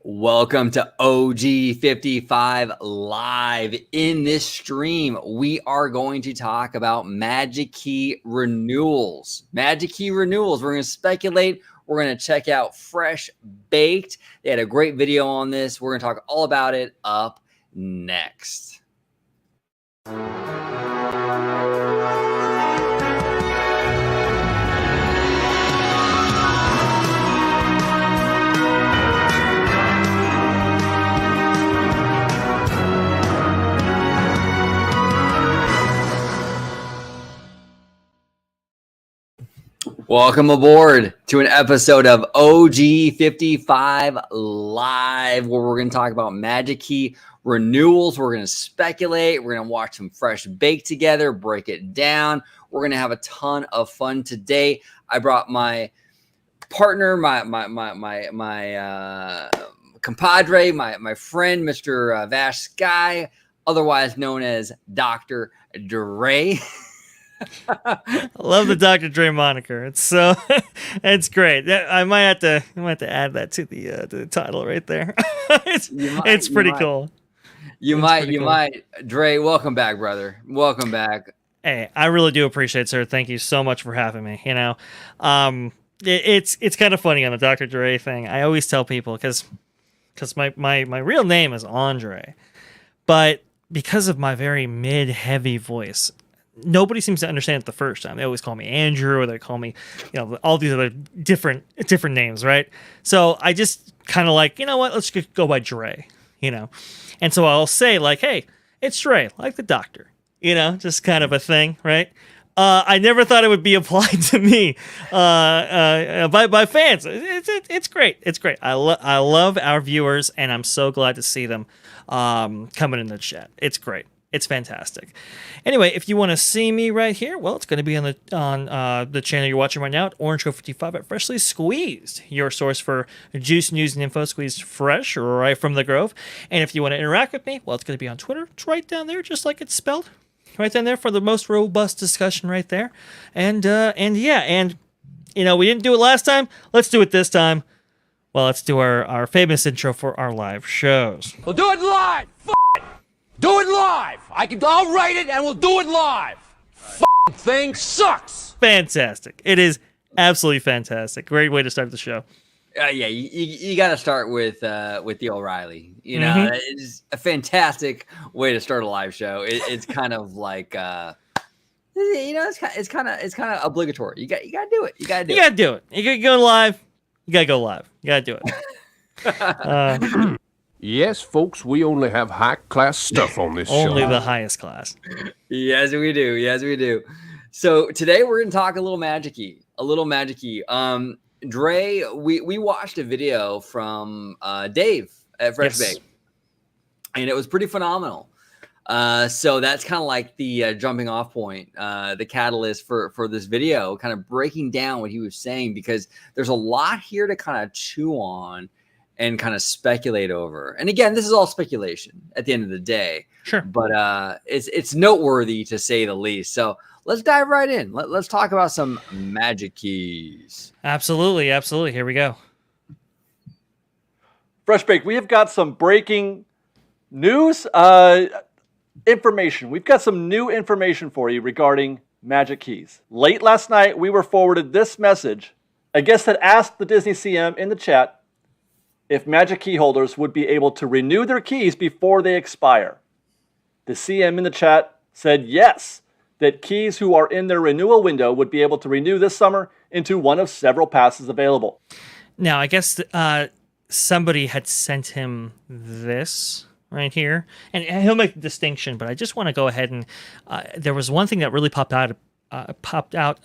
Welcome to OG55 Live. In this stream, we are going to talk about Magic Key Renewals. Magic Key Renewals. We're going to speculate. We're going to check out Fresh Baked. They had a great video on this. We're going to talk all about it up next. Welcome aboard to an episode of OG55 Live, where we're going to talk about Magic Key Renewals. We're going to speculate. We're going to watch some Fresh Bake together, break it down. We're going to have a ton of fun today. I brought my partner, my compadre, my friend, Mr. VashSky, otherwise known as Dr. Dre. I love the Dr. Dre moniker. It's so it's great. I might have to add that to the title right there. It's pretty cool. You might. Dre, welcome back, brother. Welcome back. Hey, I really do appreciate it, sir. Thank you so much for having me. You know, it's kind of funny on the Dr. Dre thing. I always tell people because my real name is Andre, but because of my very mid-heavy voice, nobody seems to understand it the first time. They always call me Andrew, or they call me, all these other different names, right? So I just kind of like, you know what? Let's just go by Dre, And so I'll say like, hey, it's Dre, like the doctor, just kind of a thing, right? I never thought it would be applied to me by fans. It's great. It's great. I love our viewers, and I'm so glad to see them coming in the chat. It's great. It's fantastic. Anyway, if you want to see me right here, well, it's going to be on the channel you're watching right now at Orange55 at Freshly Squeezed, your source for juice, news, and info squeezed fresh right from the Grove. And if you want to interact with me, well, it's going to be on Twitter. It's right down there, just like it's spelled. Right down there for the most robust discussion right there. And we didn't do it last time. Let's do it this time. Well, let's do our famous intro for our live shows. We'll do it live. Do it live. I'll write it and we'll do it live. Thing sucks. Fantastic. It is absolutely fantastic. Great way to start the show. You got to start with the O'Reilly. It's a fantastic way to start a live show. It's kind of like it's kind of obligatory. You got to do it. You got to do it. You got to go live. You got to go live. You got to do it. Yes, folks, we only have high-class stuff on this show. Only the highest class. Yes, we do. Yes, we do. So today we're going to talk a little Magic-y. Dre, we watched a video from Dave at Fresh Bake, and it was pretty phenomenal. So that's kind of like the jumping off point, the catalyst for this video, kind of breaking down what he was saying, because there's a lot here to kind of chew on and kind of speculate over. And again, this is all speculation at the end of the day. Sure. But it's noteworthy to say the least. So let's dive right in. Let's talk about some Magic Keys. Absolutely. Here we go. Fresh Bake, we have got some breaking news information. We've got some new information for you regarding Magic Keys. Late last night, we were forwarded this message. A guest had asked the Disney CM in the chat if Magic Key holders would be able to renew their keys before they expire. The CM in the chat said yes, that keys who are in their renewal window would be able to renew this summer into one of several passes available. Now, I guess somebody had sent him this right here, and he'll make the distinction, but I just want to go ahead and there was one thing that really popped out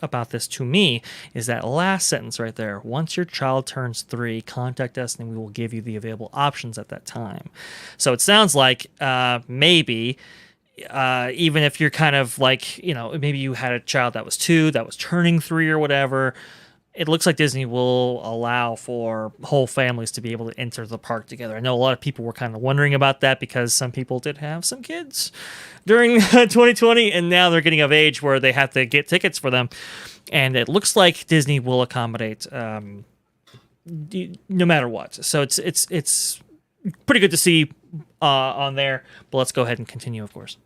about this to me, is that last sentence right there. Once your child turns 3, contact us and we will give you the available options at that time. So it sounds like maybe even if you're kind of like, maybe you had a child that was 2, that was turning 3 or whatever, it looks like Disney will allow for whole families to be able to enter the park together. I know a lot of people were kind of wondering about that because some people did have some kids during 2020, and now they're getting of age where they have to get tickets for them. And it looks like Disney will accommodate no matter what. So it's pretty good to see on there. But let's go ahead and continue, of course.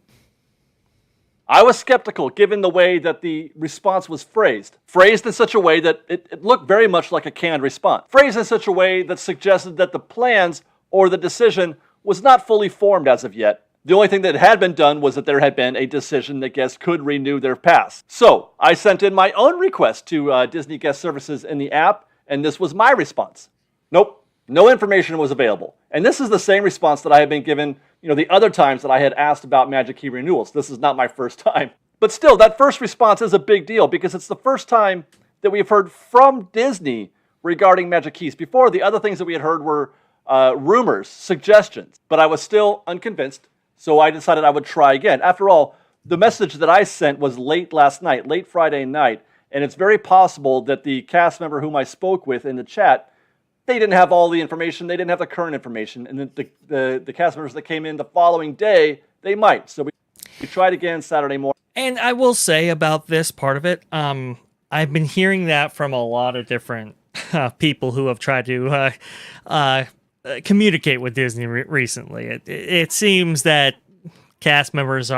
I was skeptical given the way that the response was phrased in such a way that it looked very much like a canned response, phrased in such a way that suggested that the plans or the decision was not fully formed as of yet. The only thing that had been done was that there had been a decision that guests could renew their pass. So I sent in my own request to Disney Guest Services in the app, and this was my response. Nope, no information was available. And this is the same response that I had been given, the other times that I had asked about Magic Key renewals. This is not my first time. But still, that first response is a big deal because it's the first time that we've heard from Disney regarding Magic Keys. Before, the other things that we had heard were rumors, suggestions. But I was still unconvinced, so I decided I would try again. After all, the message that I sent was late last night, late Friday night, and it's very possible that the cast member whom I spoke with in the chat, they didn't have all the information. They didn't have the current information. And the cast members that came in the following day, they might. So we tried again Saturday morning. And I will say about this part of it, I've been hearing that from a lot of different people who have tried to communicate with Disney recently. It seems that cast members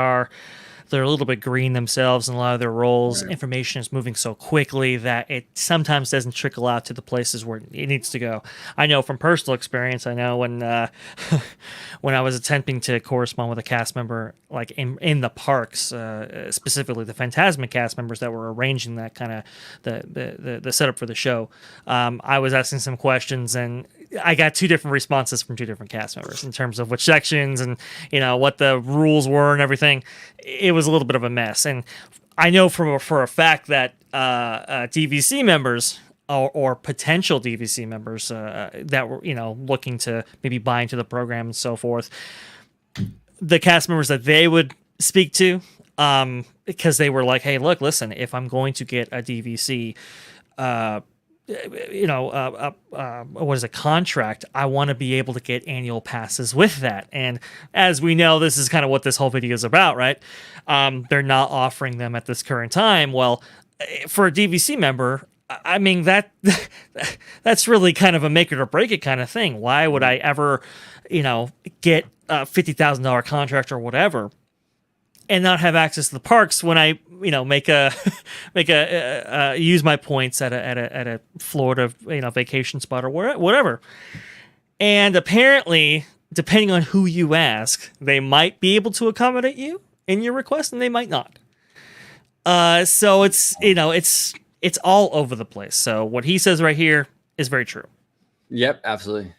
they're a little bit green themselves in a lot of their roles. Right. Information is moving so quickly that it sometimes doesn't trickle out to the places where it needs to go. I know from personal experience, I know when when I was attempting to correspond with a cast member, like in the parks, specifically the Fantasmic cast members that were arranging that kind of the setup for the show, I was asking some questions and I got two different responses from two different cast members in terms of which sections and what the rules were and everything. It was a little bit of a mess, and I know for a fact that DVC members or potential DVC members that were looking to maybe buy into the program and so forth, the cast members that they would speak to, because they were like, "Hey, look, listen, if I'm going to get a DVC." What is a contract? I want to be able to get annual passes with that. And as we know, this is kind of what this whole video is about, right? They're not offering them at this current time. Well, for a DVC member, I mean, that's really kind of a make it or break it kind of thing. Why would I ever, get a $50,000 contract or whatever and not have access to the parks when I, use my points at a Florida, vacation spot or whatever. And apparently, depending on who you ask, they might be able to accommodate you in your request, and they might not. So it's all over the place. So what he says right here is very true. Yep, absolutely.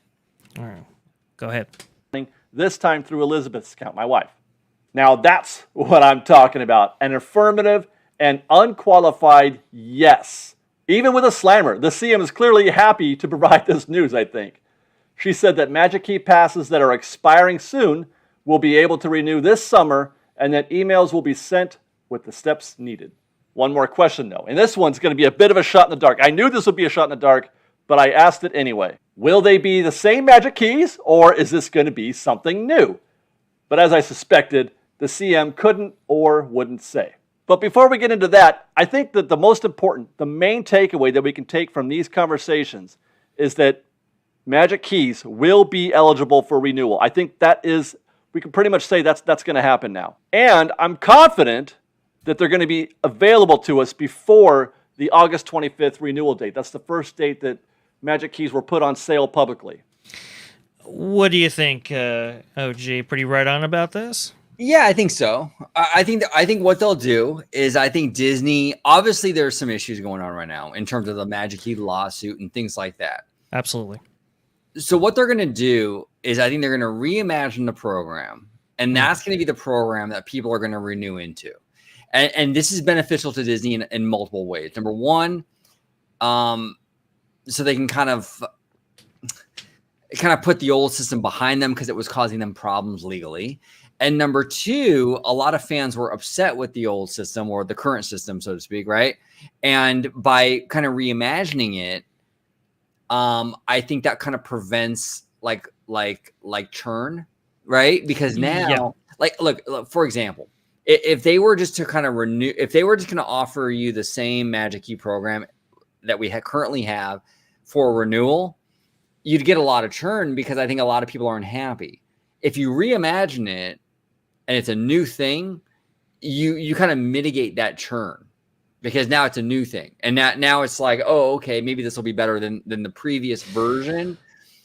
All right, go ahead. This time through Elizabeth's account, my wife. Now that's what I'm talking about. An affirmative and unqualified yes. Even with a slammer, the CM is clearly happy to provide this news, I think. She said that Magic Key passes that are expiring soon will be able to renew this summer and that emails will be sent with the steps needed. One more question though, and this one's going to be a bit of a shot in the dark. I knew this would be a shot in the dark, but I asked it anyway. Will they be the same Magic Keys or is this going to be something new? But as I suspected, the CM couldn't or wouldn't say. But before we get into that, I think that the most important, the main takeaway that we can take from these conversations is that Magic Keys will be eligible for renewal. I think we can pretty much say that's going to happen now. And I'm confident that they're going to be available to us before the August 25th renewal date. That's the first date that Magic Keys were put on sale publicly. What do you think, OG? Pretty right on about this? Yeah, I think so. I think what they'll do is I think Disney, obviously there's some issues going on right now in terms of the Magic Key lawsuit and things like that. Absolutely. So what they're going to do is I think they're going to reimagine the program, and that's going to be the program that people are going to renew into. And this is beneficial to Disney in multiple ways. Number one, so they can kind of put the old system behind them because it was causing them problems legally. And number two, a lot of fans were upset with the old system or the current system, so to speak, right? And by kind of reimagining it, I think that kind of prevents like churn, right? Because now, look, for example, if they were just to kind of renew, if they were just going to offer you the same Magic Key program that we currently have for renewal, you'd get a lot of churn because I think a lot of people aren't happy. If you reimagine it and it's a new thing, you kind of mitigate that churn because now it's a new thing. And now it's like, oh, okay, maybe this will be better than the previous version.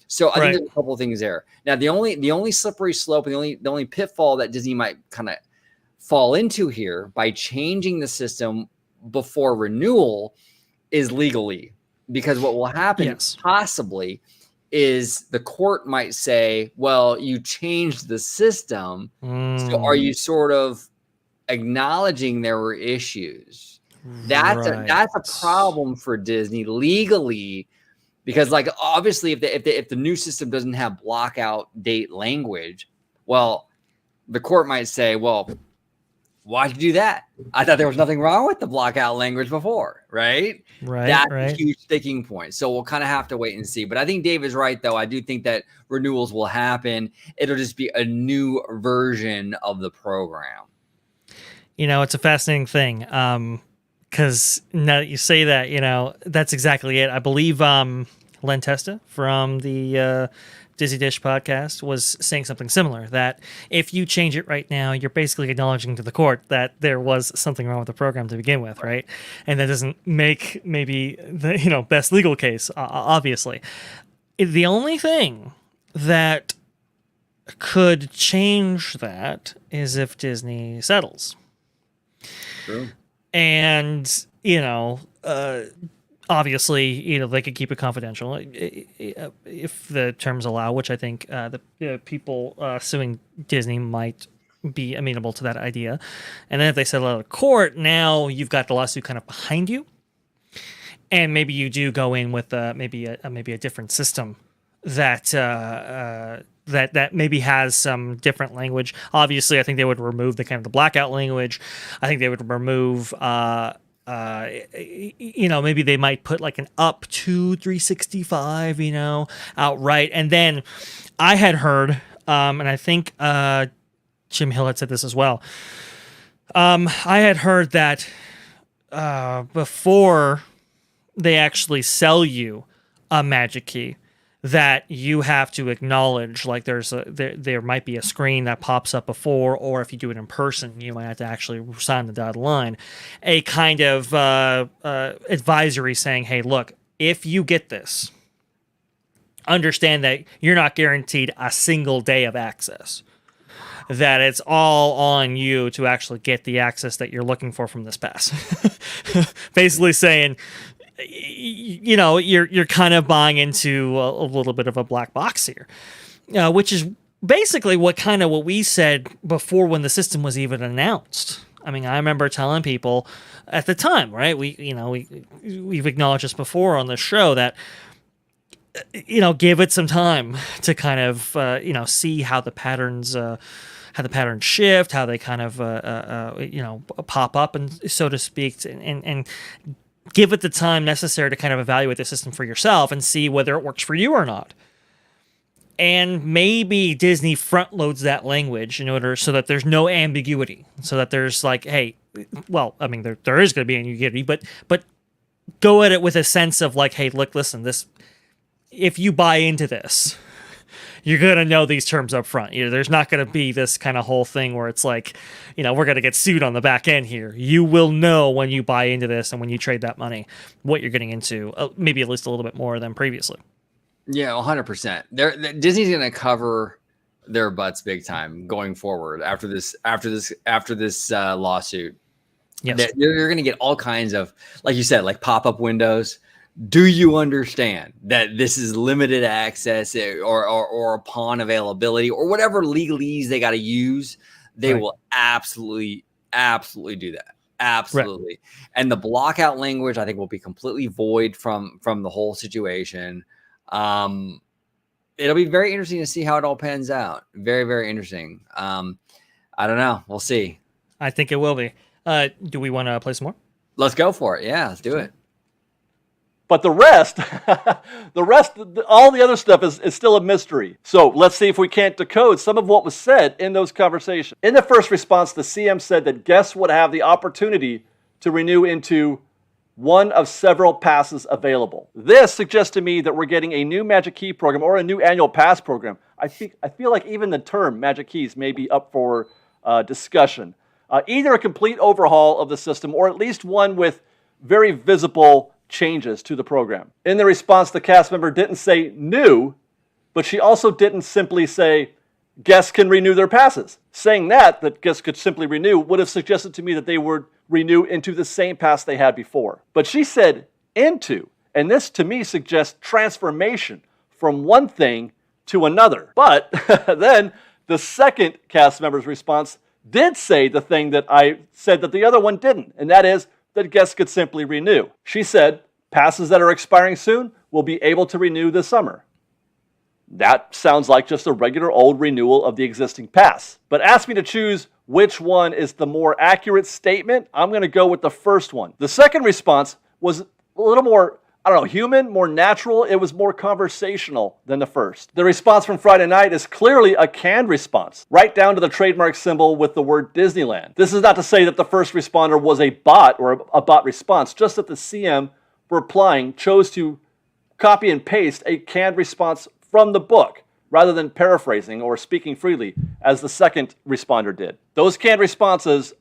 So I think there's a couple of things there. Now, the only slippery slope and the only pitfall that Disney might kind of fall into here by changing the system before renewal is legally. Because what will happen possibly is the court might say, well, you changed the system. So are you sort of acknowledging there were issues? That's a problem for Disney legally, because like obviously if the new system doesn't have blockout date language, well, the court might say, well, why'd you do that? I thought there was nothing wrong with the blockout language before, right? That's a huge sticking point. So we'll kind of have to wait and see. But I think Dave is right, though. I do think that renewals will happen. It'll just be a new version of the program. You know, it's a fascinating thing because now that you say that, you know, that's exactly it. I believe Len Testa from the Disney Dish podcast was saying something similar, that if you change it right now, you're basically acknowledging to the court that there was something wrong with the program to begin with, right? And that doesn't make maybe the best legal case, obviously. The only thing that could change that is if Disney settles. True. And, obviously, they could keep it confidential if the terms allow, which I think the people suing Disney might be amenable to that idea. And then if they settle out of court, now you've got the lawsuit kind of behind you, and maybe you do go in with maybe a different system that that maybe has some different language. Obviously, I think they would remove the blackout language. I think they would remove. Maybe they might put like an up to 365, outright. And then I had heard, and I think Jim Hill had said this as well. I had heard that before they actually sell you a magic key, that you have to acknowledge, like there might be a screen that pops up before, or if you do it in person, you might have to actually sign the dotted line, a kind of advisory saying, hey, look, if you get this, understand that you're not guaranteed a single day of access, that it's all on you to actually get the access that you're looking for from this pass. Basically saying, you're kind of buying into a little bit of a black box here, which is basically what we said before when the system was even announced. I mean, I remember telling people at the time, right? We've acknowledged this before on the show that, give it some time to kind of, see how the patterns shift, how they kind of, pop up, and so to speak, and give it the time necessary to kind of evaluate the system for yourself and see whether it works for you or not. And maybe Disney front loads that language in order so that there's no ambiguity, so that there's like, hey, well, I mean, there is going to be ambiguity, but go at it with a sense of like, hey, look, listen, this, if you buy into this, you're going to know these terms up front. There's not going to be this kind of whole thing where it's like, we're going to get sued on the back end here. You will know when you buy into this and when you trade that money, what you're getting into, maybe at least a little bit more than previously. Yeah, 100%. Disney's going to cover their butts big time going forward after this lawsuit. Yes. You're going to get all kinds of, like you said, like pop-up windows. Do you understand that this is limited access or upon availability or whatever legalese they got to use? They will absolutely do that. Absolutely. Right. And the blockout language, I think, will be completely void from the whole situation. It'll be very interesting to see how it all pans out. Very, very interesting. I don't know. We'll see. I think it will be. Do we want to play some more? Let's go for it. Yeah, let's do it. But the rest, all the other stuff is still a mystery. So let's see if we can't decode some of what was said in those conversations. In the first response, the CM said that guests would have the opportunity to renew into one of several passes available. This suggests to me that we're getting a new Magic Key program or a new annual pass program. I feel like even the term Magic Keys may be up for discussion. Either a complete overhaul of the system or at least one with very visible changes to the program. In the response, the cast member didn't say new, but she also didn't simply say guests can renew their passes. Saying that guests could simply renew would have suggested to me that they would renew into the same pass they had before. But she said into, and this to me suggests transformation from one thing to another. But then the second cast member's response did say the thing that I said that the other one didn't, and that is that guests could simply renew. She said passes that are expiring soon will be able to renew this summer. That sounds like just a regular old renewal of the existing pass. But ask me to choose which one is the more accurate statement. I'm going to go with the first one. The second response was a little more, human, more natural. It was more conversational than the first. The response from Friday night is clearly a canned response, right down to the trademark symbol with the word Disneyland. This is not to say that the first responder was a bot or a bot response, just that the CM replying chose to copy and paste a canned response from the book rather than paraphrasing or speaking freely as the second responder did. Those canned responses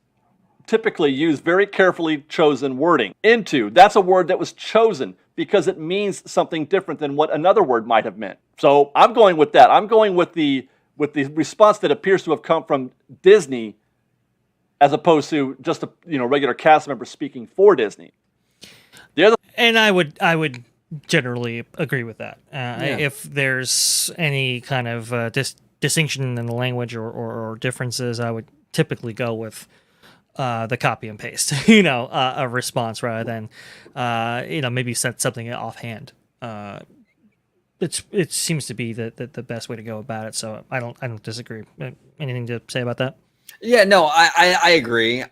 typically use very carefully chosen wording. Into, that's a word that was chosen because it means something different than what another word might have meant. So I'm going with that. I'm going with the response that appears to have come from Disney as opposed to just a regular cast member speaking for Disney. And I would generally agree with that. If there's any kind of distinction in the language or differences, I would typically go with the copy and paste, a response rather than, maybe set something offhand. It seems to be the best way to go about it. So I don't disagree. Anything to say about that? Yeah, no, I agree.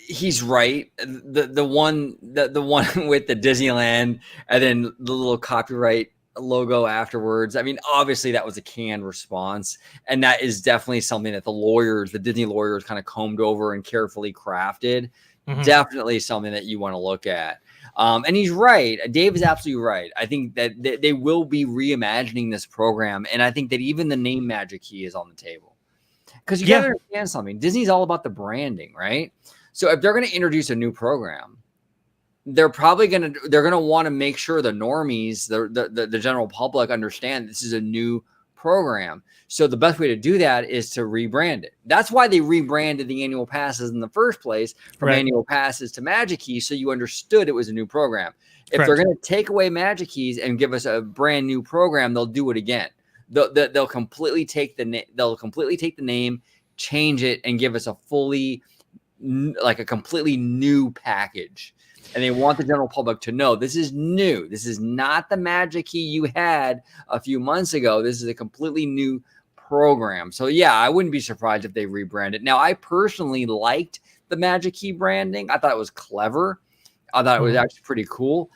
He's right. The one with the Disneyland and then the little copyright logo afterwards. I mean, obviously that was a canned response, and that is definitely something that the Disney lawyers kind of combed over and carefully crafted. Mm-hmm. Definitely something that you want to look at. And he's right. Dave is absolutely right. I think that they will be reimagining this program, and I think that even the name Magic Key is on the table. Because you got to understand something. Disney's all about the branding, right? So if they're going to introduce a new program, they're going to want to make sure the normies, the general public understand this is a new program. So the best way to do that is to rebrand it. That's why they rebranded the annual passes in the first place from annual passes to Magic Keys, so you understood it was a new program. If they're going to take away Magic Keys and give us a brand new program, they'll do it again. They'll completely take the name, change it, and give us a completely new package. And they want the general public to know this is new. This is not the Magic Key you had a few months ago. This is a completely new program. So yeah, I wouldn't be surprised if they rebrand it. Now, I personally liked the Magic Key branding. I thought it was clever. I thought it was actually pretty cool.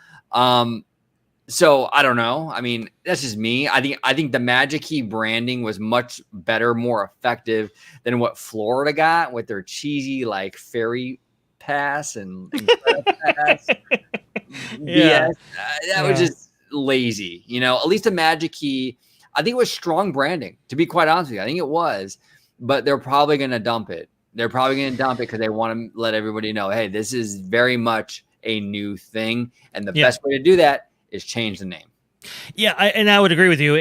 So I don't know. I mean, that's just me. I think the Magic Key branding was much better, more effective than what Florida got with their cheesy fairy pass and pass. Yeah. That was just lazy. At least the Magic Key, I think it was strong branding, to be quite honest with you. I think it was, but they're probably going to dump it. They're probably going to dump it because they want to let everybody know, hey, this is very much a new thing. And the best way to do that is change the name. Yeah, I would agree with you,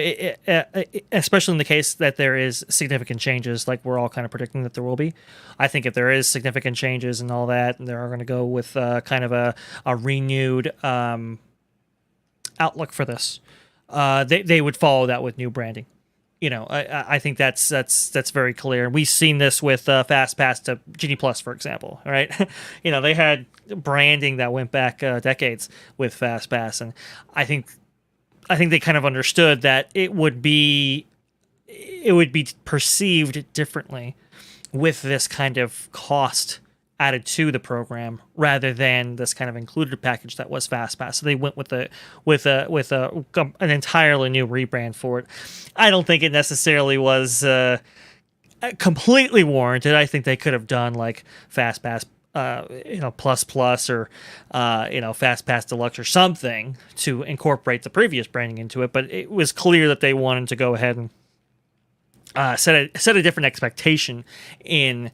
especially in the case that there is significant changes, like we're all kind of predicting that there will be. I think if there is significant changes and all that, and they're going to go with kind of a renewed outlook for this, they would follow that with new branding. I think that's very clear. We've seen this with FastPass to Genie Plus, for example, right? They had branding that went back decades with FastPass, and I think they kind of understood that it would be perceived differently with this kind of cost added to the program rather than this kind of included package that was FastPass. So they went with an entirely new rebrand for it. I don't think it necessarily was completely warranted. I think they could have done like FastPass plus plus or fast pass deluxe or something to incorporate the previous branding into it. But it was clear that they wanted to go ahead and set a different expectation in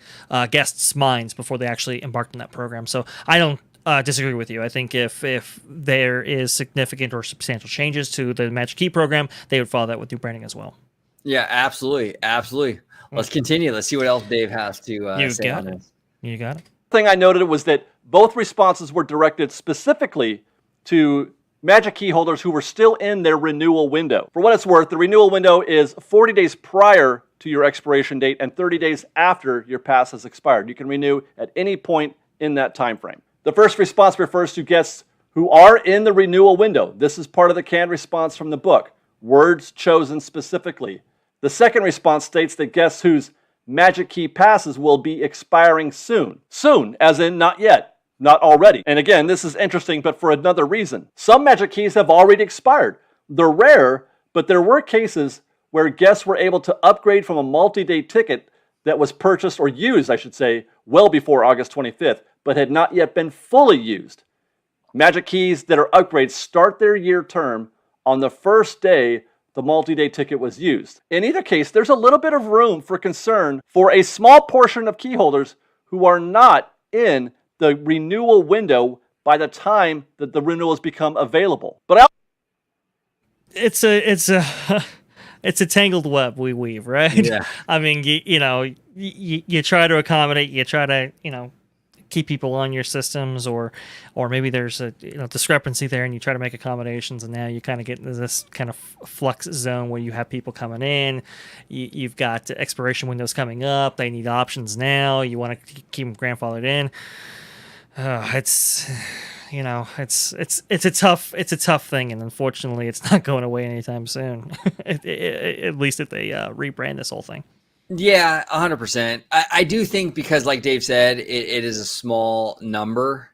guests' minds before they actually embarked on that program. So I don't disagree with you. I think if there is significant or substantial changes to the Magic Key program, they would follow that with new branding as well. Yeah, absolutely. Let's continue. Let's see what else Dave has to say on this. You got it. Thing I noted was that both responses were directed specifically to Magic Key holders who were still in their renewal window. For what it's worth, the renewal window is 40 days prior to your expiration date and 30 days after your pass has expired. You can renew at any point in that time frame. The first response refers to guests who are in the renewal window. This is part of the canned response from the book. Words chosen specifically. The second response states that guests whose Magic Key passes will be expiring soon. Soon, as in not yet. Not already. And again, this is interesting, but for another reason. Some Magic Keys have already expired. They're rare, but there were cases where guests were able to upgrade from a multi-day ticket that was purchased, or used, I should say, well before August 25th, but had not yet been fully used. Magic Keys that are upgrades start their year term on the first day the multi-day ticket was used. In either case, there's a little bit of room for concern for a small portion of key holders who are not in the renewal window by the time that the renewals become available. But it's a tangled web we weave, right? Yeah. I mean, you try to accommodate, you try to keep people on your systems, or maybe there's a discrepancy there, and you try to make accommodations, and now you kind of get into this kind of flux zone where you have people coming in, you've got expiration windows coming up, they need options now, you want to keep them grandfathered in. It's a tough thing, and unfortunately, it's not going away anytime soon. At least if they rebrand this whole thing. Yeah, 100%. I do think because, like Dave said, it is a small number.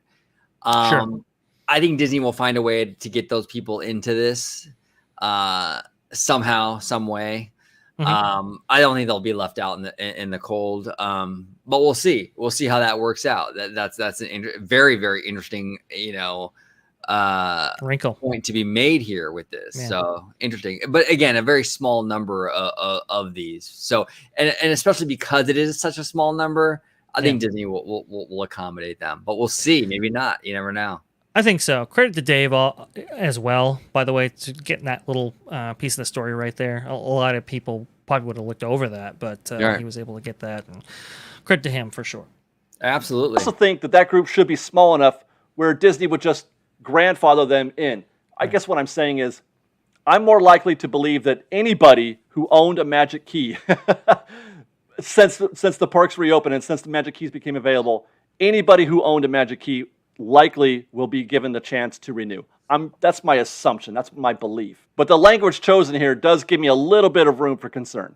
Sure. I think Disney will find a way to get those people into this somehow, some way. Mm-hmm. I don't think they'll be left out in the cold. But we'll see. We'll see how that works out. That's a very, very interesting, wrinkle point to be made here with this. Yeah. So interesting. But again, a very small number of these. So and especially because it is such a small number, I think Disney will accommodate them. But we'll see. Maybe not. You never know. I think so. Credit to Dave as well, by the way, to getting that little piece of the story right there. A lot of people probably would have looked over that, but he was able to get that. And credit to him for sure. Absolutely. I also think that group should be small enough where Disney would just grandfather them in. I guess what I'm saying is I'm more likely to believe that anybody who owned a Magic Key since the parks reopened and since the Magic Keys became available, anybody who owned a Magic Key likely will be given the chance to renew. That's my assumption. That's my belief. But the language chosen here does give me a little bit of room for concern,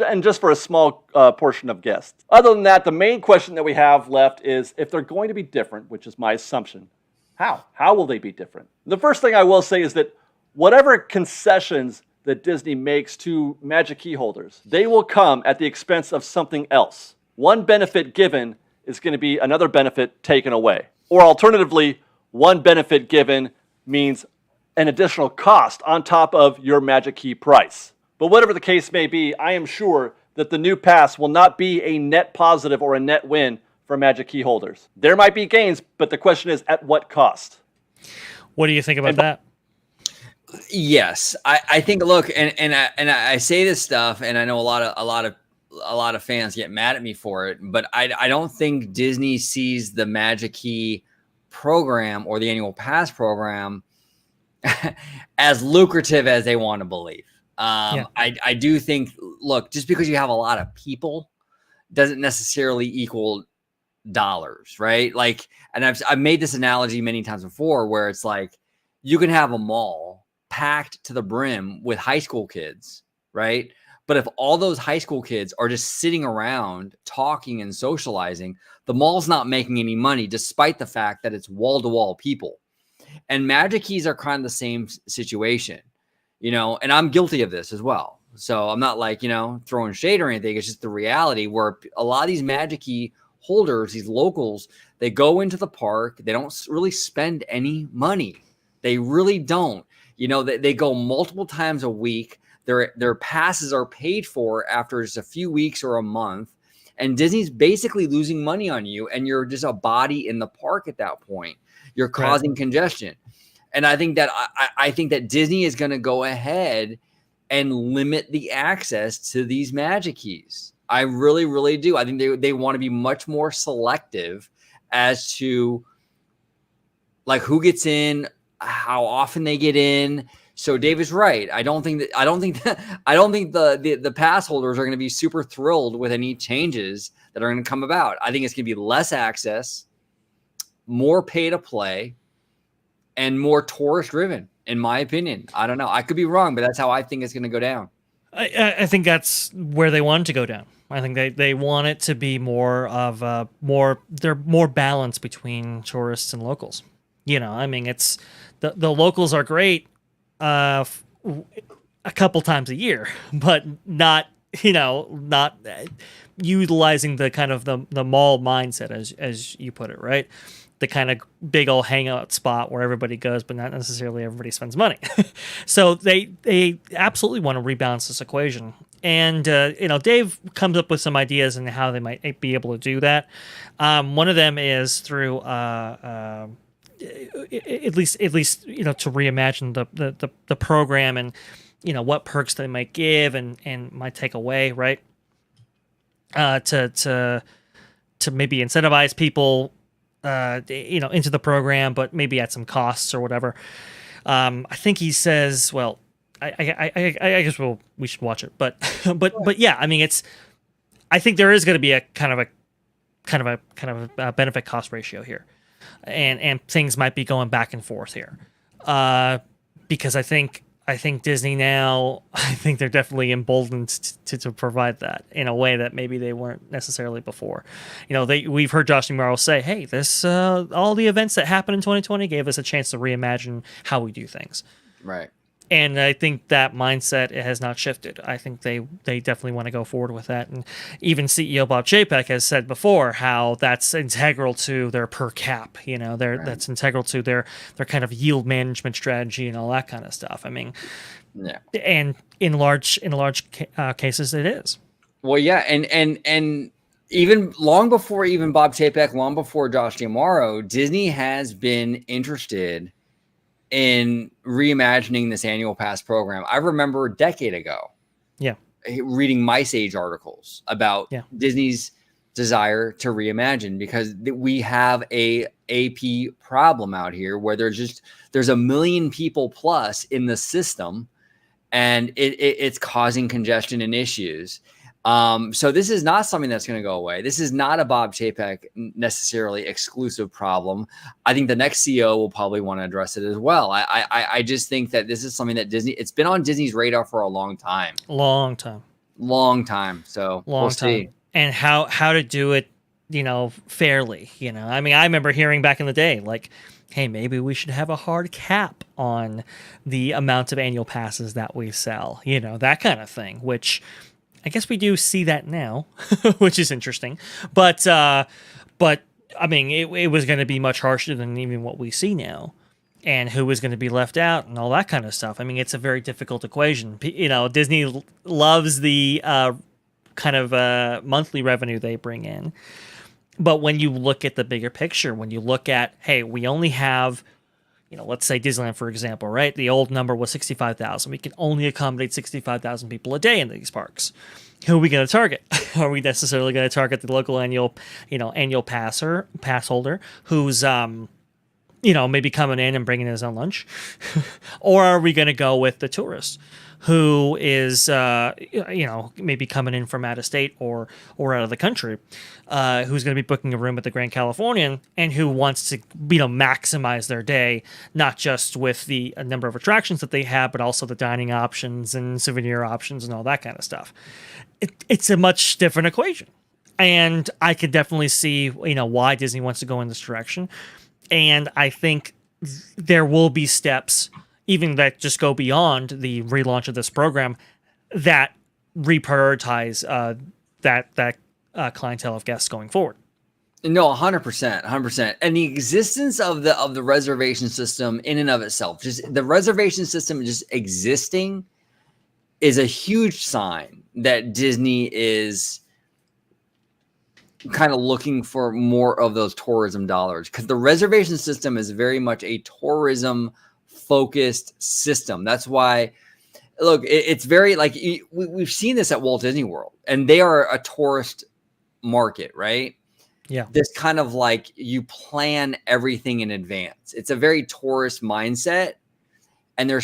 and just for a small portion of guests. Other than that, the main question that we have left is if they're going to be different, which is my assumption, how? How will they be different? The first thing I will say is that whatever concessions that Disney makes to Magic Key holders, they will come at the expense of something else. One benefit given is going to be another benefit taken away. Or alternatively, one benefit given means an additional cost on top of your Magic Key price. But whatever the case may be, I am sure that the new pass will not be a net positive or a net win for Magic Key holders. There might be gains, but the question is at what cost? What do you think about that? Yes, I think. Look, and I say this stuff, and I know a lot of fans get mad at me for it, but I don't think Disney sees the Magic Key program or the annual pass program as lucrative as they want to believe. I do think, look, just because you have a lot of people doesn't necessarily equal dollars, right? Like, and I've made this analogy many times before where it's like you can have a mall packed to the brim with high school kids, right? But if all those high school kids are just sitting around talking and socializing, the mall's not making any money, despite the fact that it's wall-to-wall people. And Magic Keys are kind of the same situation, and I'm guilty of this as well. So I'm not like, throwing shade or anything. It's just the reality where a lot of these Magic Key holders, these locals, they go into the park. They don't really spend any money. They really don't. You know, they go multiple times a week. Their passes are paid for after just a few weeks or a month. And Disney's basically losing money on you, and you're just a body in the park at that point. You're causing congestion. And I think that Disney is going to go ahead and limit the access to these Magic Keys. I really, really do. I think they want to be much more selective as to like who gets in, how often they get in. So Dave is right. I don't think the pass holders are going to be super thrilled with any changes that are going to come about. I think it's going to be less access, more pay to play, and more tourist driven, in my opinion. I don't know. I could be wrong, but that's how I think it's going to go down. I think that's where they want it to go down. I think they want it to be more of more balance between tourists and locals. You know, I mean, it's the locals are great a couple times a year, but not utilizing the kind of the mall mindset as you put it, right? The kind of big old hangout spot where everybody goes, but not necessarily everybody spends money. So they absolutely want to rebalance this equation. And, Dave comes up with some ideas on how they might be able to do that. One of them is through, at least, to reimagine the program and, what perks they might give and might take away, right? To maybe incentivize people, into the program, but maybe at some costs or whatever. I think he says, well, I guess we should watch it, but yeah, I mean, I think there is going to be a kind of a benefit cost ratio here, and things might be going back and forth here, because I think Disney now, I think they're definitely emboldened to provide that in a way that maybe they weren't necessarily before. We've heard Josh DeMauro say, "Hey, this all the events that happened in 2020 gave us a chance to reimagine how we do things." Right. And I think that mindset has not shifted. I think they definitely want to go forward with that. And even CEO Bob Chapek has said before how that's integral to their per cap. That's integral to their kind of yield management strategy and all that kind of stuff. I mean, yeah. And in large cases, it is. Well, yeah, and even long before even Bob Chapek, long before Josh DeMauro, Disney has been interested in reimagining this annual pass program. I remember a decade ago, reading Mice Age articles about Disney's desire to reimagine, because we have a AP problem out here where there's a million people plus in the system, and it's causing congestion and issues. So this is not something that's going to go away. This is not a Bob Chapek necessarily exclusive problem. I think the next CEO will probably want to address it as well. I just think that this is something that it's been on Disney's radar for a long time. So we'll see. And how to do it, fairly, I mean, I remember hearing back in the day, like, hey, maybe we should have a hard cap on the amount of annual passes that we sell, that kind of thing, which I guess we do see that now, which is interesting. But I mean, it was going to be much harsher than even what we see now, and who was going to be left out and all that kind of stuff. I mean, it's a very difficult equation. Disney loves the kind of monthly revenue they bring in, but when you look at the bigger picture, when you look at, hey, we only have, let's say Disneyland, for example, right? The old number was 65,000. We can only accommodate 65,000 people a day in these parks. Who are we going to target? Are we necessarily going to target the local annual pass holder who's, maybe coming in and bringing his own lunch? Or are we going to go with the tourist who is, maybe coming in from out of state or out of the country, who's going to be booking a room at the Grand Californian and who wants to, maximize their day, not just with the number of attractions that they have, but also the dining options and souvenir options and all that kind of stuff. It's a much different equation. And I could definitely see, why Disney wants to go in this direction. And I think there will be steps, even that just go beyond the relaunch of this program, that reprioritize that clientele of guests going forward. No, 100%, 100%. And the existence of the reservation system in and of itself, just the reservation system just existing is a huge sign that Disney is kind of looking for more of those tourism dollars, because the reservation system is very much a tourism focused system. That's why, look, it's very like we've seen this at Walt Disney World, and they are a tourist market, right? Yeah. This kind of like you plan everything in advance. It's a very tourist mindset. And they're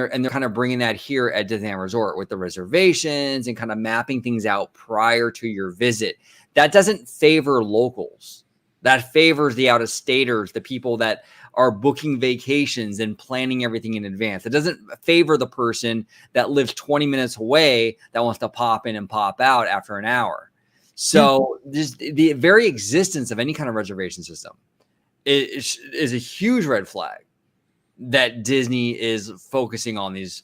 kind of bringing that here at Disneyland Resort with the reservations and kind of mapping things out prior to your visit. That doesn't favor locals. That favors the out-of-staters, the people that are booking vacations and planning everything in advance. It doesn't favor the person that lives 20 minutes away that wants to pop in and pop out after an hour. So just the very existence of any kind of reservation system is a huge red flag that Disney is focusing on these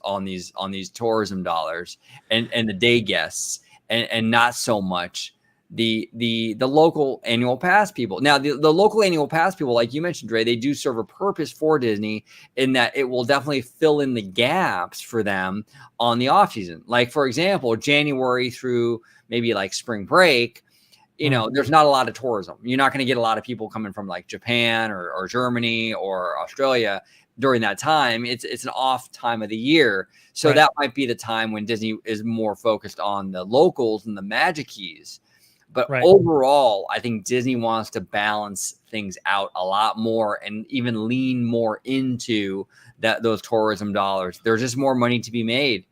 tourism dollars and the day guests and not so much the local annual pass people. Now the local annual pass people, like you mentioned, Dre, they do serve a purpose for Disney in that it will definitely fill in the gaps for them on the off season. Like, for example, January through maybe like spring break, there's not a lot of tourism. You're not going to get a lot of people coming from like Japan or Germany or Australia during that time. It's an off time of the year. So that might be the time when Disney is more focused on the locals and the Magic Keys. But overall, I think Disney wants to balance things out a lot more and even lean more into those tourism dollars. There's just more money to be made.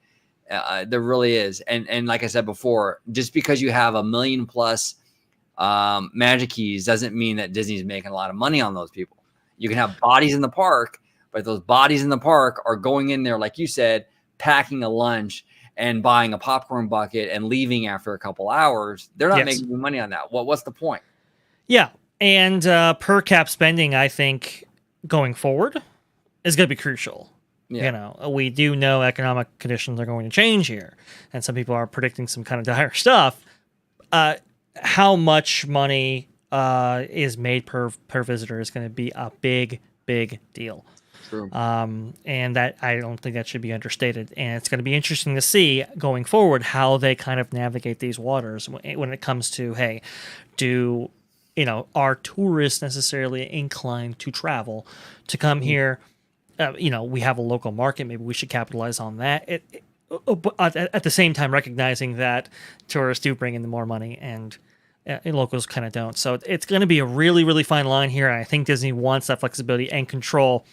There really is. And like I said before, just because you have 1 million plus Magic Keys doesn't mean that Disney's making a lot of money on those people. You can have bodies in the park, but those bodies in the park are going in there, like you said, packing a lunch and buying a popcorn bucket and leaving after a couple hours. They're not making money on that. What's the point? Yeah. And per cap spending, I think, going forward is going to be crucial. Yeah. We do know economic conditions are going to change here, and some people are predicting some kind of dire stuff. How much money is made per visitor is going to be a big deal. True. And that I don't think that should be understated. And it's going to be interesting to see going forward how they kind of navigate these waters when it comes to, hey, are tourists necessarily inclined to travel to come here? We have a local market. Maybe we should capitalize on that. But at the same time, recognizing that tourists do bring in more money and locals kind of don't. So it's going to be a really, really fine line here. And I think Disney wants that flexibility and control.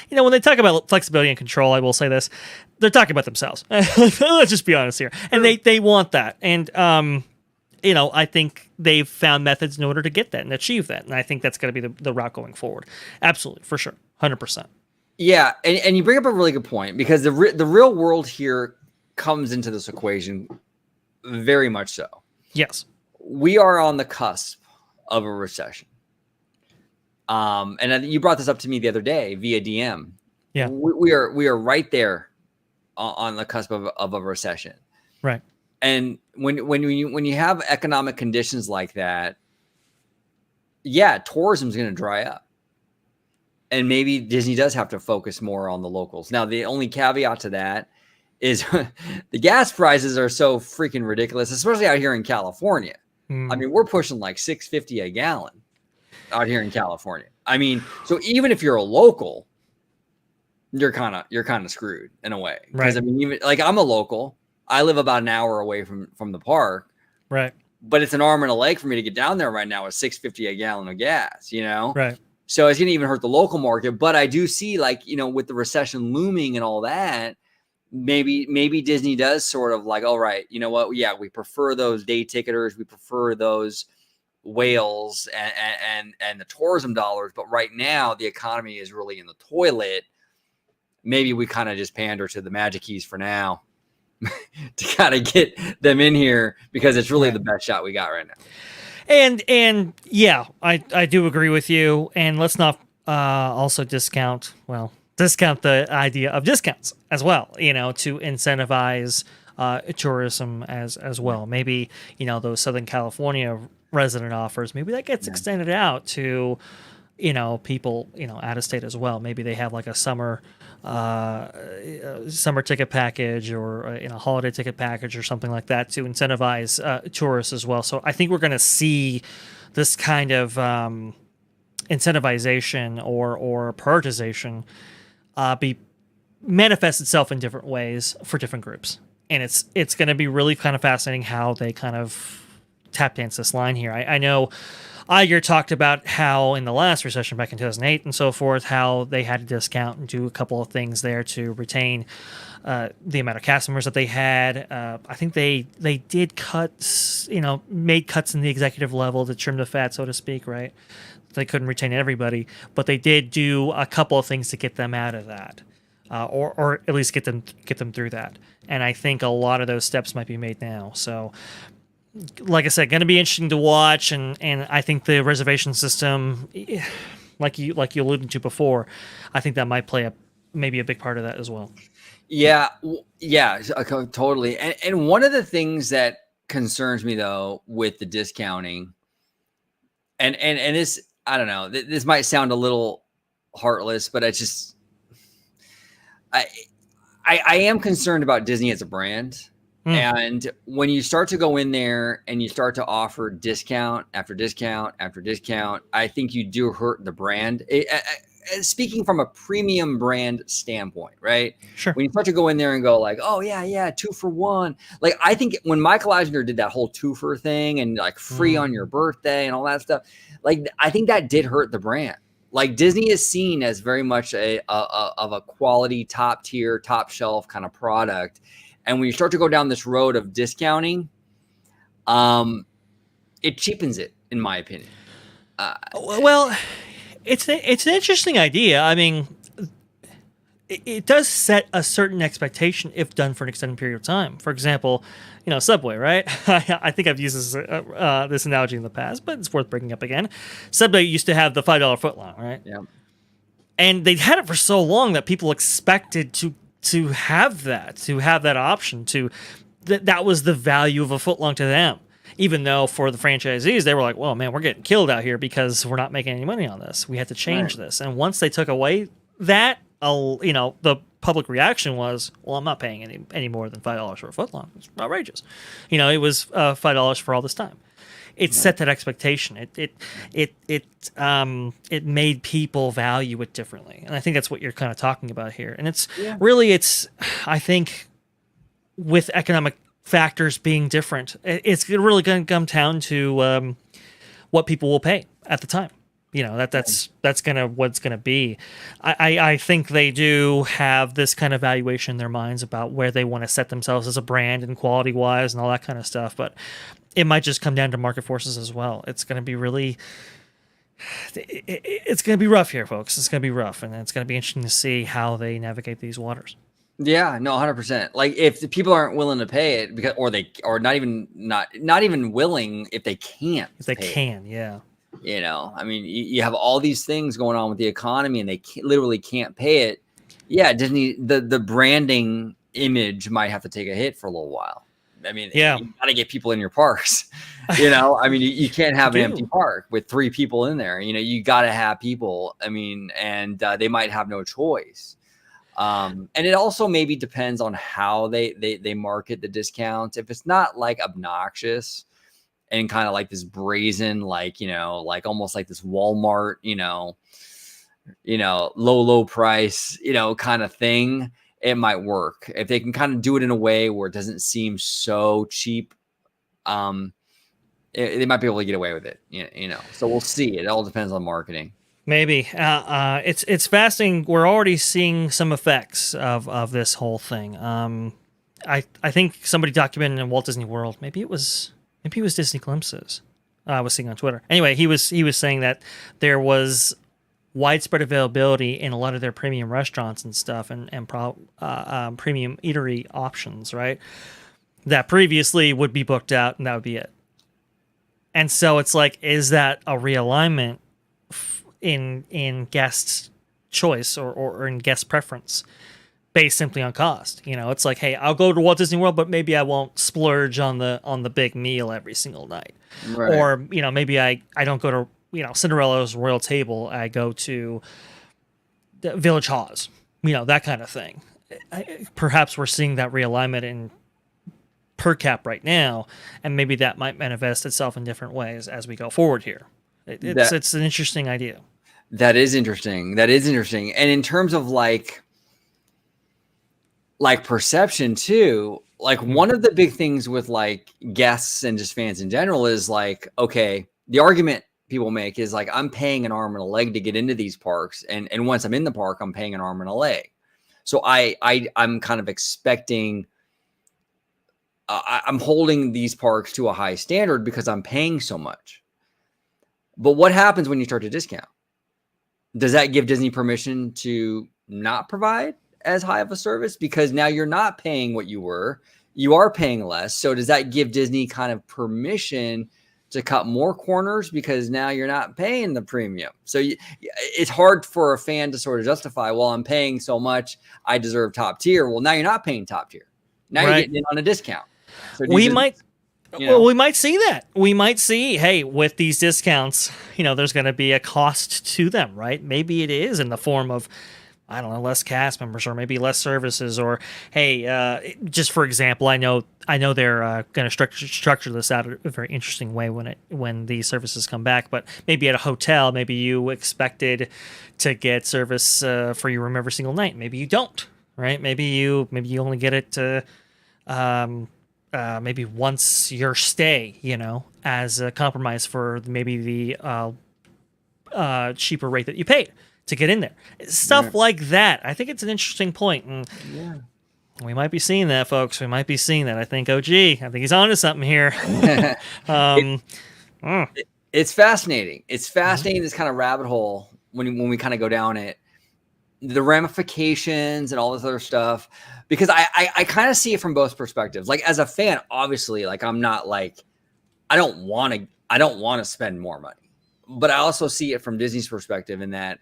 When they talk about flexibility and control, I will say this, they're talking about themselves. Let's just be honest here. And they want that. And, I think they've found methods in order to get that and achieve that. And I think that's going to be the route going forward. Absolutely, for sure. 100%. Yeah. And you bring up a really good point, because the real world here comes into this equation very much so. Yes. We are on the cusp of a recession. And you brought this up to me the other day via DM. Yeah. We are right there on the cusp of a recession. Right. And when you have economic conditions like that, yeah, tourism is going to dry up. And maybe Disney does have to focus more on the locals. Now, the only caveat to that is the gas prices are so freaking ridiculous, especially out here in California. I mean, we're pushing like $6.50 a gallon out here in California. I mean, so even if you're a local, you're kind of screwed in a way. Because I mean, even like I'm a local, I live about an hour away from the park. Right. But it's an arm and a leg for me to get down there right now with $6.50 a gallon of gas, Right. So it's going to even hurt the local market. But I do see, like, with the recession looming and all that, maybe Disney does sort of like, all right, you know what? Yeah, we prefer those day ticketers. We prefer those whales and the tourism dollars. But right now, the economy is really in the toilet. Maybe we kind of just pander to the Magic Keys for now to kind of get them in here, because it's really the best shot we got right now. And yeah, I do agree with you. And let's not also discount the idea of discounts as well, to incentivize tourism as well. Maybe, those Southern California resident offers, maybe that gets extended out to, people, out of state as well. Maybe they have like a summer ticket package or a holiday ticket package or something like that to incentivize tourists as well. So I think we're going to see this kind of incentivization or prioritization be manifest itself in different ways for different groups. And it's going to be really kind of fascinating how they kind of tap dance this line here. I know Iger talked about how in the last recession back in 2008 and so forth, how they had to discount and do a couple of things there to retain the amount of cast members that they had. I think they did cuts, made cuts in the executive level to trim the fat, so to speak, right? They couldn't retain everybody, but they did do a couple of things to get them out of that, or at least get them through that. And I think a lot of those steps might be made now. So, like I said, going to be interesting to watch, and I think the reservation system, like you alluded to before, I think that might play maybe a big part of that as well. Yeah, totally. And one of the things that concerns me though with the discounting, and this, I don't know, this might sound a little heartless, but it's just, I am concerned about Disney as a brand. And when you start to go in there and you start to offer discount after discount after discount, I think you do hurt the brand. Speaking from a premium brand standpoint, right? Sure. When you start to go in there and go like, oh yeah, 2 for 1. Like I think when Michael Eisner did that whole 2 for thing and like free on your birthday and all that stuff, like I think that did hurt the brand. Like Disney is seen as very much of a quality, top tier, top shelf kind of product. And when you start to go down this road of discounting, it cheapens it, in my opinion. Well, it's an interesting idea. I mean, it does set a certain expectation if done for an extended period of time. For example, Subway, right? I think I've used this analogy in the past, but it's worth bringing up again. Subway used to have the $5 footlong, right? Yeah. And they'd had it for so long that people expected to have that option, that was the value of a footlong to them. Even though for the franchisees, they were like, well, man, we're getting killed out here because we're not making any money on this. We had to change this. And once they took away that, the public reaction was, well, I'm not paying any more than $5 for a footlong. It's outrageous. It was $5 for all this time. It set that expectation. It made people value it differently, and I think that's what you're kind of talking about here. And it's I think, with economic factors being different, it's really going to come down to what people will pay at the time. That's what's gonna be. I think they do have this kind of valuation in their minds about where they want to set themselves as a brand and quality wise and all that kind of stuff, but it might just come down to market forces as well. It's going to be it's going to be rough here, folks. It's going to be rough, and it's going to be interesting to see how they navigate these waters. Yeah, no, 100%. Like if the people aren't willing to pay it because, or not even willing if they can't. If they can, yeah. I mean, you have all these things going on with the economy, and they literally can't pay it. Yeah, Disney, the branding image might have to take a hit for a little while. I mean, you got to get people in your parks. I mean, you can't have an empty park with 3 people in there. You got to have people. I mean, and they might have no choice. And it also maybe depends on how they market the discounts. If it's not like obnoxious and kind of like this brazen, like almost like this Walmart, low price, kind of thing, it might work. If they can kind of do it in a way where it doesn't seem so cheap, they might be able to get away with it, so we'll see. It all depends on marketing. Maybe. It's fascinating. We're already seeing some effects of this whole thing. I think somebody documented in Walt Disney World, maybe it was Disney Glimpses, I was seeing on Twitter. Anyway, he was saying that there was widespread availability in a lot of their premium restaurants and stuff, and premium eatery options, right? That previously would be booked out, and that would be it. And so it's like, is that a realignment in guest choice or in guest preference? based simply on cost. It's like, hey, I'll go to Walt Disney World, but maybe I won't splurge on the big meal every single night. Right. Or, maybe I don't go to, Cinderella's Royal Table. I go to the Village Haas, that kind of thing. Perhaps we're seeing that realignment in per cap right now, and maybe that might manifest itself in different ways as we go forward here. It's an interesting idea. That is interesting. And in terms of like perception too, like one of the big things with like guests and just fans in general is like, okay, the argument people make is like, I'm paying an arm and a leg to get into these parks. And once I'm in the park, I'm paying an arm and a leg. So I'm kind of expecting, I'm holding these parks to a high standard because I'm paying so much. But what happens when you start to discount? Does that give Disney permission to not provide as high of a service? Because now you're not paying what you are paying less. So does that give Disney kind of permission to cut more corners because now you're not paying the premium? So it's hard for a fan to sort of justify, well, I'm paying so much, I deserve top tier. Well, now you're not paying top tier. Now you're getting in on a discount. So we might see that. We might see, hey, with these discounts, there's going to be a cost to them, right? Maybe it is in the form of, I don't know, less cast members or maybe less services, or hey, just for example, I know they're going to structure this out a very interesting way when the services come back. But maybe at a hotel, maybe you expected to get service for your room every single night. Maybe you don't, right? Maybe you only get it maybe once your stay, as a compromise for maybe the cheaper rate that you paid to get in there. Stuff like that. I think it's an interesting point. And we might be seeing that, folks. We might be seeing that. I think he's onto something here. It's fascinating. It's fascinating, this kind of rabbit hole when we kind of go down it, the ramifications and all this other stuff, because I kind of see it from both perspectives. Like as a fan, obviously, like I'm not like, I don't want to spend more money, but I also see it from Disney's perspective in that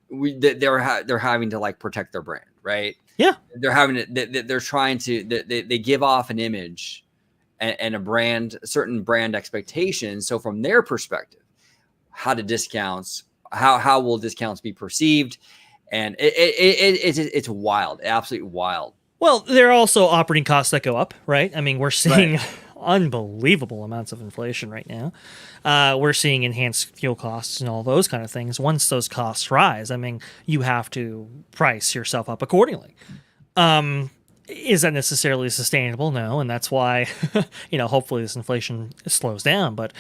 they're having to like protect their brand, right? Yeah. They're trying to, they give off an image and certain brand expectations. So from their perspective, how will discounts be perceived? And it's wild, absolutely wild. Well, there are also operating costs that go up, right? I mean, we're seeing unbelievable amounts of inflation right now. We're seeing enhanced fuel costs and all those kind of things. Once those costs rise, I mean, you have to price yourself up accordingly. Is that necessarily sustainable? No, and that's why, hopefully this inflation slows down. But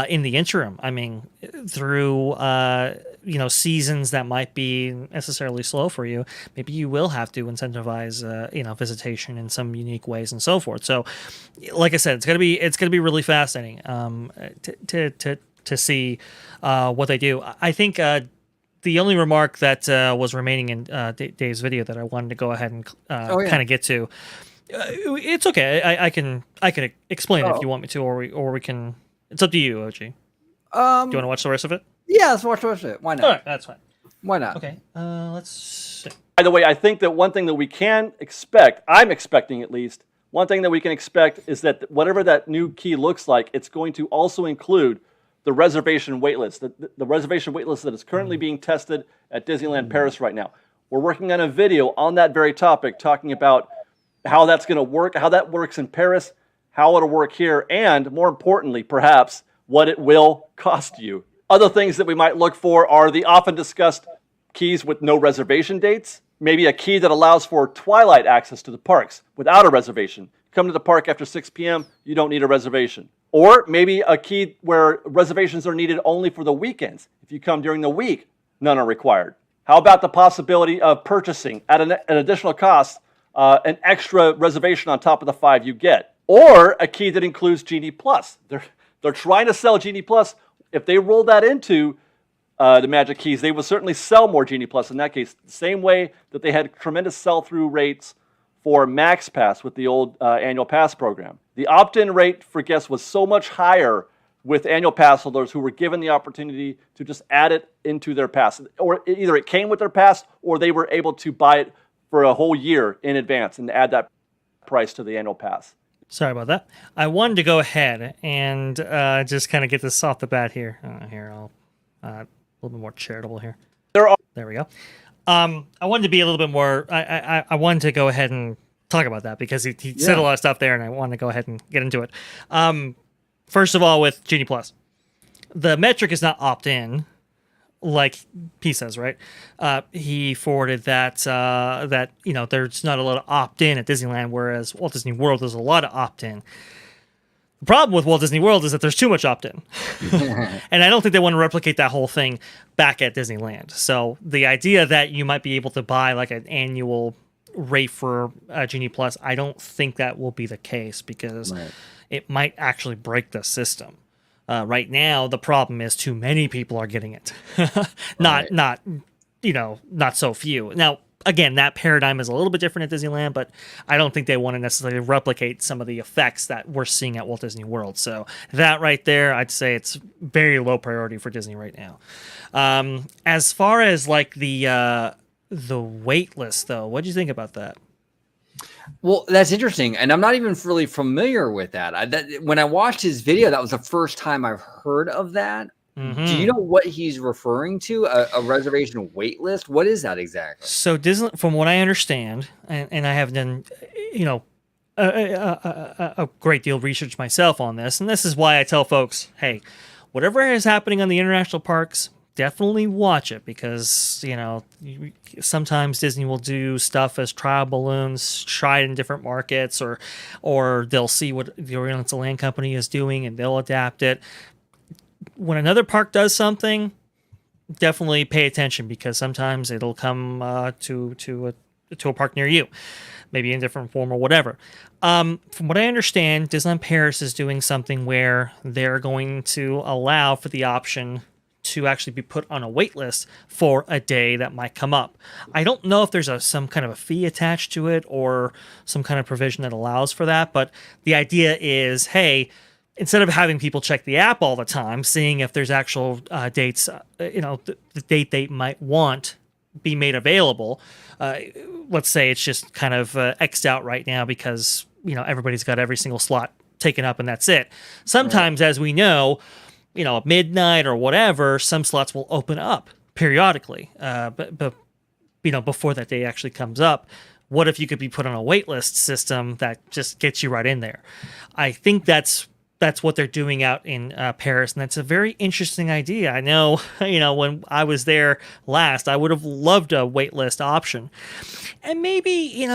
in the interim, I mean, through seasons that might be necessarily slow for you, maybe you will have to incentivize visitation in some unique ways and so forth. So, like I said, it's gonna be really fascinating to see what they do. I think. The only remark that was remaining in Dave's video that I wanted to go ahead and kind of get to, it's okay. I can explain it if you want me to, or we can. It's up to you, OG. Do you want to watch the rest of it? Yeah, let's watch the rest of it. Why not? All right, that's fine. Why not? Okay, let's see. By the way, I think that one thing that we can expect, I'm expecting at least, one thing that we can expect is that whatever that new key looks like, it's going to also include the reservation waitlist, the reservation waitlist that is currently being tested at Disneyland Paris right now. We're working on a video on that very topic, talking about how that's going to work, how that works in Paris, how it'll work here, and more importantly, perhaps, what it will cost you. Other things that we might look for are the often discussed keys with no reservation dates, maybe a key that allows for twilight access to the parks without a reservation. Come to the park after 6 p.m., you don't need a reservation. Or maybe a key where reservations are needed only for the weekends. If you come during the week, none are required. How about the possibility of purchasing at an additional cost an extra reservation on top of the 5 you get? Or a key that includes Genie Plus. They're trying to sell Genie Plus. If they roll that into the Magic Keys, they will certainly sell more Genie Plus in that case. The same way that they had tremendous sell-through rates for Max Pass with the old annual pass program. The opt-in rate for guests was so much higher with annual pass holders who were given the opportunity to just add it into their pass. Or either it came with their pass or they were able to buy it for a whole year in advance and add that price to the annual pass. Sorry about that. I wanted to go ahead and just kind of get this off the bat here. Here, I'll a little bit more charitable here. There we go. I wanted to be a little bit more. I wanted to go ahead and talk about that because he said a lot of stuff there, and I wanted to go ahead and get into it. First of all, with Genie Plus, the metric is not opt-in, like he says, right? He forwarded that there's not a lot of opt-in at Disneyland, whereas Walt Disney World there's a lot of opt-in. The problem with Walt Disney World is that there's too much opt-in. And I don't think they want to replicate that whole thing back at Disneyland. So the idea that you might be able to buy like an annual rate for Genie Plus, I don't think that will be the case because it might actually break the system. Right now, the problem is too many people are getting it. Not so few. Now, again, that paradigm is a little bit different at Disneyland, but I don't think they want to necessarily replicate some of the effects that we're seeing at Walt Disney World. So that right there, I'd say it's very low priority for Disney right now. As far as like the wait list, though, what do you think about that? Well, that's interesting, and I'm not even really familiar with that. When I watched his video, that was the first time I've heard of that. Mm-hmm. Do you know what he's referring to? A reservation wait list? What is that exactly? So Disney, from what I understand, and I have done, a great deal of research myself on this, and this is why I tell folks, hey, whatever is happening on the international parks, definitely watch it because, sometimes Disney will do stuff as trial balloons, try it in different markets, or they'll see what the Oriental Land Company is doing and they'll adapt it. When another park does something, definitely pay attention because sometimes it'll come to a park near you, maybe in a different form or whatever. From what I understand, Disneyland Paris is doing something where they're going to allow for the option to actually be put on a wait list for a day that might come up. I don't know if there's some kind of a fee attached to it or some kind of provision that allows for that, but the idea is, hey, instead of having people check the app all the time, seeing if there's actual dates, the date they might want be made available. Let's say it's just kind of X'd out right now because, everybody's got every single slot taken up and that's it. Sometimes, as we know, at midnight or whatever, some slots will open up periodically. But before that day actually comes up, what if you could be put on a wait list system that just gets you right in there? I think that's what they're doing out in Paris, and that's a very interesting idea. I know, when I was there last, I would have loved a wait list option, and maybe,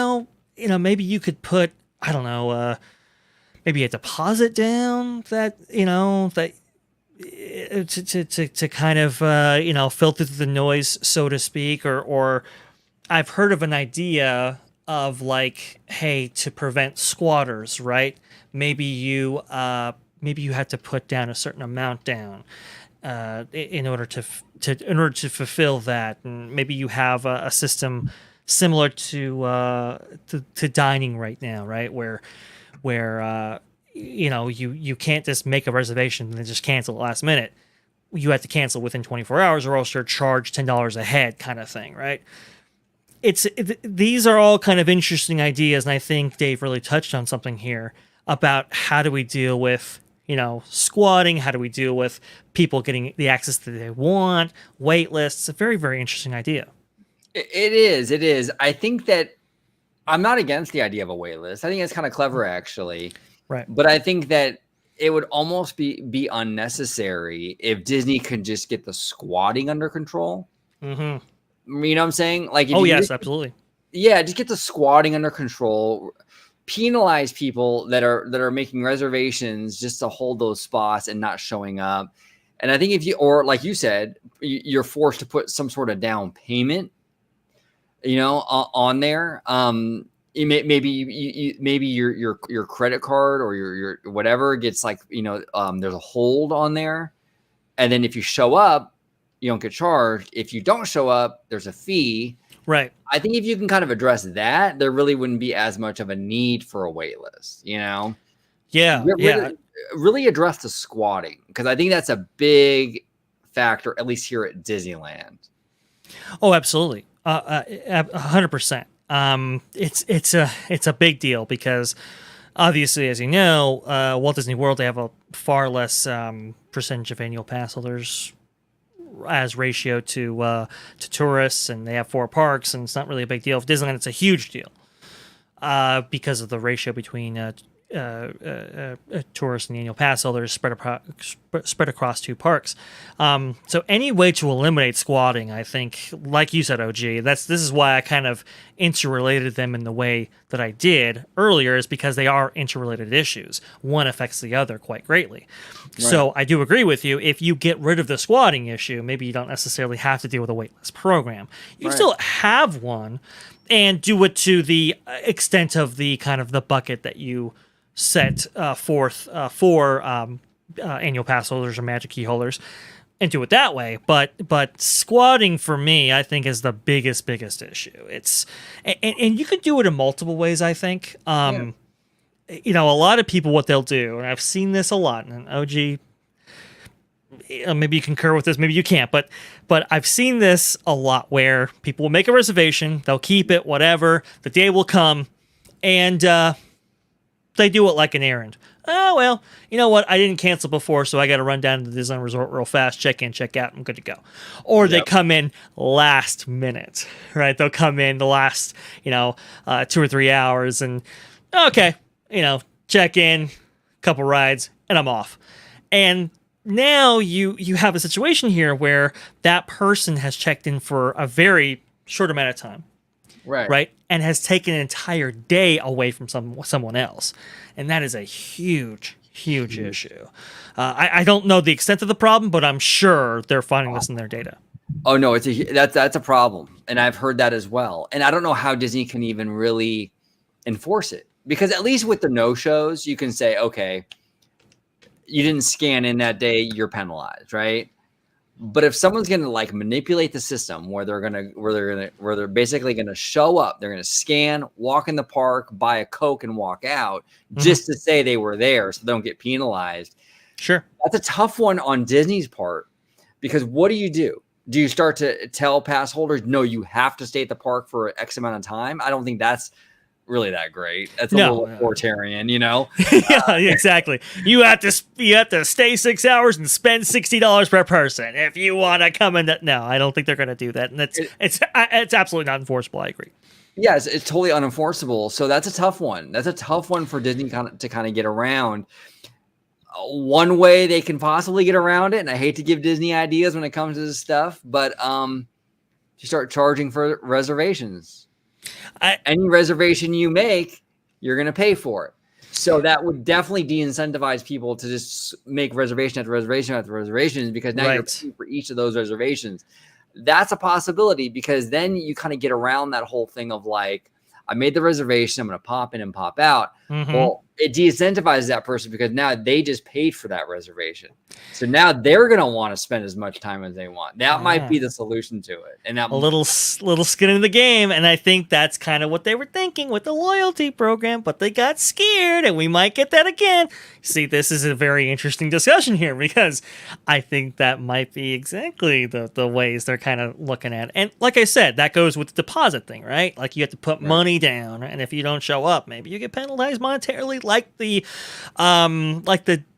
maybe you could put, I don't know, maybe a deposit down that, that to kind of filter through the noise, so to speak, or I've heard of an idea of like, hey, to prevent squatters, right? Maybe you had to put down a certain amount down in order to fulfill that, and maybe you have a system similar to dining right now, right? Where you can't just make a reservation and then just cancel at the last minute. You have to cancel within 24 hours, or else you're charged $10 a head, kind of thing, right? These are all kind of interesting ideas, and I think Dave really touched on something here about how do we deal with, squatting, how do we deal with people getting the access that they want, wait lists. It's a very, very interesting idea. It is. I think that I'm not against the idea of a wait list. I think it's kind of clever, actually. Right. But I think that it would almost be unnecessary if Disney could just get the squatting under control. Mm-hmm. You know what I'm saying? Like, yes, absolutely. Yeah, just get the squatting under control. Penalize people that are making reservations just to hold those spots and not showing up. And I think if you, or like you said, you're forced to put some sort of down payment, on there. Maybe your credit card or your whatever gets like, there's a hold on there. And then if you show up, you don't get charged. If you don't show up, there's a fee. Right. I think if you can kind of address that, there really wouldn't be as much of a need for a wait list, Yeah. Really address the squatting, because I think that's a big factor, at least here at Disneyland. Oh, absolutely. 100%. It's a big deal because obviously, as you know, Walt Disney World, they have a far less percentage of annual pass holders as ratio to tourists, and they have 4 parks, and it's not really a big deal. For Disneyland, it's a huge deal because of the ratio between tourists and annual pass holders spread across 2 parks. So any way to eliminate squatting, I think, like you said, OG, this is why I kind of interrelated them in the way that I did earlier, is because they are interrelated issues. One affects the other quite greatly. Right. So I do agree with you. If you get rid of the squatting issue, maybe you don't necessarily have to deal with a waitlist program. You can still have one and do it to the extent of the kind of the bucket that you set forth for annual pass holders or Magic Key holders, and do it that way. But squatting for me, I think, is the biggest issue. It's and you could do it in multiple ways. I think you know, a lot of people, what they'll do, and I've seen this a lot. And OG, maybe you concur with this, maybe you can't, but I've seen this a lot where people will make a reservation, they'll keep it, whatever. The day will come, and they do it like an errand. Oh, well, you know what? I didn't cancel before, so I got to run down to the Disneyland Resort real fast, check in, check out, I'm good to go. Or they come in last minute, right? They'll come in the last, 2 or 3 hours and, okay, check in, couple rides, and I'm off. And now you have a situation here where that person has checked in for a very short amount of time. Right. And has taken an entire day away from someone else. And that is a huge issue. I don't know the extent of the problem, but I'm sure they're finding this in their data. Oh no, that's a problem. And I've heard that as well. And I don't know how Disney can even really enforce it, because at least with the no-shows, you can say, okay, you didn't scan in that day, you're penalized, right? But if someone's going to like manipulate the system where they're basically going to show up, they're going to scan, walk in the park, buy a Coke and walk out just to say they were there so they don't get penalized. Sure. That's a tough one on Disney's part, because what do? Do you start to tell pass holders, no, you have to stay at the park for X amount of time? I don't think that's really that great. That's a little authoritarian, Yeah, exactly. You have to stay 6 hours and spend $60 per person if you want to come in. No, I don't think they're going to do that, and it's absolutely not enforceable. I agree. Yes, it's totally unenforceable. So that's a tough one. That's a tough one for Disney to kind of get around. One way they can possibly get around it, and I hate to give Disney ideas when it comes to this stuff, but you start charging for reservations. Any reservation you make, you're going to pay for it. So that would definitely de-incentivize people to just make reservation after reservation after reservations, because now you're paying for each of those reservations. That's a possibility, because then you kind of get around that whole thing of like, I made the reservation, I'm going to pop in and pop out. Well, it de-incentivizes that person because now they just paid for that reservation. So now they're going to want to spend as much time as they want. That might be the solution to it. And that a little skin in the game. And I think that's kind of what they were thinking with the loyalty program, but they got scared, and we might get that again. See, this is a very interesting discussion here, because I think that might be exactly the ways they're kind of looking at it. And like I said, that goes with the deposit thing, right? Like you have to put money down, and if you don't show up, maybe you get penalized monetarily, like the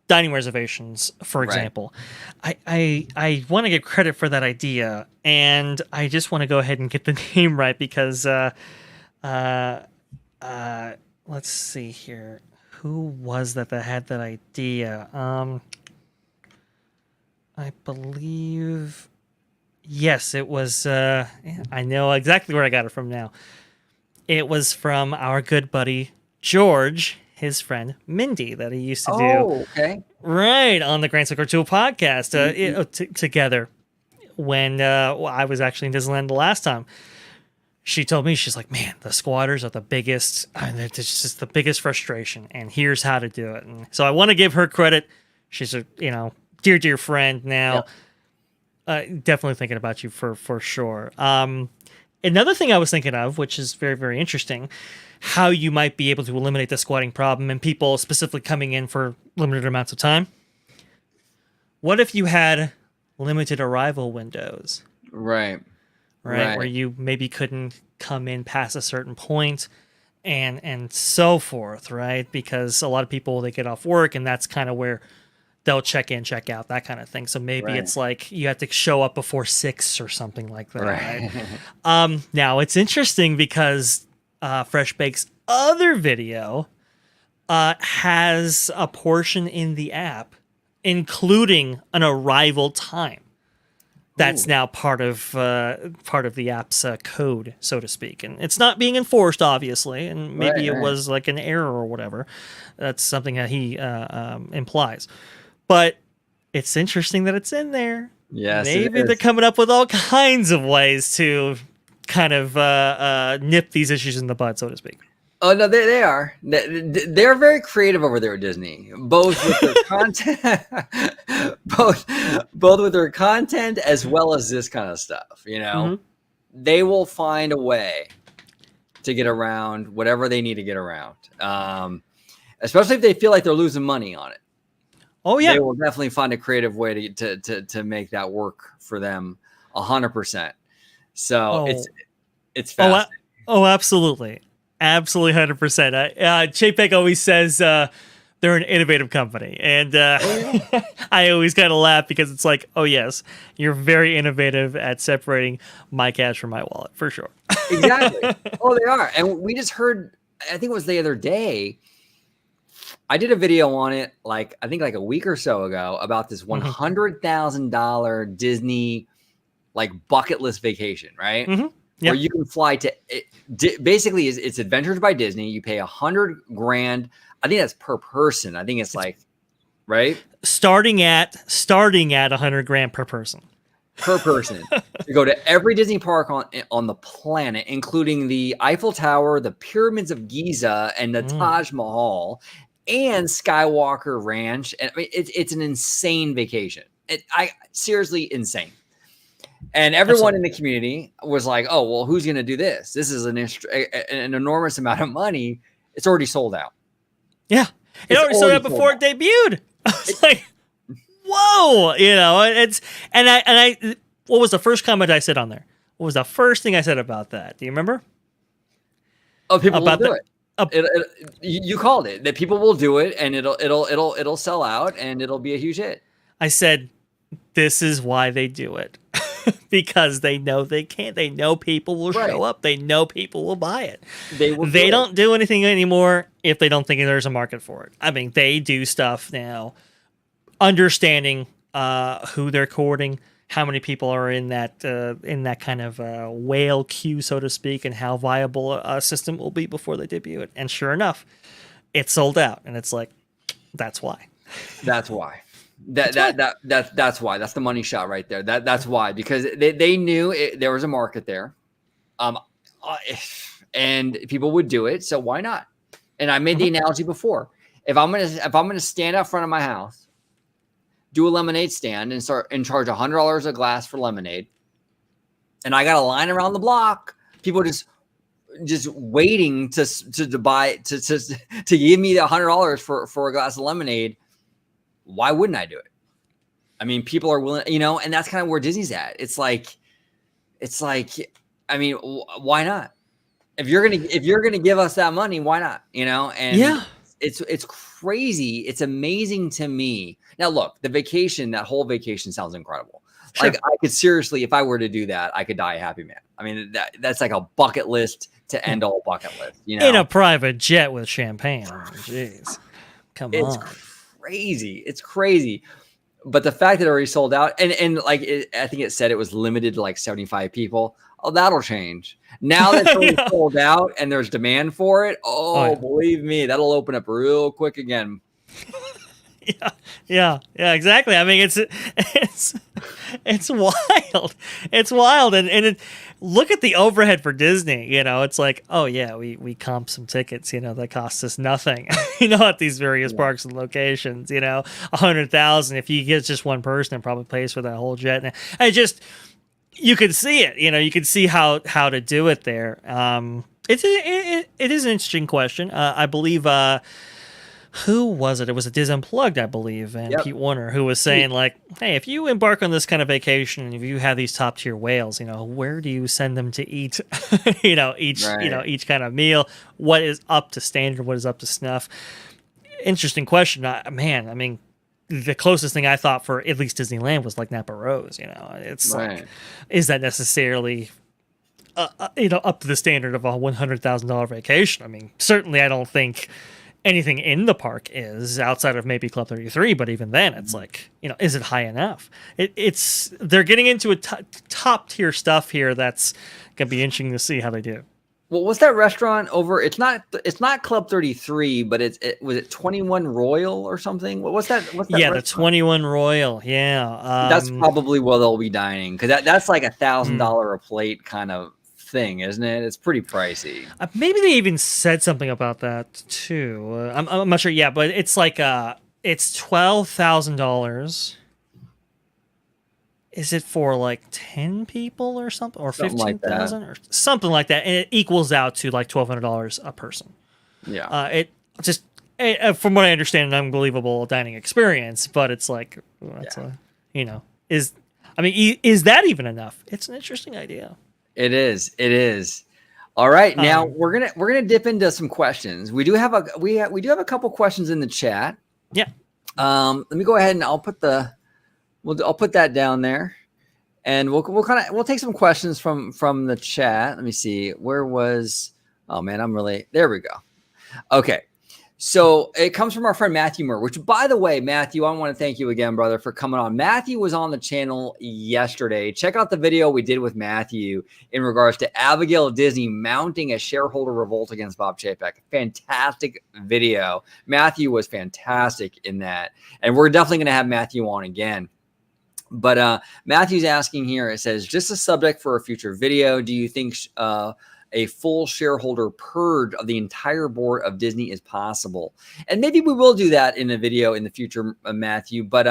dining reservations, for example. I want to give credit for that idea, and I just want to go ahead and get the name right, because let's see here. Who was that had that idea? I believe, yes, it was, I know exactly where I got it from now. It was from our good buddy George, his friend Mindy, that he used to do right on the Grand Circle Tour podcast together when I was actually in Disneyland the last time. She told me, she's like, man, the squatters are the biggest, it's just the biggest frustration, and here's how to do it. And so I want to give her credit. She's a dear friend now. Definitely thinking about you for sure. Another thing I was thinking of, which is very, very interesting, how you might be able to eliminate the squatting problem and people specifically coming in for limited amounts of time. What if you had limited arrival windows? Right. right? Where you maybe couldn't come in past a certain point and so forth, right? Because a lot of people, they get off work and that's kind of where they'll check in, check out, that kind of thing. So maybe it's like you have to show up before 6 or something like that, right? Now it's interesting because Fresh Bake's other video has a portion in the app including an arrival time. That's now part of the app's code, so to speak, and it's not being enforced, obviously. And maybe it was like an error or whatever. That's something that he implies, but it's interesting that it's in there. Yes, maybe they're coming up with all kinds of ways to kind of nip these issues in the bud, so to speak. Oh no, they are. They're very creative over there at Disney, both with their content, both with their content as well as this kind of stuff. You know, they will find a way to get around whatever they need to get around, especially if they feel like they're losing money on it. Oh yeah, they will definitely find a creative way to make that work for them 100%. So it's fascinating. Oh, absolutely. Absolutely, 100%. Chapek always says they're an innovative company, and I always kind of laugh because it's like, oh yes, you're very innovative at separating my cash from my wallet, for sure. Exactly. Oh, they are. And we just heard, I think it was the other day, I did a video on it, I think a week or so ago, about this $100,000 Disney bucket list vacation, right? Yep. Where you can fly to basically it's Adventures by Disney. You pay $100,000. I think that's per person. I think it's right, starting at $100,000 per person. Per person to go to every Disney park on the planet, including the Eiffel Tower, the Pyramids of Giza, and the Taj Mahal, and Skywalker Ranch. And I mean, it's an insane vacation. Seriously insane. And everyone in the community was like, oh, well, who's going to do this? This is an enormous amount of money. It's already sold out. Yeah. It already sold out before it debuted. I was like, whoa, what was the first comment I said on there? What was the first thing I said about that? Do you remember? Oh, people will do it. You called it, that people will do it and it'll sell out and it'll be a huge hit. I said, this is why they do it. Because they know they can't. They know people will show up. They know people will buy it. They don't do anything anymore if they don't think there's a market for it. I mean, they do stuff now, understanding who they're courting, how many people are in that kind of whale queue, so to speak, and how viable a system will be before they debut it. And sure enough, it sold out, and it's like, that's why. That's why. That's why. That's the money shot right there. That's why, because they knew there was a market there, and people would do it. So why not? And I made the analogy before. If I'm gonna stand out front of my house, do a lemonade stand, and charge $100 a glass for lemonade, and I got a line around the block, people just waiting to buy to give me the $100 for a glass of lemonade. Why wouldn't I do it? I mean, people are willing, and that's kind of where Disney's at. It's like, I mean, why not? If you're gonna give us that money, why not? And it's crazy. It's amazing to me. Now, look, that whole vacation sounds incredible. Sure. I could seriously, if I were to do that, I could die a happy man. I mean, that's like a bucket list to end all bucket lists. In a private jet with champagne. Jeez, come on. It's crazy. But the fact that it already sold out and I think it said it was limited to 75 people. Oh, that'll change. Now that it's already sold out and there's demand for it. Believe me, that'll open up real quick again. Yeah, exactly. I mean, it's wild. It's wild. And look at the overhead for Disney. It's like, oh yeah, we comp some tickets, that costs us nothing, at these various parks and locations, $100,000. If you get just one person, it probably pays for that whole jet. And you could see it, you could see how to do it there. It is an interesting question. I believe, who was it? It was a Diz Unplugged, I believe, and Yep. Pete Warner, who was saying like, "Hey, if you embark on this kind of vacation, and if you have these top tier whales, where do you send them to eat? Each kind of meal. What is up to standard? What is up to snuff? Interesting question, man. I mean, the closest thing I thought for at least Disneyland was like Napa Rose. It's like, is that necessarily up to the standard of a $100,000 vacation? I mean, certainly, I don't think anything in the park is outside of maybe Club 33, but even then, it's like, is it high enough? They're getting into a top tier stuff here. That's gonna be interesting to see how they do. Well, what's that restaurant over? It's not Club 33, but was it 21 Royal or something? What's that? Yeah, the 21 Royal. Yeah, that's probably where they'll be dining, because that's like $1,000 a plate kind of thing, isn't it? It's pretty pricey. Maybe they even said something about that too. I'm not sure. Yeah, but it's like it's $12,000. Is it for like 10 people or something, or 15,000 or something like that? And it equals out to like $1,200 a person. Yeah. It just, from what I understand, an unbelievable dining experience. But it's like, is that even enough? It's an interesting idea. It is. All right, now we're gonna dip into some questions. We do have a couple questions in the chat. Yeah. Let me go ahead and I'll put that down there, and we'll take some questions from the chat. Let me see. There we go. Okay. So it comes from our friend Matthew Murr, which, by the way, Matthew, I want to thank you again, brother, for coming on. Matthew was on the channel yesterday. Check out the video we did with Matthew in regards to Abigail Disney mounting a shareholder revolt against Bob Chapek. Fantastic video. Matthew was fantastic in that. And we're definitely going to have Matthew on again. But Matthew's asking here, it says, just a subject for a future video. Do you think a full shareholder purge of the entire board of Disney is possible? And maybe we will do that in a video in the future, Matthew. But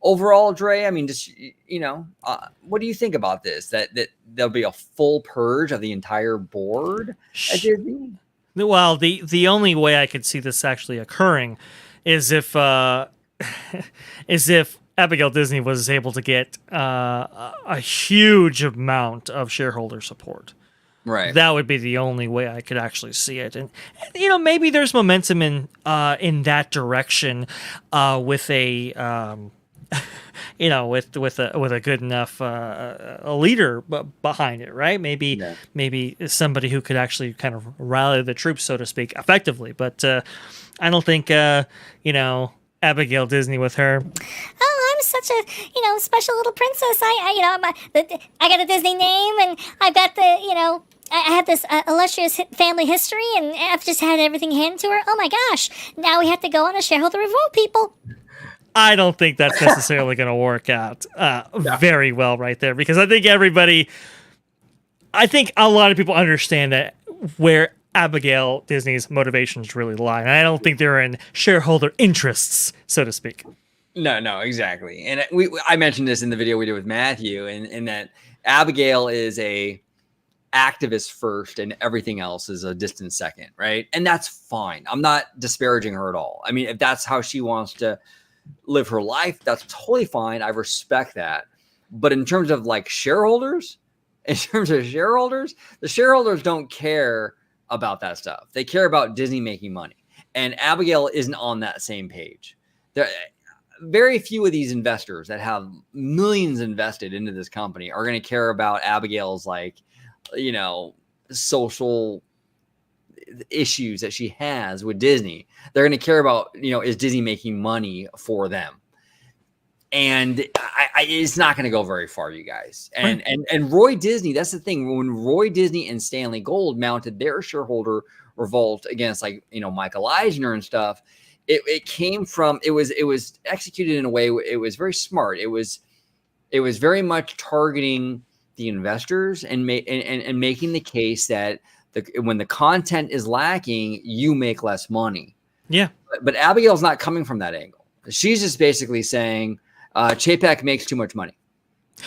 overall, Dre, I mean, just, what do you think about this? That there'll be a full purge of the entire board at Disney? Well, the only way I could see this actually occurring is if Abigail Disney was able to get a huge amount of shareholder support. Right. That would be the only way I could actually see it. And maybe there's momentum in that direction with a with a good enough a leader behind it, right? Maybe somebody who could actually kind of rally the troops, so to speak, effectively. But I don't think Abigail Disney with her. Oh, I'm such a special little princess. I got a Disney name, and I've got the I have this illustrious family history, and I've just had everything handed to her. Oh my gosh! Now we have to go on a shareholder revolt, people. I don't think that's necessarily going to work out very well right there, because I think a lot of people understand that where Abigail Disney's motivations really lie, and I don't think they're in shareholder interests, so to speak. No, exactly. And I mentioned this in the video we did with Matthew, and that Abigail is a activist first and everything else is a distant second, right? And that's fine. I'm not disparaging her at all. I mean, if that's how she wants to live her life, that's totally fine. I respect that. But in terms of like shareholders, the shareholders don't care about that stuff. They care about Disney making money. And Abigail isn't on that same page. There very few of these investors that have millions invested into this company are going to care about Abigail's social issues that she has with Disney. They're going to care about, is Disney making money for them? And it's not going to go very far, you guys. And Roy Disney, that's the thing. When Roy Disney and Stanley Gold mounted their shareholder revolt against Michael Eisner and stuff, it came from, it was executed in a way, it was very smart. It was very much targeting the investors and making the case that when the content is lacking, you make less money. Yeah. But Abigail's not coming from that angle. She's just basically saying Chapek makes too much money,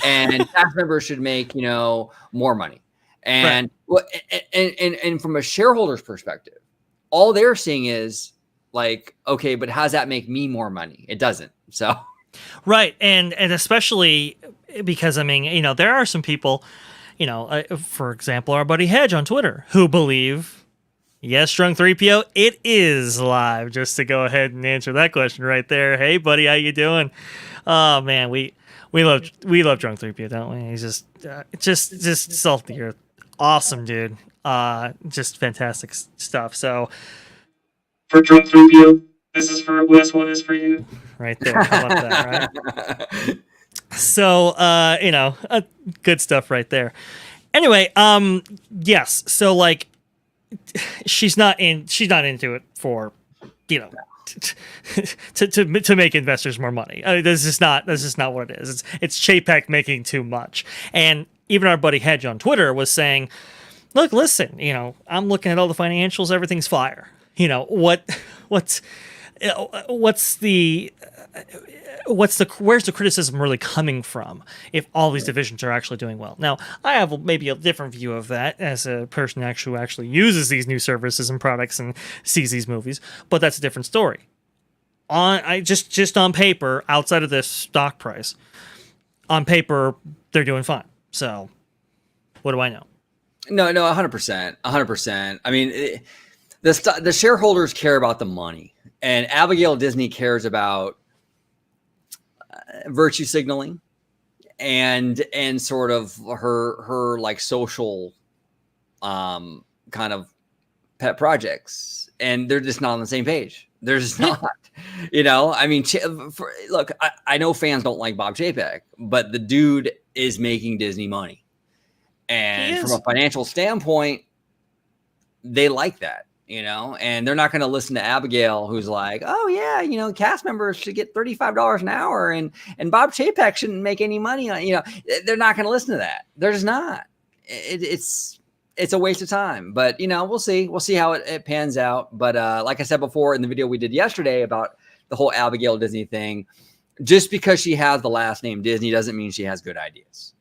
and tax members should make more money. And and from a shareholder's perspective, all they're seeing is, like, okay, but how does that make me more money? It doesn't. So, right, and especially because I mean, you know, there are some people, you know, for example, our buddy Hedge on Twitter, who believe, yes, Drunk 3PO, it is live. Just to go ahead and answer that question right there. Hey, buddy, how you doing? Oh man, we love Drunk 3PO, don't we? He's just salty. You're awesome, dude. Just fantastic stuff. So for Drunk 3PO, this is for Wes. One is for you. Right there. How about that, right? So, you know, good stuff right there. Anyway, yes. So like, she's not into it for, you know, to make investors more money. This is not what it is. It's Chapek making too much. And even our buddy Hedge on Twitter was saying, look, listen, you know, I'm looking at all the financials, everything's fire. You know, where's the criticism really coming from if all these divisions are actually doing well? Now, I have maybe a different view of that as a person who actually uses these new services and products and sees these movies, but that's a different story. Just on paper, outside of this stock price, on paper, they're doing fine. So, what do I know? No, 100%, 100%. I mean, the shareholders care about the money, and Abigail Disney cares about virtue signaling and sort of her like social kind of pet projects, and they're just not on the same page. They're just not. You know, I mean, look, I know fans don't like Bob Chapek, but the dude is making Disney money, and from a financial standpoint, they like that. You know, and they're not going to listen to Abigail, who's like, oh yeah, you know, cast members should get $35 an hour, and Bob Chapek shouldn't make any money on, you know, they're not going to listen to that. They're just not. It's a waste of time. But you know, we'll see how it pans out. But like I said before in the video we did yesterday about the whole Abigail Disney thing, just because she has the last name Disney doesn't mean she has good ideas.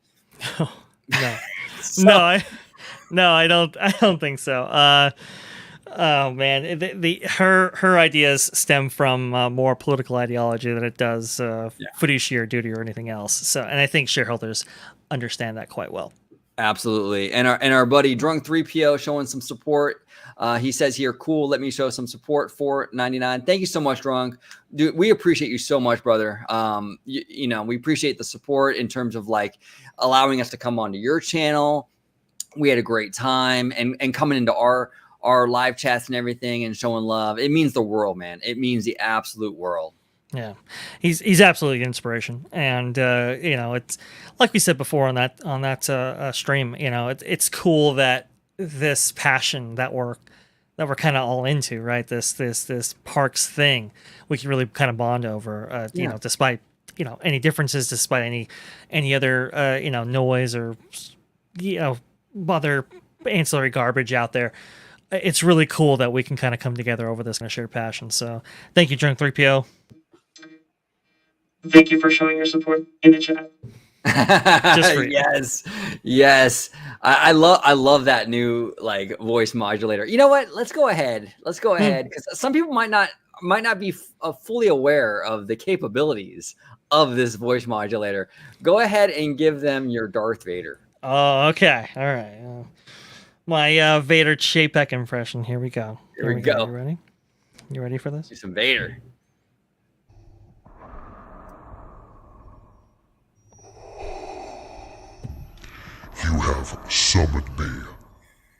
No, no, I don't think so. Oh man, her ideas stem from more political ideology than it does fiduciary duty or anything else. So, and I think shareholders understand that quite well. Absolutely, and our buddy Drunk 3PO showing some support. He says here, cool. Let me show some support for $99. Thank you so much, Drunk. Dude, we appreciate you so much, brother. You know, we appreciate the support in terms of like allowing us to come onto your channel. We had a great time, and coming into our live chats and everything and showing love. It means the world, man. It means the absolute world. Yeah, he's absolutely an inspiration, and you know, it's like we said before on that stream. You know, it's cool that this passion that we're kind of all into, right? This parks thing, we can really kind of bond over. You know, despite any differences, despite any other noise or other ancillary garbage out there. It's really cool that we can kind of come together over this kind of shared passion. So thank you, Drunk 3PO. Thank you for showing your support in the chat. Just for you. Yes. I love that new like voice modulator. You know what? Let's go ahead because some people might not be fully aware of the capabilities of this voice modulator. Go ahead and give them your Darth Vader. Oh, okay. All right. My Vader Chapek impression. Here we go. Here we go. You ready? You ready for this? Do some Vader. You have summoned me,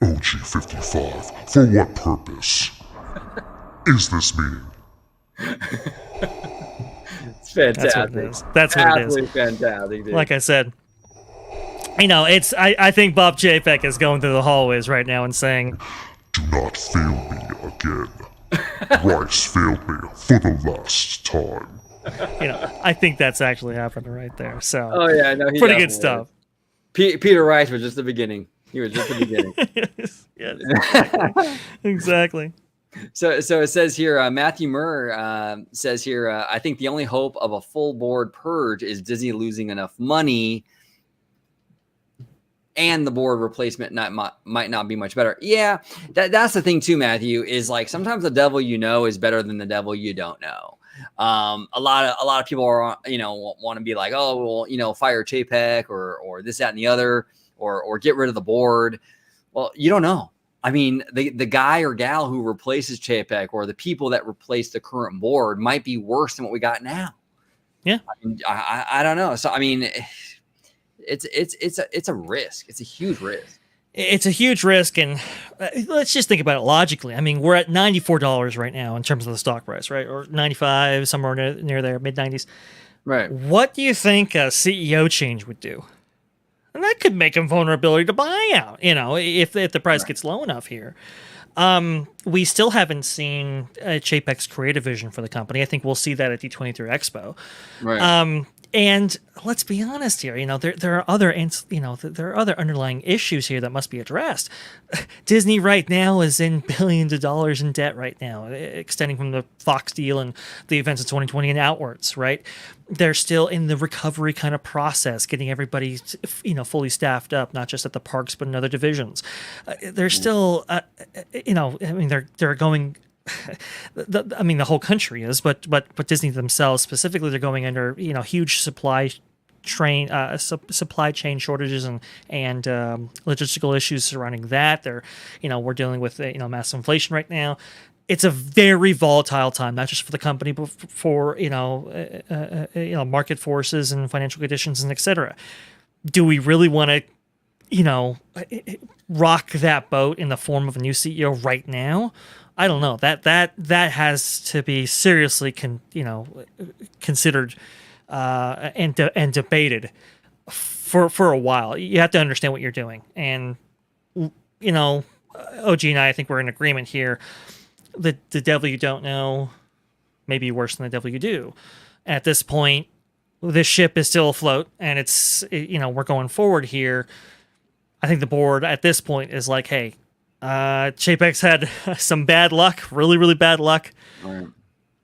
OG55. For what purpose is this meeting? It's fantastic. That's what it is. Absolutely fantastic, dude. Like I said, you know, I think Bob Chapek is going through the hallways right now and saying, Do not fail me again. Rice failed me for the last time. You know, I think that's actually happening right there. So, oh yeah, no, pretty good stuff. Peter Rice was just the beginning. He was just the beginning. yes, exactly. So it says here, Matthew Murr says here, I think the only hope of a full board purge is Disney losing enough money and the board replacement might not be much better. Yeah, that's the thing too, Matthew, is like sometimes the devil you know is better than the devil you don't know. A lot of people are, want to be like, oh, well, fire Chapek or this, that, and the other, or get rid of the board. Well, you don't know. I mean, the guy or gal who replaces Chapek or the people that replace the current board might be worse than what we got now. Yeah. I don't know. So, I mean, it's a risk. It's a huge risk. It's a huge risk, and let's just think about it logically. I mean, we're at $94 right now in terms of the stock price, right? Or 95, somewhere near there, mid-90s. Right. What do you think a CEO change would do? And that could make a vulnerability to buy out, if the price gets low enough here. We still haven't seen Chapek's creative vision for the company. I think we'll see that at D23 Expo. Right. And let's be honest here, there are other, there are other underlying issues here that must be addressed. Disney right now is in billions of dollars in debt right now, extending from the Fox deal and the events of 2020 and outwards, right? They're still in the recovery kind of process, getting everybody, fully staffed up, not just at the parks, but in other divisions. They're still, they're going... the whole country is, but Disney themselves specifically, they're going under huge supply chain shortages and logistical issues surrounding that. They're we're dealing with massive inflation right now. It's a very volatile time, not just for the company, but for market forces and financial conditions and etc. Do we really want to rock that boat in the form of a new CEO right now? I don't know. That has to be seriously considered and debated for a while. You have to understand what you're doing, and OG and I think we're in agreement here. The devil you don't know may be worse than the devil you do. At this point, this ship is still afloat, and we're going forward here. I think the board at this point is like, hey. Chapek's had some bad luck, really, really bad luck. Right.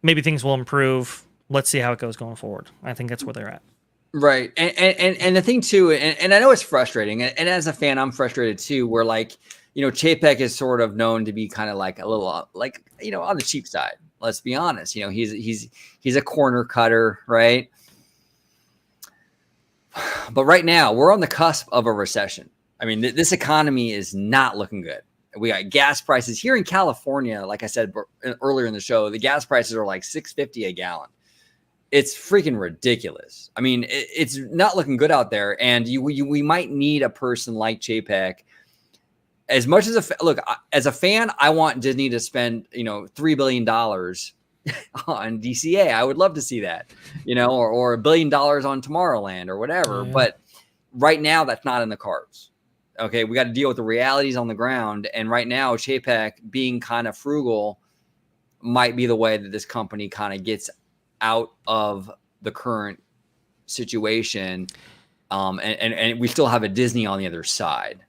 Maybe things will improve. Let's see how it goes going forward. I think that's where they're at. Right. And the thing too, and I know it's frustrating, and as a fan, I'm frustrated too, where Chapek is sort of known to be kind of like a little on the cheap side. Let's be honest. He's a corner cutter, right? But right now we're on the cusp of a recession. I mean, this economy is not looking good. We got gas prices here in California. Like I said earlier in the show, the gas prices are like $6.50 a gallon. It's freaking ridiculous. I mean, it's not looking good out there. And we might need a person like Chapek. As much as as a fan, I want Disney to spend $3 billion on DCA. I would love to see that, or $1 billion on Tomorrowland or whatever. Yeah. But right now, that's not in the cards. Okay, we got to deal with the realities on the ground. And right now, Chapek being kind of frugal might be the way that this company kind of gets out of the current situation. And we still have a Disney on the other side.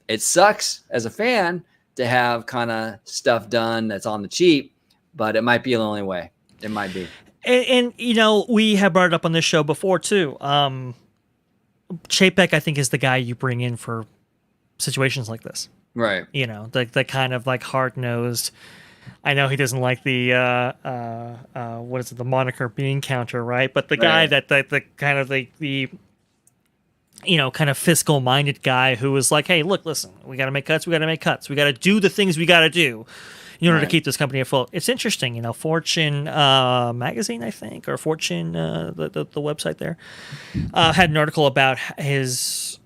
It sucks as a fan to have kind of stuff done that's on the cheap, but it might be the only way. It might be. And we have brought it up on this show before, too. Chapek, I think, is the guy you bring in for situations like this, right? The kind of like hard-nosed. I know he doesn't like the what is it, the moniker bean counter, right? But the guy that the kind of the kind of fiscal minded guy who was like, hey, look, listen, we got to make cuts, we got to do the things we got to do in order to keep this company afloat. It's interesting, Fortune magazine, I think, or Fortune the website there had an article about his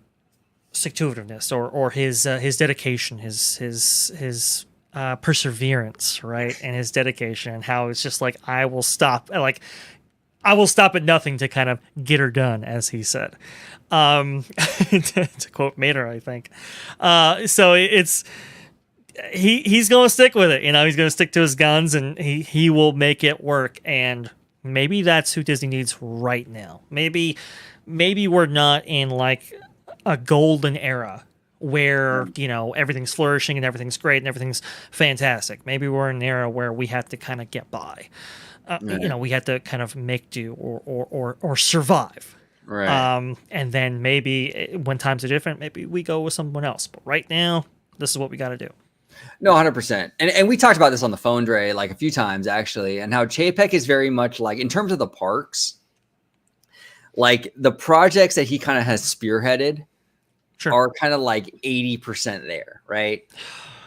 stick-to-itiveness or his dedication, his perseverance, right, and his dedication, and how it's just like I will stop at nothing to kind of get her done, as he said, to quote Mater, I think. So it's he's going to stick with it. He's going to stick to his guns, and he will make it work. And maybe that's who Disney needs right now. Maybe we're not in like a golden era where everything's flourishing and everything's great and everything's fantastic. Maybe we're in an era where we have to kind of get by. We have to kind of make do or survive. Right. And then maybe when times are different, maybe we go with someone else. But right now, this is what we got to do. No, 100%. And we talked about this on the phone, Dre, like a few times actually, and how Chapek is very much like, in terms of the parks, like the projects that he kind of has spearheaded are kind of like 80% there, right?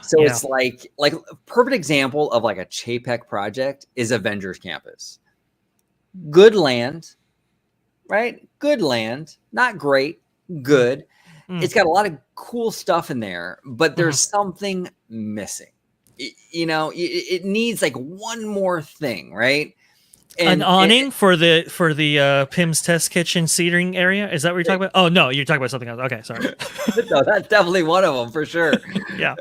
So it's like a perfect example of like a Chapek project is Avengers Campus. Good land, right? Good land, not great, good. It's got a lot of cool stuff in there, but there's something missing. It needs like one more thing, right? An awning for the Pim's Test Kitchen seating area. Is that what you're talking about? Oh no, you're talking about something else. Okay, sorry. No, that's definitely one of them for sure. Yeah,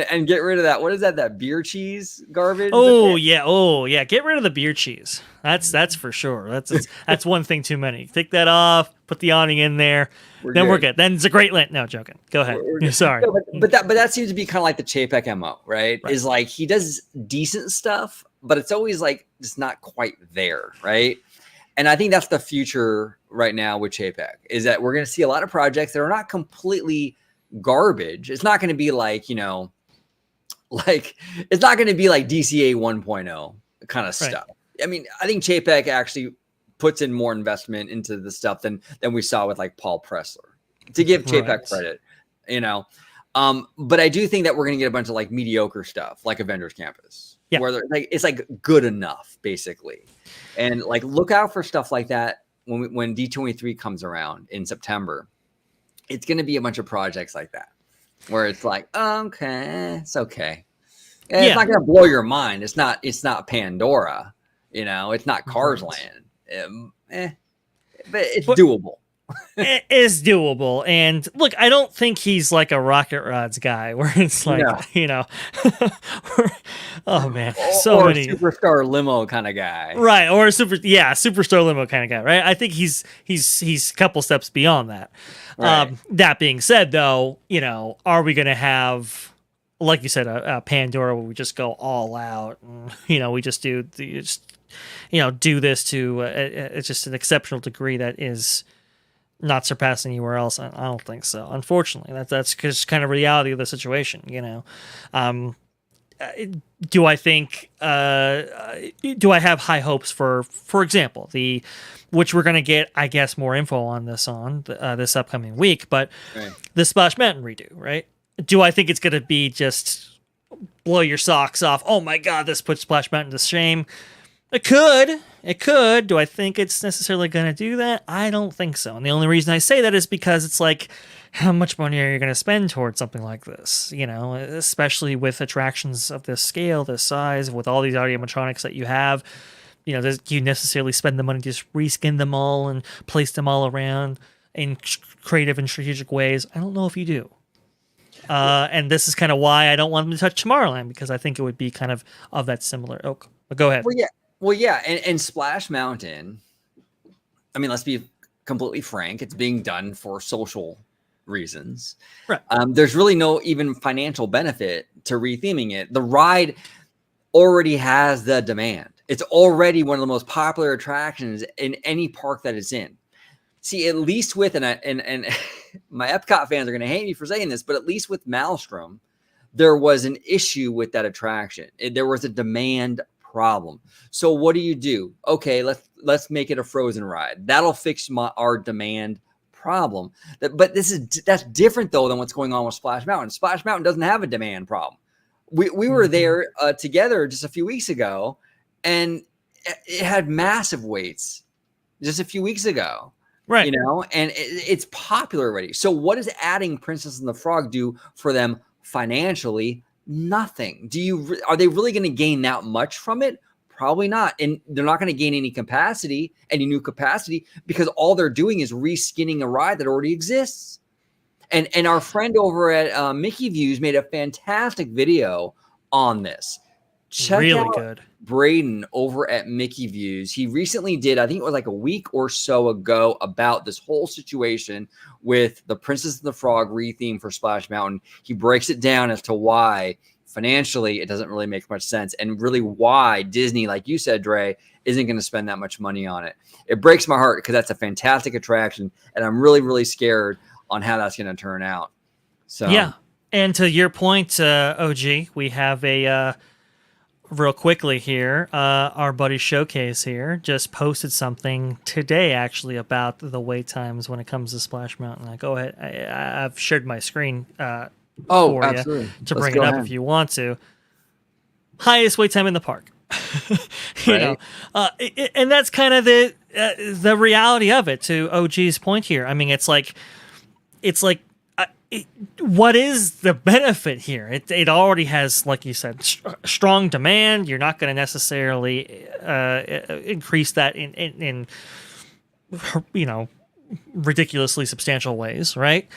and get rid of that. What is that? That beer cheese garbage? Oh yeah. Get rid of the beer cheese. That's for sure. That's one thing too many. Take that off. Put the awning in there. We're good. Then it's a great land. No, joking. Go ahead. Sorry. No, but that seems to be kind of like the Chapek MO, right? Is like he does decent stuff, but it's always like just not quite there, right? And I think that's the future right now with Chapek, is that we're going to see a lot of projects that are not completely garbage. It's not going to be like, like it's not going to be like DCA 1.0 kind of stuff. I mean, I think Chapek actually puts in more investment into the stuff than we saw with like Paul Pressler, to give Chapek credit, but I do think that we're going to get a bunch of like mediocre stuff like Avengers Campus, where like it's like good enough basically. And like look out for stuff like that when D23 comes around in September. It's going to be a bunch of projects like that where it's like, okay, it's okay. And it's not going to blow your mind. It's not Pandora, it's not Cars Land. But it's doable. It is doable. And look, I don't think he's like a Rocket Rods guy where it's like, oh man, so many superstar limo kind of guy. Right. Or superstar limo kind of guy. Right. I think he's a couple steps beyond that. Right. That being said though, are we going to have, like you said, a Pandora where we just go all out and, we just do do this to it's just an exceptional degree that is not surpassed anywhere else? I don't think so. Unfortunately, that's just kind of reality of the situation. Do I think? Do I have high hopes for example, which we're going to get, I guess, more info on this this upcoming week, but the Splash Mountain redo, right? Do I think it's going to be just blow your socks off? Oh my God, this puts Splash Mountain to shame. It could. Do I think it's necessarily going to do that? I don't think so. And the only reason I say that is because it's like, how much money are you going to spend towards something like this? Especially with attractions of this scale, this size, with all these animatronics that you have. Do you necessarily spend the money to just reskin them all and place them all around in creative and strategic ways? I don't know if you do. And this is kind of why I don't want them to touch Tomorrowland, because I think it would be kind of that similar ilk. But go ahead. Well, yeah, and Splash Mountain, I mean, let's be completely frank, it's being done for social reasons. Right. There's really no even financial benefit to retheming it. The ride already has the demand. It's already one of the most popular attractions in any park that it's in. See, at least with, and my Epcot fans are going to hate me for saying this, but at least with Maelstrom, there was an issue with that attraction. There was a demand problem. So what do? Okay, let's make it a Frozen ride. That'll fix our demand problem. But that's different though than what's going on with Splash Mountain. Splash Mountain doesn't have a demand problem. We were there together just a few weeks ago, and it had massive waits just a few weeks ago. Right. And it's popular already. So what does adding Princess and the Frog do for them financially? Nothing. Are they really going to gain that much from it? Probably not. And they're not going to gain any new capacity, because all they're doing is reskinning a ride that already exists. And our friend over at Mickey Views made a fantastic video on this. Check out good. Braden over at Mickey Views. He recently did, I think it was like a week or so ago, about this whole situation with the Princess and the Frog retheme for Splash Mountain. He breaks it down as to why financially, it doesn't really make much sense. And really why Disney, like you said, Dre, isn't going to spend that much money on it. It breaks my heart because that's a fantastic attraction. And I'm really, really scared on how that's going to turn out. So yeah. And to your point, OG, we have a real quickly here. Our buddy Showcase here just posted something today, actually, about the wait times when it comes to Splash Mountain. Go ahead. I've shared my screen for absolutely. you to bring it up if you want to. Highest wait time in the park. you know, and that's kind of the reality of it. To OG's point here, I mean, it's like. What is the benefit here? It already has, like you said, strong demand. You're not going to necessarily increase that in ridiculously substantial ways, right?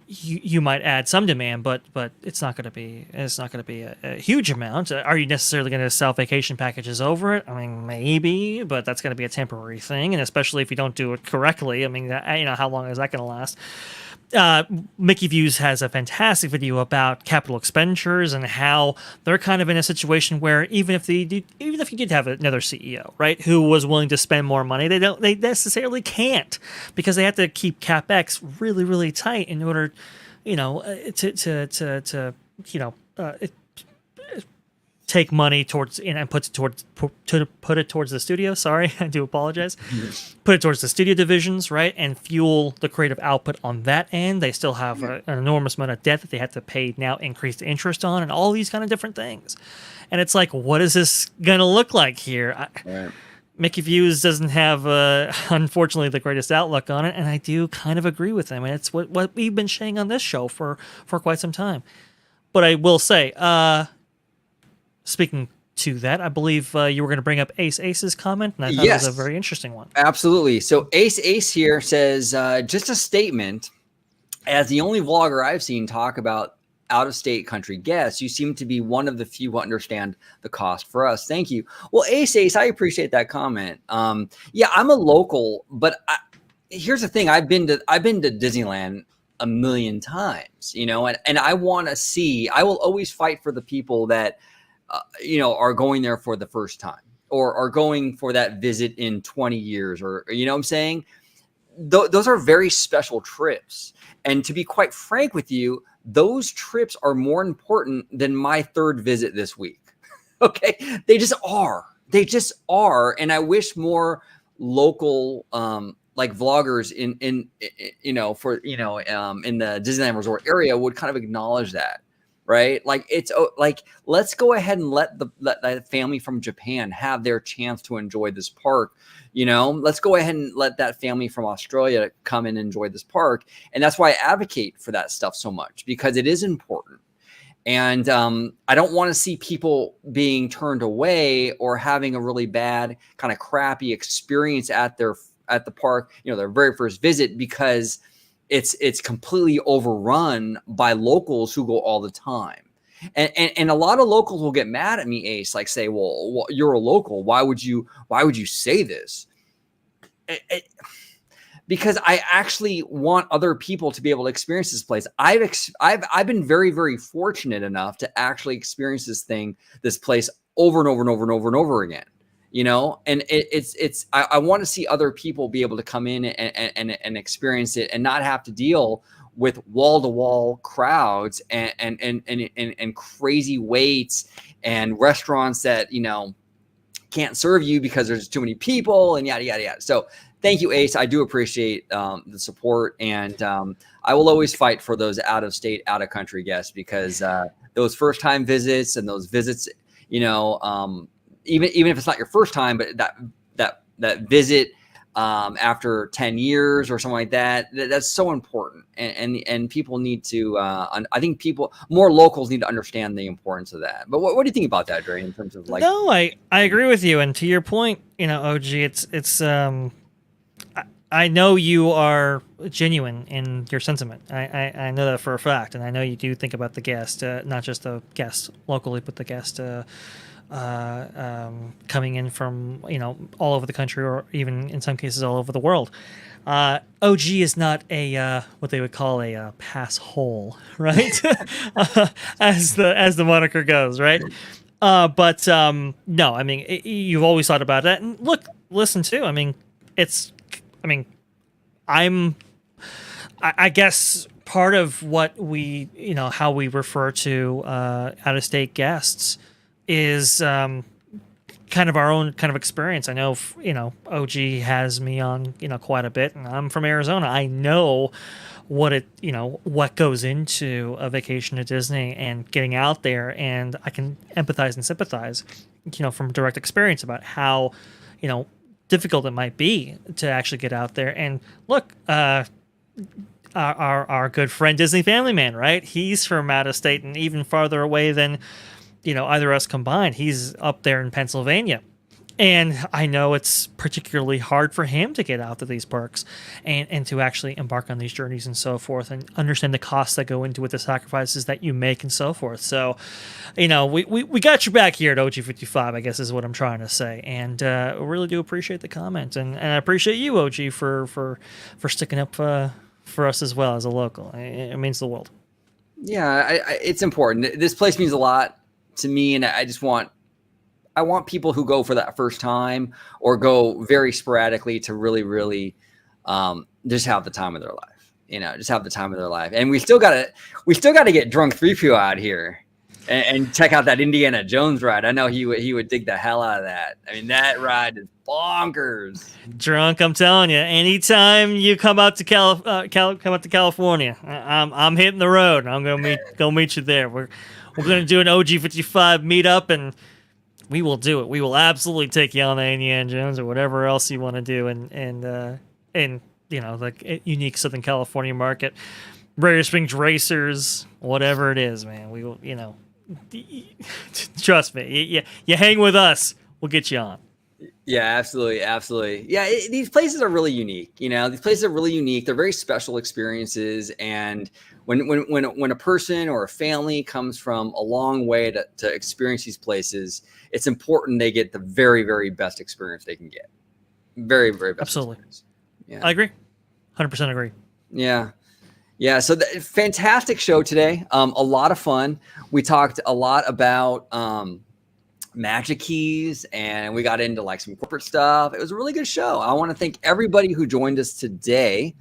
You might add some demand, but it's not going to be a huge amount. Are you necessarily going to sell vacation packages over it? I mean, maybe, but that's going to be a temporary thing, and especially if you don't do it correctly. I mean, how long is that going to last? Mickey Views has a fantastic video about capital expenditures and how they're kind of in a situation where even if you did have another CEO, right, who was willing to spend more money, they necessarily can't, because they have to keep CapEx really, really tight in order, to take money towards and put it towards the studio. Sorry, I do apologize. Put it towards the studio divisions, right, and fuel the creative output on that end. They still have an enormous amount of debt that they have to pay now increased interest on, and all these kind of different things. And it's like, what is this gonna look like here? Mickey Views doesn't have, unfortunately, the greatest outlook on it, and I do kind of agree with him. And it's what we've been saying on this show for quite some time. But I will say, speaking to that, I believe you were going to bring up Ace's comment, and I thought it was a very interesting one. Absolutely. So Ace here says, just a statement. As the only vlogger I've seen talk about out-of-state country guests, you seem to be one of the few who understand the cost for us. Thank you. Well, Ace, I appreciate that comment. Yeah, I'm a local, but here's the thing. I've been to Disneyland a million times, and I want to see. I will always fight for the people that are going there for the first time or are going for that visit in 20 years or, what I'm saying? Those are very special trips. And to be quite frank with you, those trips are more important than my third visit this week. Okay. They just are. And I wish more local, like vloggers in the Disneyland Resort area would kind of acknowledge that. Right? Like it's like, let's go ahead and let that family from Japan have their chance to enjoy this park. Let's go ahead and let that family from Australia come and enjoy this park. And that's why I advocate for that stuff so much, because it is important. And I don't want to see people being turned away or having a really bad kind of crappy experience at the park, their very first visit, because it's completely overrun by locals who go all the time. And a lot of locals will get mad at me, Ace, like say, well, you're a local. Why would you say this? Because I actually want other people to be able to experience this place. I've been very, very fortunate enough to actually experience this place over and over and over and over and over again. And I want to see other people be able to come in and experience it and not have to deal with wall-to-wall crowds and crazy waits and restaurants that, can't serve you because there's too many people and yada, yada, yada. So thank you, Ace. I do appreciate the support. And I will always fight for those out-of-state, out-of-country guests, because those first-time visits and those visits, even if it's not your first time, but that visit after 10 years or something like that's so important. And people need to, I think more locals need to understand the importance of that. But what do you think about that, Dre, in terms of like? No, I agree with you. And to your point, OG, it's I know you are genuine in your sentiment. I know that for a fact. And I know you do think about the guest, not just the guest locally, but the guest, coming in from all over the country, or even in some cases all over the world. OG is not a what they would call a pass hole, right? As the moniker goes, right? But no, I mean, you've always thought about that. And listen too. I mean, I guess part of what we, how we refer to out-of-state guests is kind of our own kind of experience. I know, OG has me on, quite a bit, and I'm from Arizona. I know what goes into a vacation to Disney and getting out there, and I can empathize and sympathize, from direct experience about how, difficult it might be to actually get out there. And look, our good friend Disney Family Man, right? He's from out of state and even farther away than, either of us combined. He's up there in Pennsylvania. And I know it's particularly hard for him to get out to these parks and to actually embark on these journeys and so forth, and understand the costs that go into it, the sacrifices that you make and so forth. So, we got your back here at OG55, I guess is what I'm trying to say. And really do appreciate the comment. And I appreciate you, OG, for sticking up for us as well as a local. It means the world. Yeah, it's important. This place means a lot to me, and I want people who go for that first time or go very sporadically to really, really just have the time of their life. Just have the time of their life. And we still got to get Drunk 3PO out here and check out that Indiana Jones ride. I know he would dig the hell out of that. I mean, that ride is bonkers. Drunk, I'm telling you, anytime you come out to California, I'm hitting the road. I'm gonna meet you there. We're gonna do an OG55 meetup, and we will do it. We will absolutely take you on the Indiana Jones or whatever else you want to do, and the unique Southern California market, Radiator Springs Racers, whatever it is, man. We will, trust me. You hang with us, we'll get you on. Yeah, absolutely, absolutely. Yeah, these places are really unique. These places are really unique. They're very special experiences, and when a person or a family comes from a long way to experience these places, it's important they get the very, very best experience they can get. Very, very best. Absolutely. Experience. Yeah, I agree. 100% agree. Yeah. Yeah. So fantastic show today. A lot of fun. We talked a lot about magic keys, and we got into like some corporate stuff. It was a really good show. I want to thank everybody who joined us today.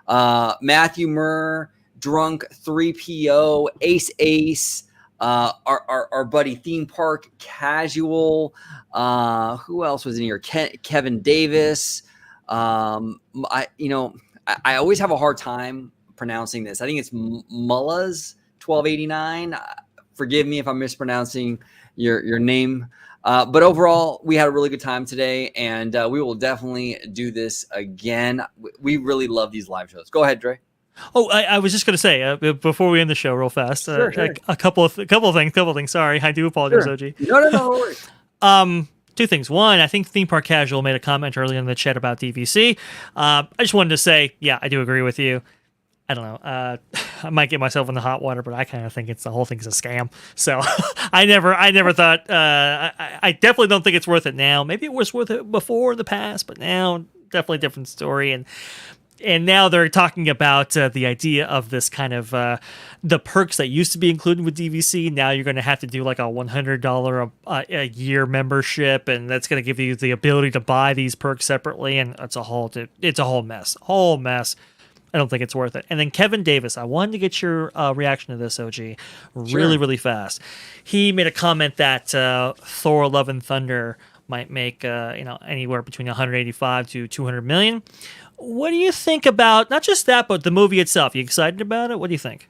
Matthew Murr, Drunk 3PO, Ace, our buddy Theme Park Casual. Who else was in here? Kevin Davis. I always have a hard time pronouncing this. I think it's Mullahs 1289. Forgive me if I'm mispronouncing your name. But overall, we had a really good time today, and we will definitely do this again. We really love these live shows. Go ahead, Dre. Oh, I was just going to say before we end the show, real fast, sure. A couple of things. Sorry, I do apologize, Sure. OG. No worries. Two things. One, I think Theme Park Casual made a comment earlier in the chat about DVC. I just wanted to say, yeah, I do agree with you. I don't know. I might get myself in the hot water, but I kind of think the whole thing's a scam. So I never thought. I definitely don't think it's worth it now. Maybe it was worth it before in the past, but now definitely a different story. And now they're talking about the idea of this kind of the perks that used to be included with DVC. Now you're going to have to do like a $100 a year membership, and that's going to give you the ability to buy these perks separately. And it's a whole mess. I don't think it's worth it. And then Kevin Davis, I wanted to get your reaction to this, OG, really fast. He made a comment that Thor: Love and Thunder might make anywhere between 185 to 200 million. What do you think about not just that, but the movie itself? You excited about it? What do you think?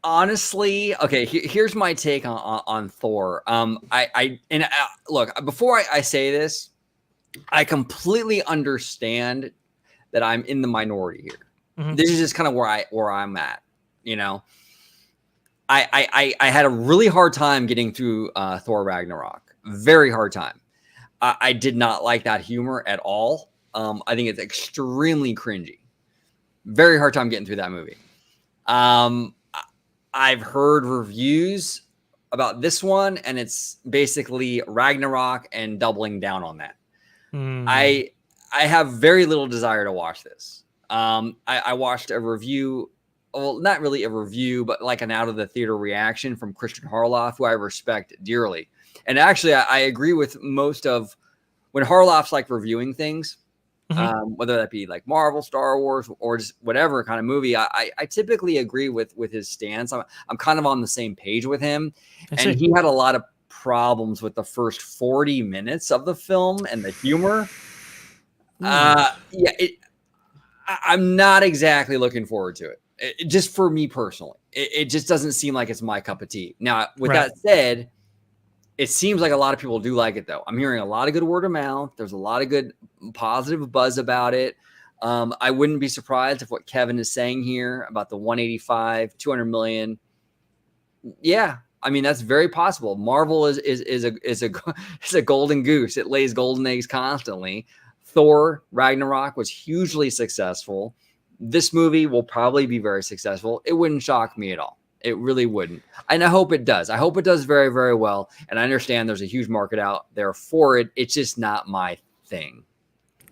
Honestly, okay. Here's my take on Thor. Look, before I say this, I completely understand that I'm in the minority here. Mm-hmm. This is just kind of where I'm at. I had a really hard time getting through Thor Ragnarok. Very hard time. I did not like that humor at all. I think it's extremely cringy. Very hard time getting through that movie. I've heard reviews about this one, and it's basically Ragnarok and doubling down on that. I have very little desire to watch this. I watched a review, well, not really a review, but like an out of the theater reaction from Christian Harloff, who I respect dearly. And actually, I agree with most of when Harloff's like reviewing things, whether that be like Marvel, Star Wars, or just whatever kind of movie. I typically agree with his stance. I'm kind of on the same page with him, and he had a lot of problems with the first 40 minutes of the film and the humor. I'm not exactly looking forward to it. Just for me personally, it just doesn't seem like it's my cup of tea. Now, with that said, it seems like a lot of people do like it, though. I'm hearing a lot of good word of mouth. There's a lot of good positive buzz about it. I wouldn't be surprised if what Kevin is saying here about the 185, 200 million. Yeah, I mean, that's very possible. Marvel is a golden goose. It lays golden eggs constantly. Thor Ragnarok was hugely successful. This movie will probably be very successful. It wouldn't shock me at all. It really wouldn't. And I hope it does. I hope it does very, very well. And I understand there's a huge market out there for it. It's just not my thing.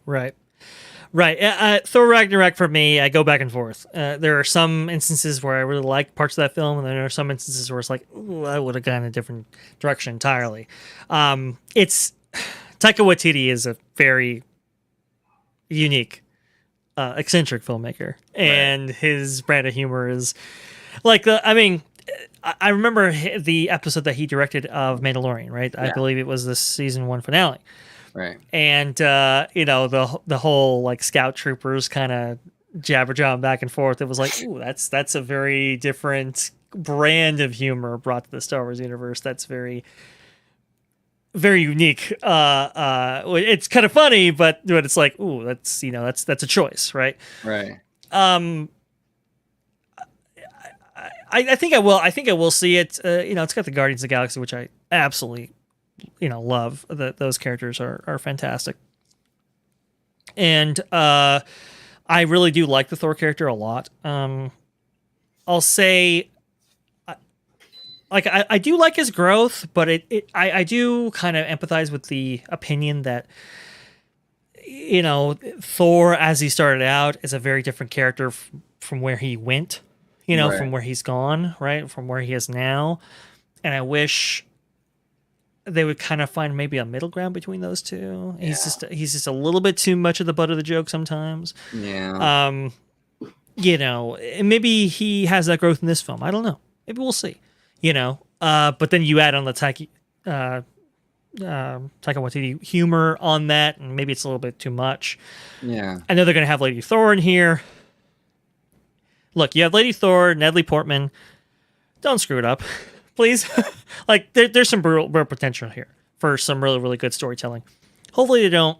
Right. Thor Ragnarok for me, I go back and forth. There are some instances where I really like parts of that film, and then there are some instances where it's like, ooh, I would have gone a different direction entirely. It's Taika Waititi is a very unique, eccentric filmmaker, and his brand of humor is like I remember the episode that he directed of Mandalorian, right? Yeah. I believe it was the season 1 finale. Right. And, the whole like scout troopers kind of jabber-jabbing back and forth. It was like, ooh, that's a very different brand of humor brought to the Star Wars universe. That's very, very unique. It's kind of funny, but it's like, ooh, that's a choice, right? Right. I think I will. I think I will see it. It's got the Guardians of the Galaxy, which I absolutely, love. Those characters are fantastic, and I really do like the Thor character a lot. I'll say, I do like his growth, but I do kind of empathize with the opinion that Thor, as he started out, is a very different character from where he went. Right. From where he's gone, right? From where he is now. And I wish they would kind of find maybe a middle ground between those two. Yeah. He's just a little bit too much of the butt of the joke sometimes. Yeah. And maybe he has that growth in this film. I don't know. Maybe we'll see. But then you add on the Taika Waititi humor on that, and maybe it's a little bit too much. Yeah. I know they're going to have Lady Thor in here. Look, you have Lady Thor, Natalie Portman. Don't screw it up, please. There's some real potential here for some really, really good storytelling. Hopefully they don't.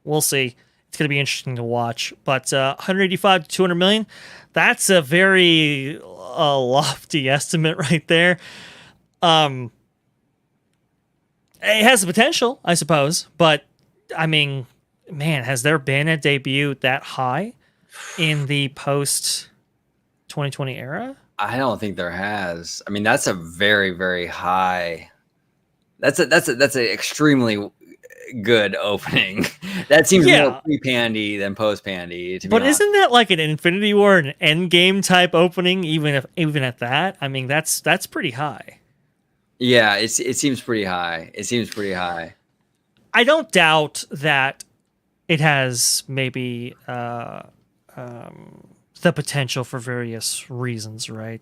We'll see. It's going to be interesting to watch. But 185 to 200 million, that's a very lofty estimate right there. It has the potential, I suppose. But, I mean, man, has there been a debut that high in the post 2020 era? I don't think there has. I mean, that's a very, very high. That's an extremely good opening. That seems more pre-pandy than post-pandy. But isn't that like an Infinity War, an Endgame type opening? Even at that, I mean, that's pretty high. Yeah, it seems pretty high. It seems pretty high. I don't doubt that it has maybe the potential for various reasons, right?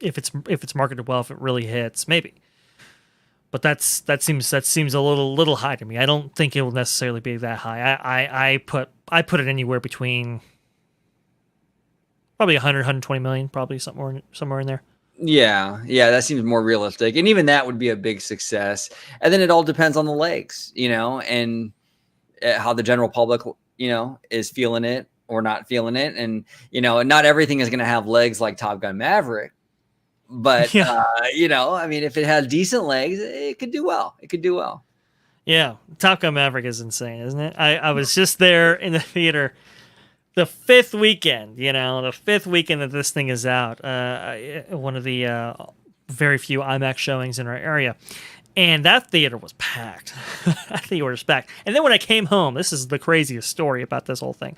If it's marketed well, if it really hits, maybe. But that seems a little high to me. I don't think it will necessarily be that high. I put it anywhere between probably 100, 120 million, probably somewhere in there. Yeah, that seems more realistic, and even that would be a big success. And then it all depends on the legs, and how the general public, is feeling it or not feeling it, and not everything is going to have legs like Top Gun Maverick. But, I mean, if it has decent legs, it could do well. Yeah. Top Gun Maverick is insane, isn't it? I was just there in the theater the fifth weekend that this thing is out. One of the very few IMAX showings in our area. And that theater was packed. That theater was packed. And then when I came home, this is the craziest story about this whole thing.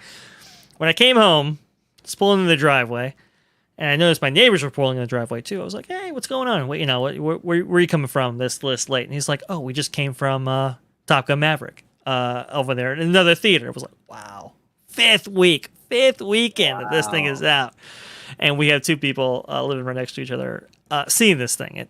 When I came home, was pulling in the driveway, and I noticed my neighbors were pulling in the driveway too. I was like, "Hey, what's going on? Where are you coming from this late?" And he's like, "Oh, we just came from Top Gun Maverick over there in another theater." I was like, "Wow, fifth weekend that this thing is out," and we have two people living right next to each other seeing this thing.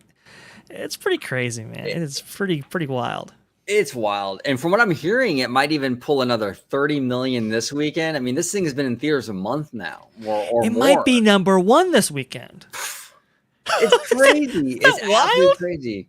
It's pretty crazy, man. It's pretty wild. It's wild. And from what I'm hearing, it might even pull another 30 million this weekend. I mean, this thing has been in theaters a month now or it more. Might be number one this weekend. It's crazy. It's wild? absolutely crazy.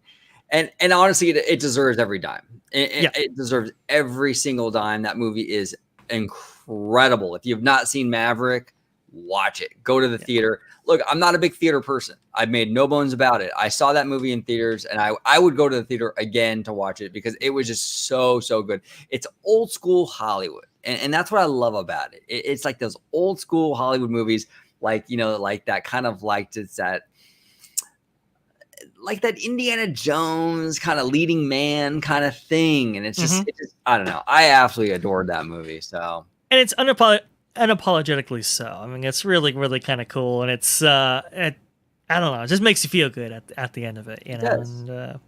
And honestly, it deserves every dime. It deserves every single dime. That movie is incredible. If you have not seen Maverick, watch it. Go to the theater. Look, I'm not a big theater person. I've made no bones about it. I saw that movie in theaters, and I would go to the theater again to watch it because it was just so good. It's old school Hollywood, and that's what I love about it. It's like those old school Hollywood movies, like that kind of like that Indiana Jones kind of leading man kind of thing, and it's just I don't know. I absolutely adored that movie. So, and it's unapologetically so. I mean, it's really kind of cool, and it's I don't know, it just makes you feel good at the end of it, you know.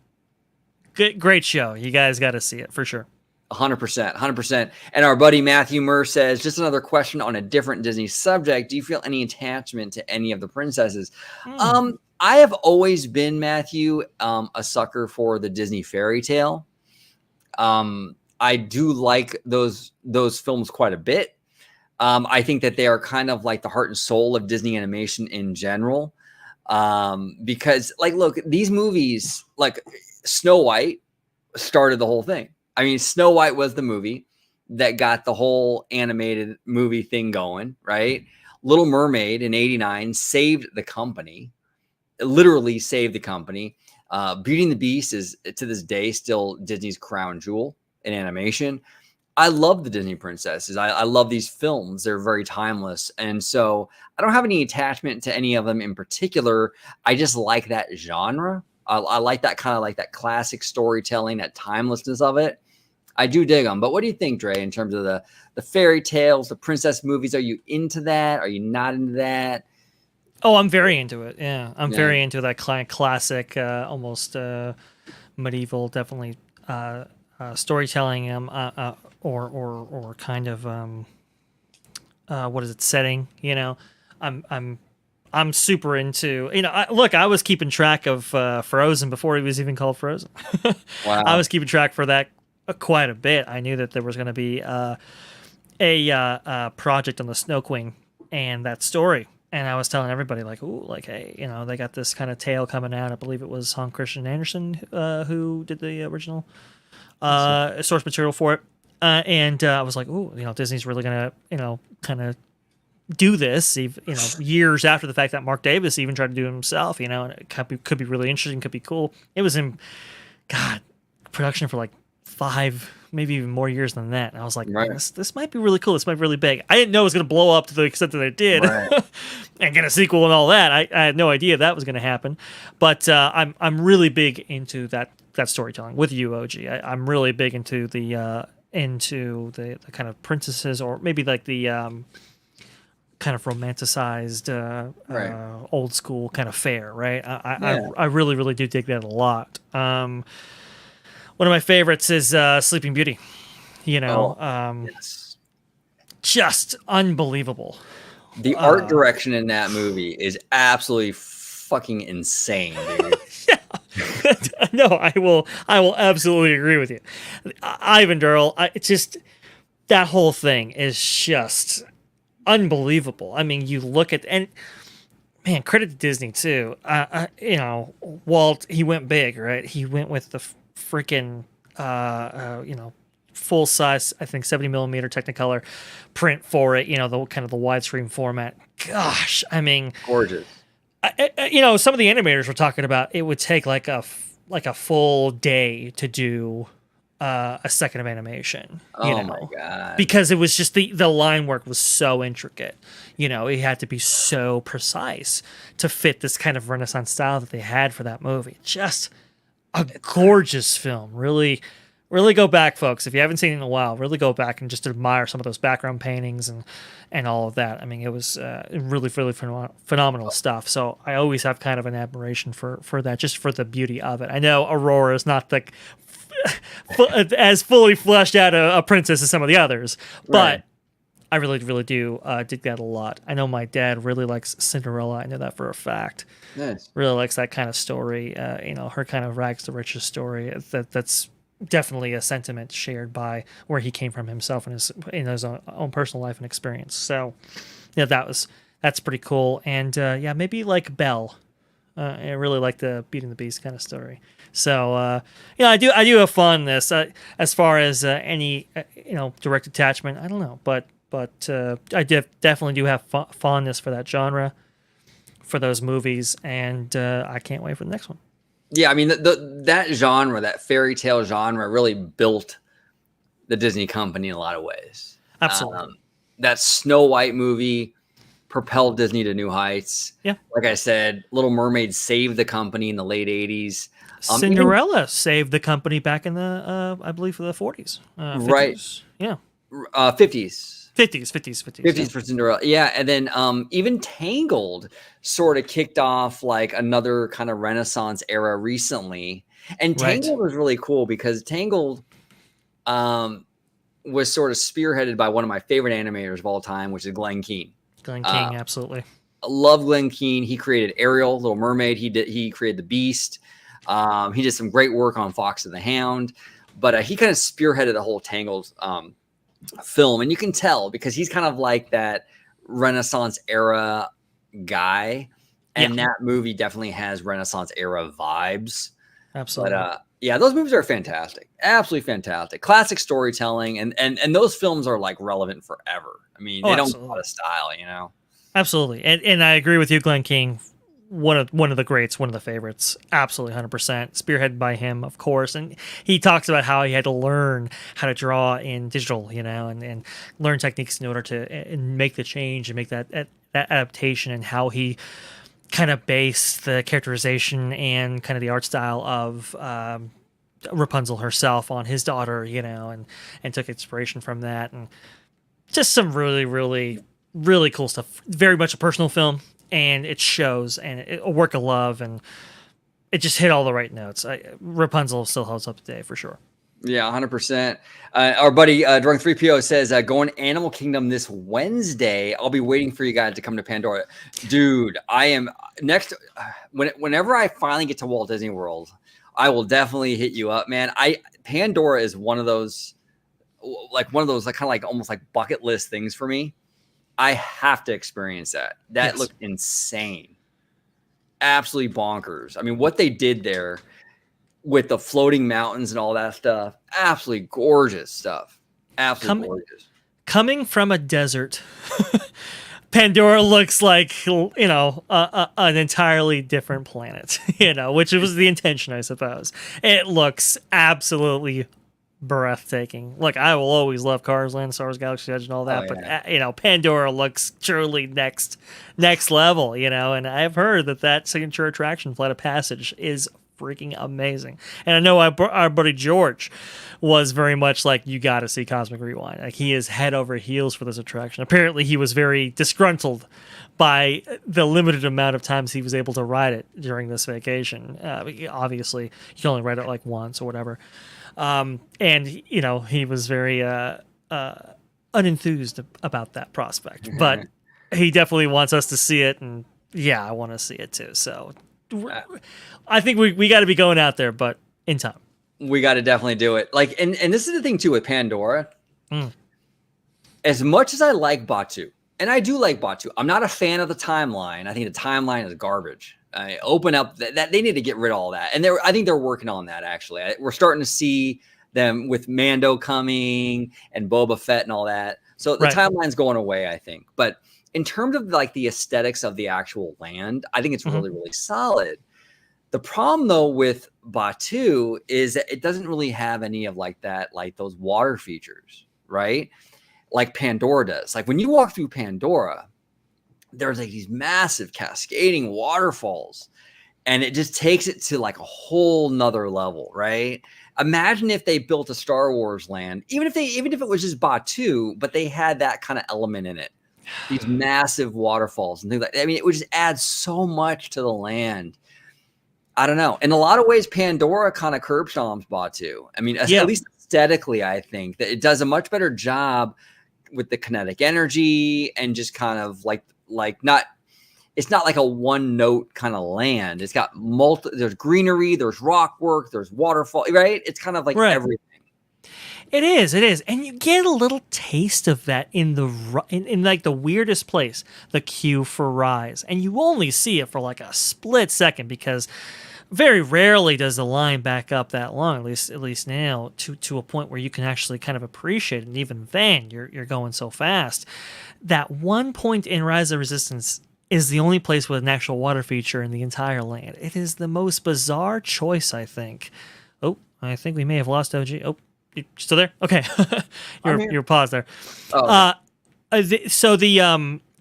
And great show. You guys got to see it for sure. 100%. And our buddy Matthew Murr says, just another question on a different Disney subject. Do you feel any attachment to any of the princesses? I have always been, Matthew, a sucker for the Disney fairy tale. I do like those films quite a bit. I think that they are kind of like the heart and soul of Disney animation in general. Because like, look, these movies, like Snow White started the whole thing. I mean, Snow White was the movie that got the whole animated movie thing going, right? Little Mermaid in '89 saved the company, literally saved the company. Beauty and the Beast is to this day still Disney's crown jewel in animation. I love the Disney princesses. I love these films. They're very timeless. And so I don't have any attachment to any of them in particular. I just like that genre. I like that kind of like that classic storytelling, that timelessness of it. I do dig them. But what do you think, Dre, in terms of the fairy tales, the princess movies? Are you into that? Are you not into that? Oh, I'm very into it. Yeah, I'm very into that classic, almost medieval, definitely storytelling. Or kind of what is it, setting? You know, I'm super into. You know, I was keeping track of Frozen before it was even called Frozen. Wow. I was keeping track for that quite a bit. I knew that there was going to be a project on the Snow Queen and that story. And I was telling everybody, like, ooh, like, hey, you know, they got this kind of tale coming out. I believe it was Hans Christian Andersen who did the original source material for it. And I was like, ooh, you know, Disney's really going to, you know, kind of do this, you know, years after the fact that Mark Davis even tried to do it himself, you know, and it could be really interesting, could be cool. It was in, production for like 5, maybe even more years than that. And I was like, right. This might be really cool. This might be really big. I didn't know it was going to blow up to the extent that it did, right. And get a sequel and all that. I had no idea that was going to happen. But I'm really big into that storytelling with you, OG. I'm really big into the kind of princesses, or maybe like the kind of romanticized old school kind of fare, right? I really do dig that a lot. One of my favorites is Sleeping Beauty. You know, yes. Just unbelievable. The art direction in that movie is absolutely fucking insane, dude. No, I will absolutely agree with you. Ivan Durrell, it's just, that whole thing is just unbelievable. I mean, you look at, and man, credit to Disney too. You know, Walt, he went big, right? He went with the freaking, you know, full size, I think 70 millimeter Technicolor print for it. You know, the kind of the widescreen format. Gosh, I mean, gorgeous. You know, some of the animators were talking about it would take like a full day to do a second of animation. You know, my God. Because it was just the line work was so intricate. You know, it had to be so precise to fit this kind of Renaissance style that they had for that movie. Just a gorgeous film. Really, really go back, folks. If you haven't seen it in a while, really go back and just admire some of those background paintings and all of that. I mean, it was really, really phenomenal stuff. So I always have kind of an admiration for that, just for the beauty of it. I know Aurora is not the as fully fleshed out a princess as some of the others, but Right. I really, really do dig that a lot. I know my dad really likes Cinderella. I know that for a fact. Nice. Really likes that kind of story. Her kind of rags to riches story. That's definitely a sentiment shared by where he came from himself in his own personal life and experience. So, yeah, that's pretty cool. And maybe like Belle. I really like the Beauty and the Beast kind of story. So I do have fun in this. As far as any direct attachment, I don't know, but I definitely do have fondness for that genre, for those movies, and I can't wait for the next one. Yeah, I mean that genre, that fairy tale genre, really built the Disney company in a lot of ways. Absolutely. That Snow White movie propelled Disney to new heights. Yeah. Like I said, Little Mermaid saved the company in the late 80s. Cinderella saved the company back in the, I believe, the 40s. 50s. Right. Yeah. 50s. 50s for Cinderella. Yeah. And then even Tangled sort of kicked off like another kind of Renaissance era recently. And Tangled was really cool because Tangled was sort of spearheaded by one of my favorite animators of all time, which is Glenn Keane. Glenn King, absolutely. I love Glenn Keane. He created Ariel, Little Mermaid. He created The Beast. He did some great work on Fox and the Hound, but he kind of spearheaded the whole Tangled film, and you can tell because he's kind of like that Renaissance era guy, and that movie definitely has Renaissance era vibes. Absolutely. But those movies are fantastic, absolutely fantastic, classic storytelling, and those films are like relevant forever. I mean, they don't go out of style, Absolutely, and I agree with you, Glenn King. One of the greats, one of the favorites, absolutely 100%. Spearheaded by him, of course, and he talks about how he had to learn how to draw in digital, and learn techniques in order to make the change and make that adaptation, and how he kind of based the characterization and kind of the art style of Rapunzel herself on his daughter, and took inspiration from that, and just some really, really, really cool stuff. Very much a personal film. And it shows, and a work of love, and it just hit all the right notes. Rapunzel still holds up today for sure. Yeah, 100%. Our buddy Drunk 3PO says, going Animal Kingdom this Wednesday. I'll be waiting for you guys to come to Pandora. Dude, I am next. Whenever I finally get to Walt Disney World, I will definitely hit you up, man. Pandora is one of those like kind of like almost like bucket list things for me. I have to experience that. That looked insane. Absolutely bonkers. I mean, what they did there with the floating mountains and all that stuff, absolutely gorgeous stuff. Absolutely gorgeous. Coming from a desert, Pandora looks like, an entirely different planet, which was the intention, I suppose. It looks absolutely breathtaking. Look, I will always love Cars Land, Star Wars Galaxy Edge and all that, but Pandora looks truly next level, and I've heard that signature attraction, Flight of Passage, is freaking amazing. And I know our buddy George was very much like, you got to see Cosmic Rewind. Like, he is head over heels for this attraction. Apparently he was very disgruntled by the limited amount of times he was able to ride it during this vacation. Obviously you can only ride it like once or whatever. And he was very unenthused about that prospect, but he definitely wants us to see it, and I want to see it too. So I think we got to be going out there, but in time. We got to definitely do it. Like, and this is the thing too with Pandora. As much as I like Batu, and I do like Batu, I'm not a fan of the timeline. I think the timeline is garbage. Open up that they need to get rid of all that, and I think they're working on that. Actually, we're starting to see them with Mando coming and Boba Fett and all that. So the timeline's going away, I think. But in terms of like the aesthetics of the actual land, I think it's really, really solid. The problem though with Batu is that it doesn't really have any of like that, like those water features, right? Like Pandora does. Like when you walk through Pandora, there's like these massive cascading waterfalls, and it just takes it to like a whole nother level, right? Imagine if they built a Star Wars land, even if it was just Batuu, but they had that kind of element in it, these massive waterfalls and things like that. I mean, it would just add so much to the land. I don't know. In a lot of ways, Pandora kind of curb stomps Batuu. I mean, at least aesthetically, I think that it does a much better job with the kinetic energy and just kind of like not. It's not like a one note kind of land. It's got there's greenery, there's rock work, there's waterfall, right? It's kind of like everything. It is, and you get a little taste of that in like the weirdest place, the queue for Rise, and you only see it for like a split second because very rarely does the line back up that long. At least now to a point where you can actually kind of appreciate it. And even then, you're going so fast. That one point in Rise of Resistance is the only place with an actual water feature in the entire land. It is the most bizarre choice, I think. Oh, I think we may have lost OG. Oh, you still there? Okay. you're paused there. Oh.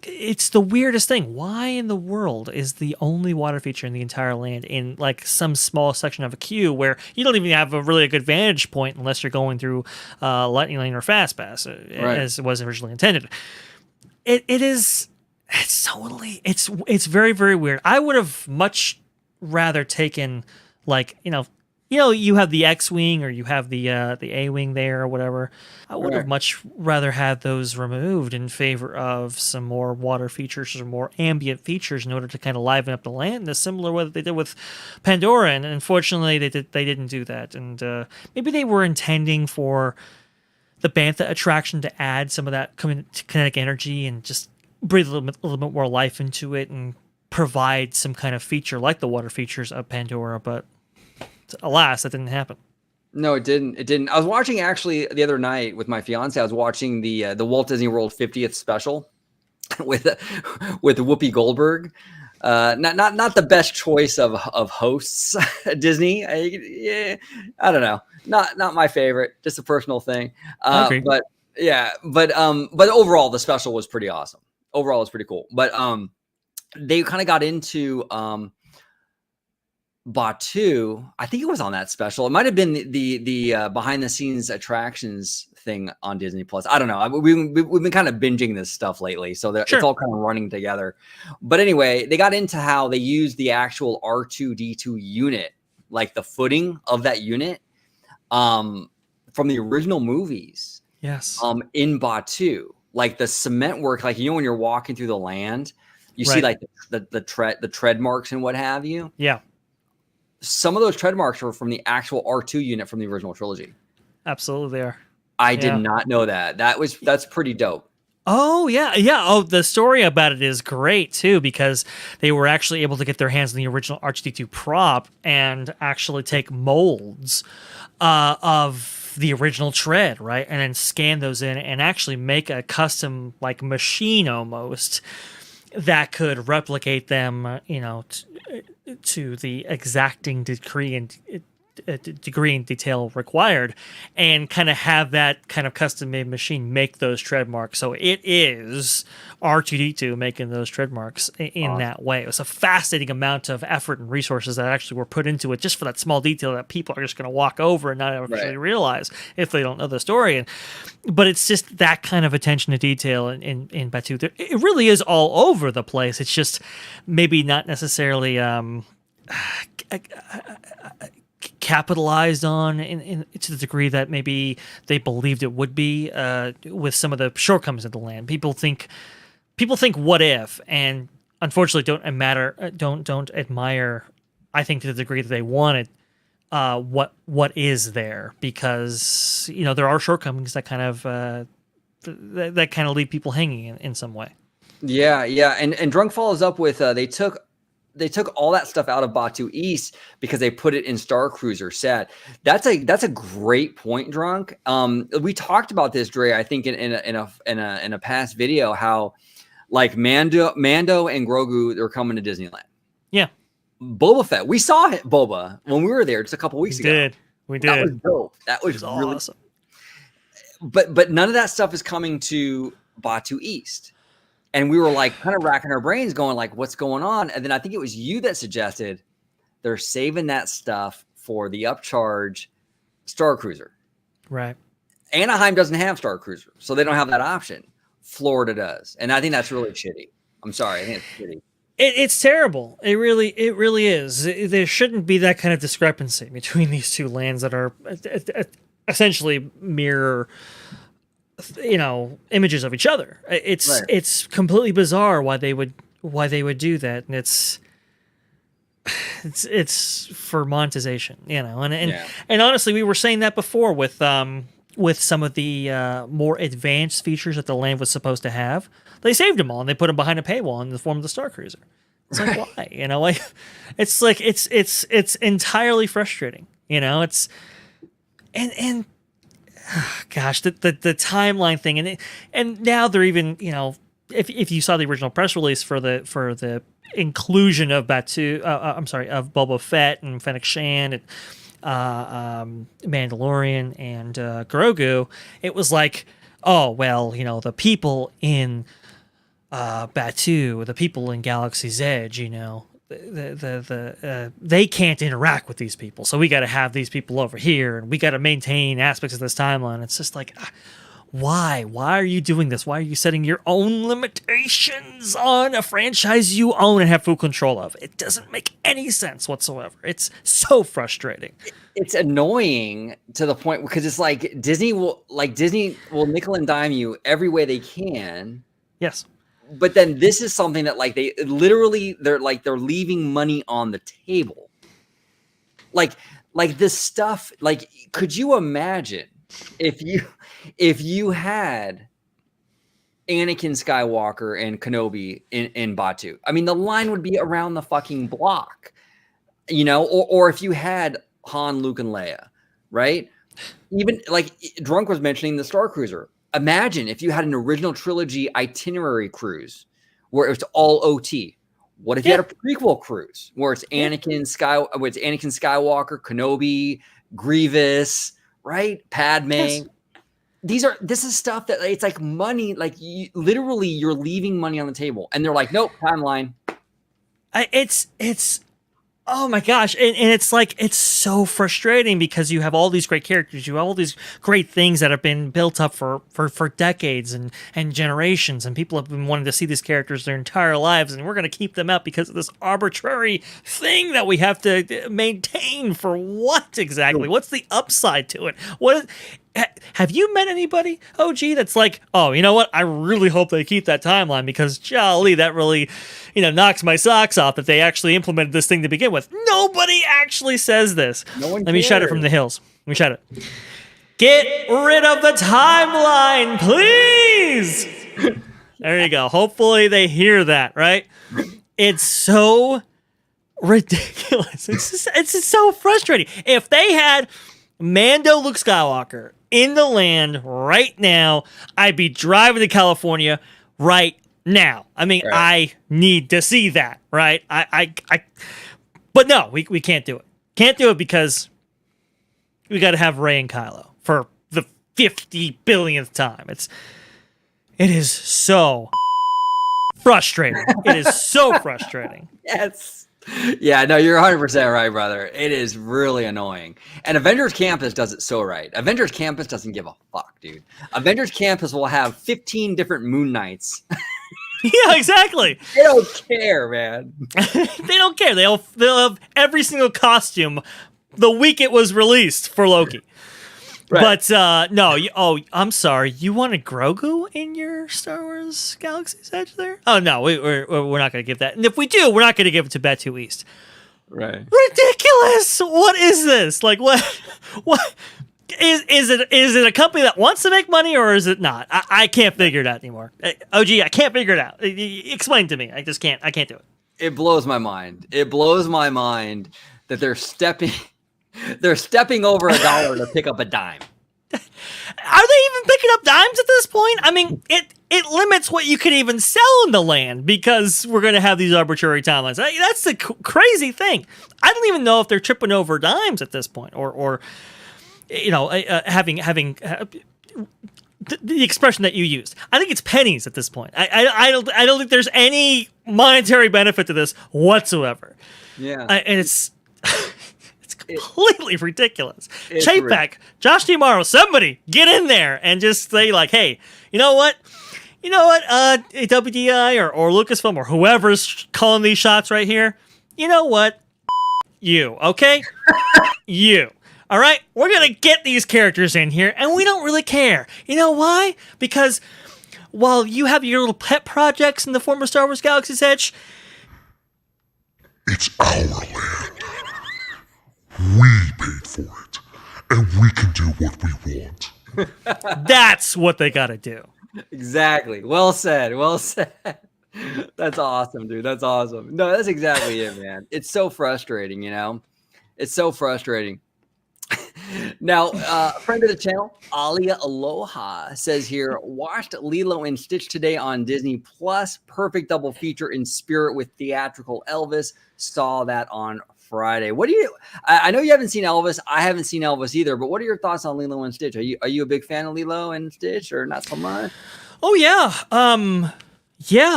It's the weirdest thing. Why in the world is the only water feature in the entire land in like some small section of a queue where you don't even have a really good vantage point unless you're going through Lightning Lane or Fast Pass, as it was originally intended? It's very, very weird. I would have much rather taken like, you have the X-Wing or you have the A-Wing there or whatever. I would have much rather had those removed in favor of some more water features or more ambient features in order to kind of liven up the land, the similar way that they did with Pandora. And unfortunately, they didn't do that. And maybe they were intending for the Bantha attraction to add some of that kinetic energy and just breathe a little bit more life into it and provide some kind of feature like the water features of Pandora, but alas, that didn't happen. No, it didn't. I was watching actually the other night with my fiance. I was watching the Walt Disney World 50th special with Whoopi Goldberg. Not the best choice of hosts at Disney. I don't know. Not my favorite. Just a personal thing. But overall, the special was pretty awesome. Overall, it's pretty cool. But they kind of got into Batuu. I think it was on that special. It might have been the behind the scenes attractions thing on Disney Plus. I don't know. We've been kind of binging this stuff lately, so it's all kind of running together. But anyway, they got into how they used the actual R2-D2 unit, like the footing of that unit, from the original movies. Yes. In Batuu. Like the cement work, like when you're walking through the land, you see like the tread marks and what have you. Yeah. Some of those tread marks are from the actual R2 unit from the original trilogy. Absolutely, they are. I did not know that. That's pretty dope. Oh yeah. Oh, the story about it is great too because they were actually able to get their hands on the original R2-D2 prop and actually take molds of the original tread, right? And then scan those in and actually make a custom like machine almost that could replicate them, to the exacting degree and detail required, and kind of have that kind of custom made machine make those tread marks. So it is R2-D2 making those tread marks in that way. It was a fascinating amount of effort and resources that actually were put into it just for that small detail that people are just going to walk over and not actually realize if they don't know the story. But it's just that kind of attention to detail in Batuu. It really is all over the place. It's just maybe not necessarily capitalized on in to the degree that maybe they believed it would be, with some of the shortcomings of the land. People think what if, and unfortunately don't admire, I think, to the degree that they wanted what is there, because there are shortcomings that kind of that kind of leave people hanging in some way. Yeah, and Drunk follows up with they took all that stuff out of Batuu East because they put it in Star Cruiser set. That's a great point, Drunk. We talked about this, Dre, I think in a past video, how like Mando and Grogu, they're coming to Disneyland. Yeah. Boba Fett. We saw Boba when we were there just a couple weeks ago. We did. That was dope. That was really awesome. But none of that stuff is coming to Batuu East. And we were like kind of racking our brains going like, what's going on? And then I think it was you that suggested, they're saving that stuff for the upcharge Star Cruiser. Right. Anaheim doesn't have Star Cruiser, so they don't have that option. Florida does, and I think that's really shitty. I'm sorry, I think it's shitty. It's terrible. It really is. There shouldn't be that kind of discrepancy between these two lands that are essentially mirror, images of each other. It's completely bizarre why they would do that, and it's for monetization, and honestly, we were saying that before with some of the more advanced features that the land was supposed to have. They saved them all and they put them behind a paywall in the form of the Star Cruiser. It's like, why? It's entirely frustrating. It's gosh, the timeline thing, and now they're even, if you saw the original press release for the inclusion of of Boba Fett and Fennec Shand and Mandalorian and Grogu, it was like, oh well, the people in Batu, the people in Galaxy's Edge, they can't interact with these people, so we got to have these people over here, and we got to maintain aspects of this timeline. It's just like, why are you doing this? Why are you setting your own limitations on a franchise you own and have full control of? It doesn't make any sense whatsoever. It's so frustrating. It's annoying to the point because it's like Disney will nickel and dime you every way they can. Yes. But then this is something that they're leaving money on the table. Like this stuff, could you imagine if you had Anakin Skywalker and Kenobi in Batu? I mean, the line would be around the fucking block, or if you had Han, Luke, and Leia, right? Even Drunk was mentioning the Star Cruiser. Imagine if you had an original trilogy itinerary cruise where it was all OT. What if you had a prequel cruise where it's Anakin Skywalker, Kenobi, Grievous, right? Padme. Yes. This is stuff that it's like money. Literally, you're leaving money on the table, and they're like, nope, timeline. It's oh my gosh, and it's so frustrating because you have all these great characters, you have all these great things that have been built up for decades and generations, and people have been wanting to see these characters their entire lives, and we're going to keep them out because of this arbitrary thing that we have to maintain. For what exactly? What's the upside to it? Have you met anybody, OG, that's like, oh, you know what? I really hope they keep that timeline because, jolly, that really, knocks my socks off that they actually implemented this thing to begin with. Nobody actually says this. Let me shout it from the hills. Let me shout it. Get rid of the timeline, please. There you go. Hopefully they hear that, right? It's so ridiculous. It's just so frustrating. If they had Mando Luke Skywalker in the land right now, I'd be driving to California right now. I mean, right. I need to see that, right? But no, we can't do it. Can't do it because we got to have Rey and Kylo for the 50 billionth time. It is so frustrating. It is so frustrating. Yes. Yeah, no, you're 100% right, brother. It is really annoying. And Avengers Campus does it so right. Avengers Campus doesn't give a fuck, dude. Avengers Campus will have 15 different Moon Knights. Yeah, exactly. They don't care, man. They don't care. They'll have every single costume the week it was released for Loki. Right. But no, I'm sorry. You wanted Grogu in your Star Wars Galaxy's Edge there? Oh no, we're not going to give that. And if we do, we're not going to give it to Batu East. Right. Ridiculous. What is this? What is it a company that wants to make money or is it not? I can't figure it out anymore. OG, I can't figure it out. Explain to me. I just can't. I can't do it. It blows my mind. It blows my mind that they're stepping over $1 to pick up a dime. Are they even picking up dimes at this point? I mean, it limits what you can even sell in the land because we're going to have these arbitrary timelines. That's the crazy thing. I don't even know if they're tripping over dimes at this point, or having the expression that you used. I think it's pennies at this point. I don't think there's any monetary benefit to this whatsoever. Yeah, and it's completely ridiculous. It's Chapek, Josh DeMaro, somebody get in there and just say like, hey, you know what? WDI or Lucasfilm or whoever's calling these shots right here, you know what? You, okay? You. All right? We're going to get these characters in here, and we don't really care. You know why? Because while you have your little pet projects in the former Star Wars Galaxy's Edge, It's our land. We paid for it, and we can do what we want. that's what they got to do. Exactly. Well said. Well said. That's awesome, dude. That's awesome. No, that's exactly it, man. It's so frustrating, you know? It's so frustrating. Now, friend of the channel, Alia Aloha says here, watched Lilo and Stitch today on Disney Plus. Perfect double feature in spirit with theatrical Elvis. Saw that on Friday. What do you? I know you haven't seen Elvis. I haven't seen Elvis either. But what are your thoughts on Lilo and Stitch? Are you a big fan of Lilo and Stitch, or not so much? Oh yeah,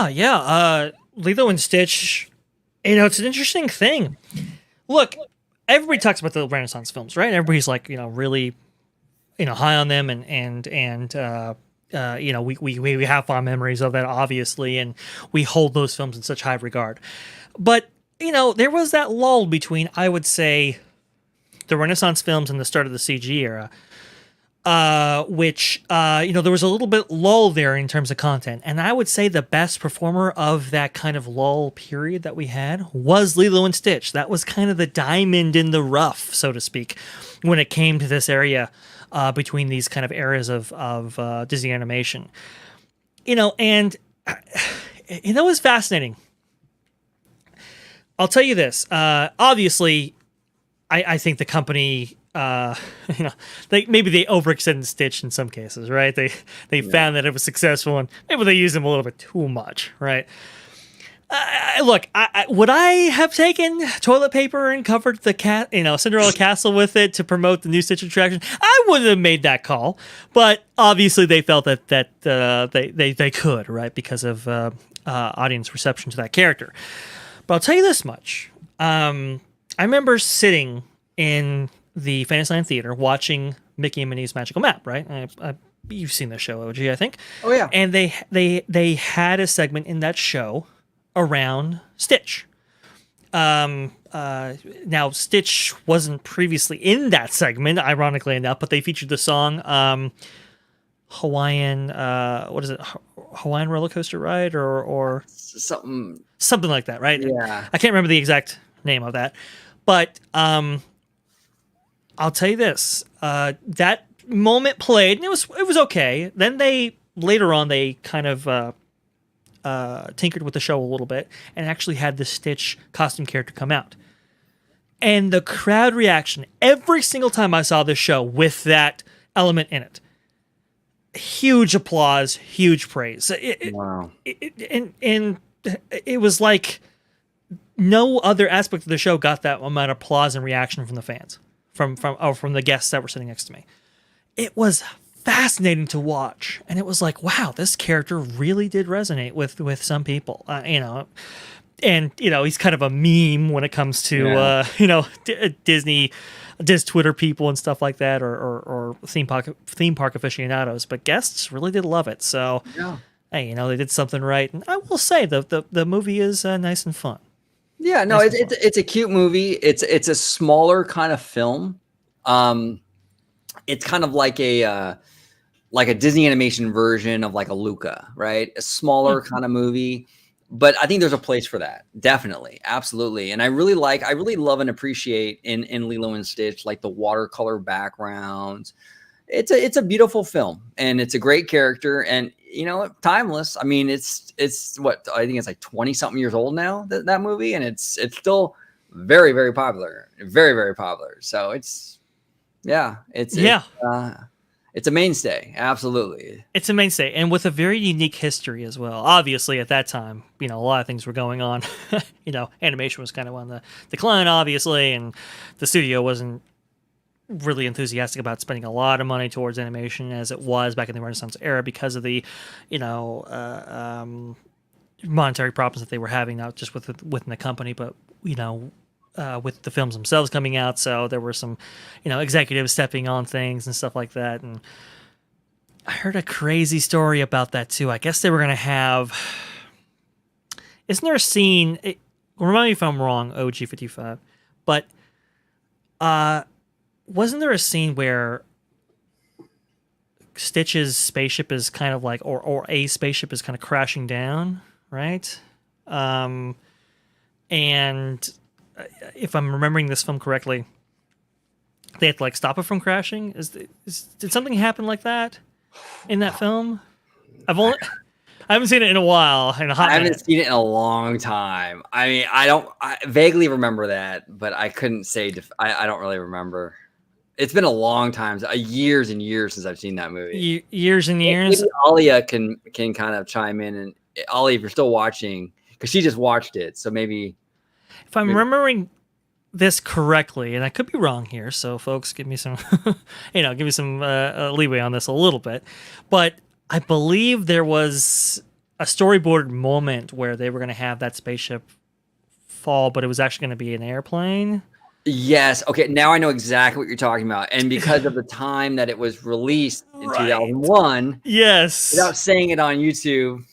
yeah. Lilo and Stitch. You know, it's an interesting thing. Look, everybody talks about the Renaissance films, right? Everybody's like, really, high on them, and we have fond memories of that, obviously, and we hold those films in such high regard. But there was that lull between, I would say, the Renaissance films and the start of the CG era, which there was a little bit lull there in terms of content. And I would say the best performer of that kind of lull period that we had was Lilo and Stitch. That was kind of the diamond in the rough, so to speak, when it came to this area between these kind of eras of Disney animation. And it was fascinating. I'll tell you this. Obviously, I think the company, maybe they overextended Stitch in some cases, right? They found that it was successful, and maybe they used him a little bit too much, right? Look, would I have taken toilet paper and covered the Cinderella Castle with it to promote the new Stitch attraction? I wouldn't have made that call, but obviously they felt that they could, right, because of audience reception to that character. But I'll tell you this much: I remember sitting in the Fantasyland Theater watching Mickey and Minnie's Magical Map, right? You've seen the show, OG, I think. Oh yeah. And they had a segment in that show around Stitch. Now Stitch wasn't previously in that segment, ironically enough, but they featured the song Hawaiian what is it? Hawaiian Roller Coaster Ride or something like that, right? Yeah. I can't remember the exact name of that. But I'll tell you this: that moment played, and it was okay. Then later on they kind of tinkered with the show a little bit and actually had the Stitch costume character come out. And the crowd reaction every single time I saw this show with that element in it, huge applause, huge praise. Wow. And it was like no other aspect of the show got that amount of applause and reaction from the fans, from the guests that were sitting next to me. It was fascinating to watch, and it was like, wow, this character really did resonate with some people, and he's kind of a meme when it comes to Disney Twitter people and stuff like that, or theme park aficionados. But guests really did love it. So hey, they did something right, and I will say the movie is nice and fun. Yeah, no, it's a cute movie. It's a smaller kind of film. It's kind of like a Disney animation version of like a Luca, right? A smaller kind of movie, but I think there's a place for that. Definitely, absolutely. And I really love and appreciate in Lilo and Stitch, like the watercolor backgrounds. It's a beautiful film, and it's a great character, and timeless. I mean, it's what I think it's like 20 something years old now, that movie, and it's still very, very popular, very, very popular. So it's a mainstay. Absolutely. It's a mainstay, and with a very unique history as well. Obviously at that time, a lot of things were going on. Animation was kind of on the decline, obviously, and the studio wasn't really enthusiastic about spending a lot of money towards animation as it was back in the Renaissance era because of the, monetary problems that they were having, not just within the company, but with the films themselves coming out. So there were some, executives stepping on things and stuff like that. And I heard a crazy story about that too. I guess they were going to have. Isn't there a scene? Remind me if I'm wrong, OG55, but wasn't there a scene where Stitch's spaceship is kind of like, or a spaceship is kind of crashing down, right? And if I'm remembering this film correctly, they had to like stop it from crashing. Did something happen like that in that film? I haven't seen it in a while. I haven't seen it in a long time. I mean, I vaguely remember that, but I couldn't say. I don't really remember. It's been a long time, years and years since I've seen that movie. Years and years. Maybe Alia can kind of chime in, and Alia, if you're still watching, because she just watched it, so maybe. If I'm remembering this correctly, and I could be wrong here, so folks, give me some, give me some leeway on this a little bit, but I believe there was a storyboarded moment where they were going to have that spaceship fall, but it was actually going to be an airplane. Yes. Okay. Now I know exactly what you're talking about. And because of the time that it was released in 2001, yes, without saying it on YouTube,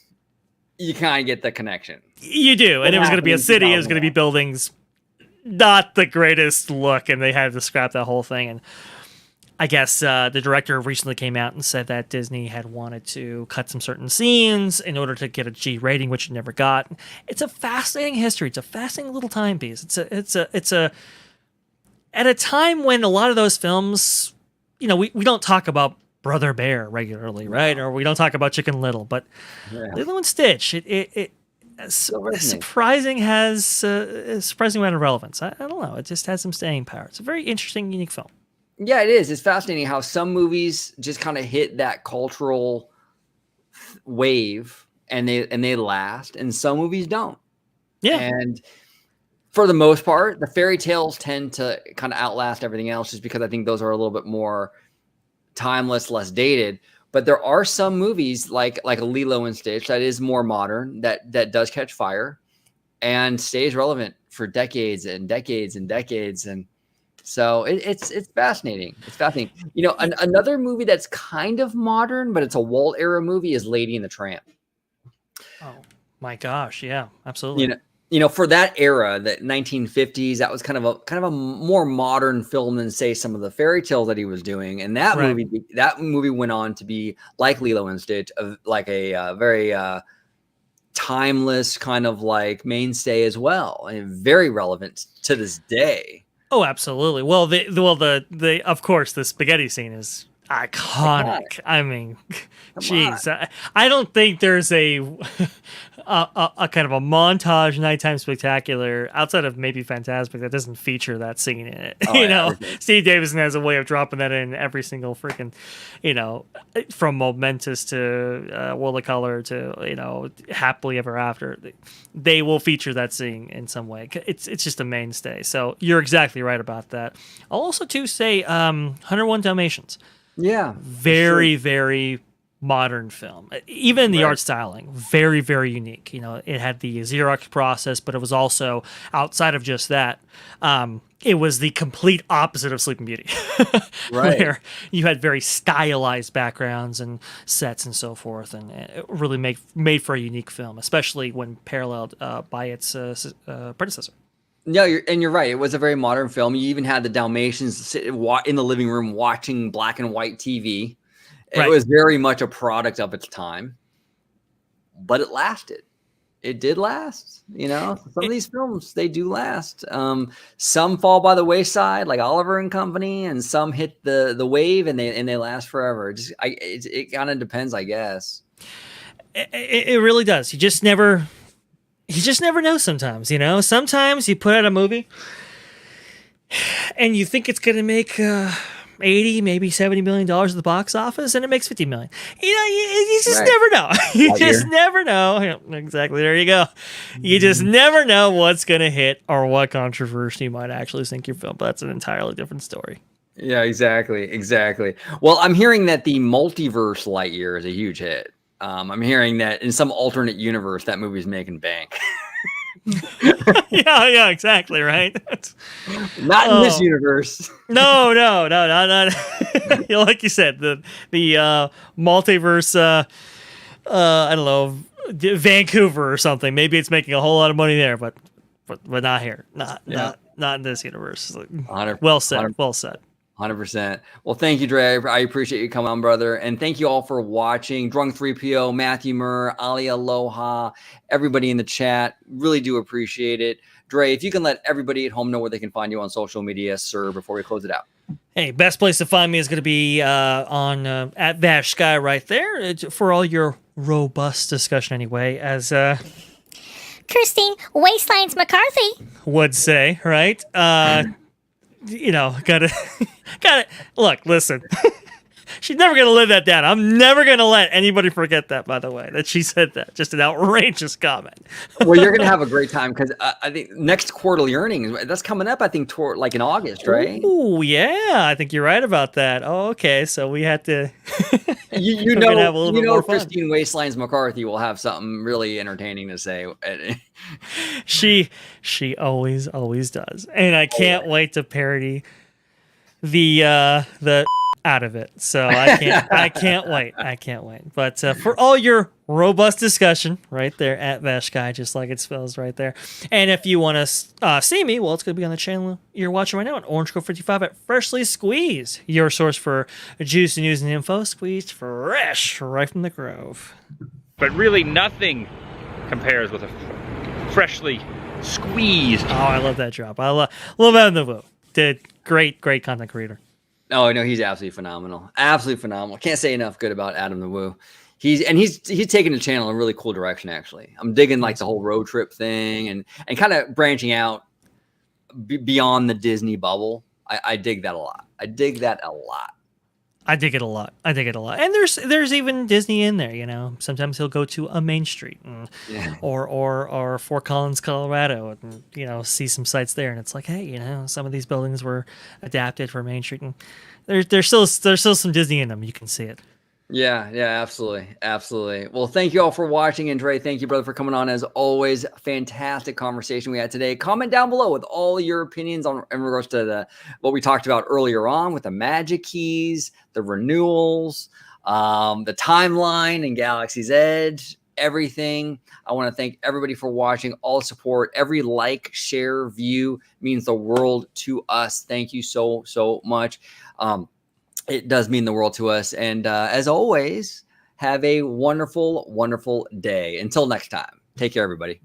you kind of get the connection. You do. And it was going to be a city. It was going to be buildings. Not the greatest look. And they had to scrap that whole thing. And I guess the director recently came out and said that Disney had wanted to cut some certain scenes in order to get a G rating, which it never got. It's a fascinating history. It's a fascinating little timepiece. It's a at a time when a lot of those films, we don't talk about Brother Bear regularly, right? Or we don't talk about Chicken Little, but Lilo and Stitch, it surprising has a surprising amount of relevance. I don't know. It just has some staying power. It's a very interesting, unique film. Yeah, it is. It's fascinating how some movies just kind of hit that cultural wave and they last, and some movies don't. Yeah. And for the most part, the fairy tales tend to kind of outlast everything else just because I think those are a little bit more timeless, less dated. But there are some movies like a Lilo and Stitch that is more modern, that does catch fire and stays relevant for decades and decades and decades. And so it's fascinating. It's fascinating. Another movie that's kind of modern, but it's a Walt era movie is Lady and the Tramp. Oh my gosh. Yeah, absolutely. For that era, the 1950s, that was kind of a more modern film than say some of the fairy tales that he was doing. And that movie went on to be like Lilo and Stitch, like a very timeless kind of like mainstay as well, and very relevant to this day. Oh, absolutely. Well, the of course the spaghetti scene is iconic. I mean, geez, I don't think there's a kind of a montage nighttime spectacular outside of maybe Fantasmic that doesn't feature that scene in it. Steve Davison has a way of dropping that in every single freaking, from Momentous to World of Color to Happily Ever After. They will feature that scene in some way. It's just a mainstay. So you're exactly right about that. I'll also too say 101 Dalmatians. Yeah. Very, very modern film. Even the art styling, very, very unique. It had the Xerox process, but it was also, outside of just that, it was the complete opposite of Sleeping Beauty. Right. Where you had very stylized backgrounds and sets and so forth, and it really made for a unique film, especially when paralleled by its predecessor. No, you're right. It was a very modern film. You even had the Dalmatians sit in the living room watching black and white TV. It was very much a product of its time, but it lasted. It did last. Some of these films, they do last. Some fall by the wayside, like Oliver and Company, and some hit the wave and they last forever. It kind of depends, I guess. It really does. You just never know sometimes, Sometimes you put out a movie and you think it's going to make 80, maybe $70 million at the box office, and it makes 50 million. You just never know. You just never know. Exactly. There you go. You just never know what's going to hit or what controversy might actually sink your film. But that's an entirely different story. Yeah, exactly. Well, I'm hearing that the multiverse Lightyear is a huge hit. I'm hearing that in some alternate universe, that movie's making bank. Yeah, exactly, right. Not in this universe. No, not. Like you said, the multiverse. I don't know, Vancouver or something. Maybe it's making a whole lot of money there, but not here. Not in this universe. Well said. Well said. 100%. Well, thank you, Dre. I appreciate you coming on, brother. And thank you all for watching. Drunk 3PO, Matthew Murr, Ali Aloha, everybody in the chat. Really do appreciate it. Dre, if you can let everybody at home know where they can find you on social media, sir, before we close it out. Hey, best place to find me is going to be on at VashSky right there. It's for all your robust discussion anyway, as Christine Waistlines McCarthy would say, right? Gotta look, listen. She's never gonna live that down. I'm never gonna let anybody forget that, by the way, that she said that. Just an outrageous comment. Well, you're gonna have a great time because I think next quarterly earnings, that's coming up, I think, like in August, right? Oh, yeah. I think you're right about that. Oh, okay. So we had to you know Christine Waistlines McCarthy will have something really entertaining to say. She always does. And I can't wait to parody the out of it. So I can't wait. But for all your robust discussion right there at VashSky, just like it spells right there. And if you want to see me, well, it's going to be on the channel you're watching right now at OrangeCo55 at Freshly Squeezed, your source for juice, news, and info, squeezed fresh right from the Grove. But really nothing compares with a freshly squeezed. Oh, I love that drop. I love Adam the Woo. Did great content creator. Oh, no, he's absolutely phenomenal. Absolutely phenomenal. Can't say enough good about Adam the Woo. He's taking the channel in a really cool direction, actually. I'm digging like the whole road trip thing and kind of branching out beyond the Disney bubble. I dig that a lot. I dig it a lot. And there's even Disney in there, Sometimes he'll go to a Main Street or Fort Collins, Colorado, and see some sites there. And it's like, hey, some of these buildings were adapted for Main Street, and there's still some Disney in them. You can see it. Yeah, absolutely. Well, thank you all for watching. And Dre, thank you, brother, for coming on. As always, fantastic conversation we had today. Comment down below with all your opinions in regards to what we talked about earlier on with the magic keys, the renewals, the timeline and Galaxy's Edge, everything. I want to thank everybody for watching, all support. Every like, share, view means the world to us. Thank you so much. It does mean the world to us. And as always, have a wonderful, wonderful day. Until next time, take care, everybody.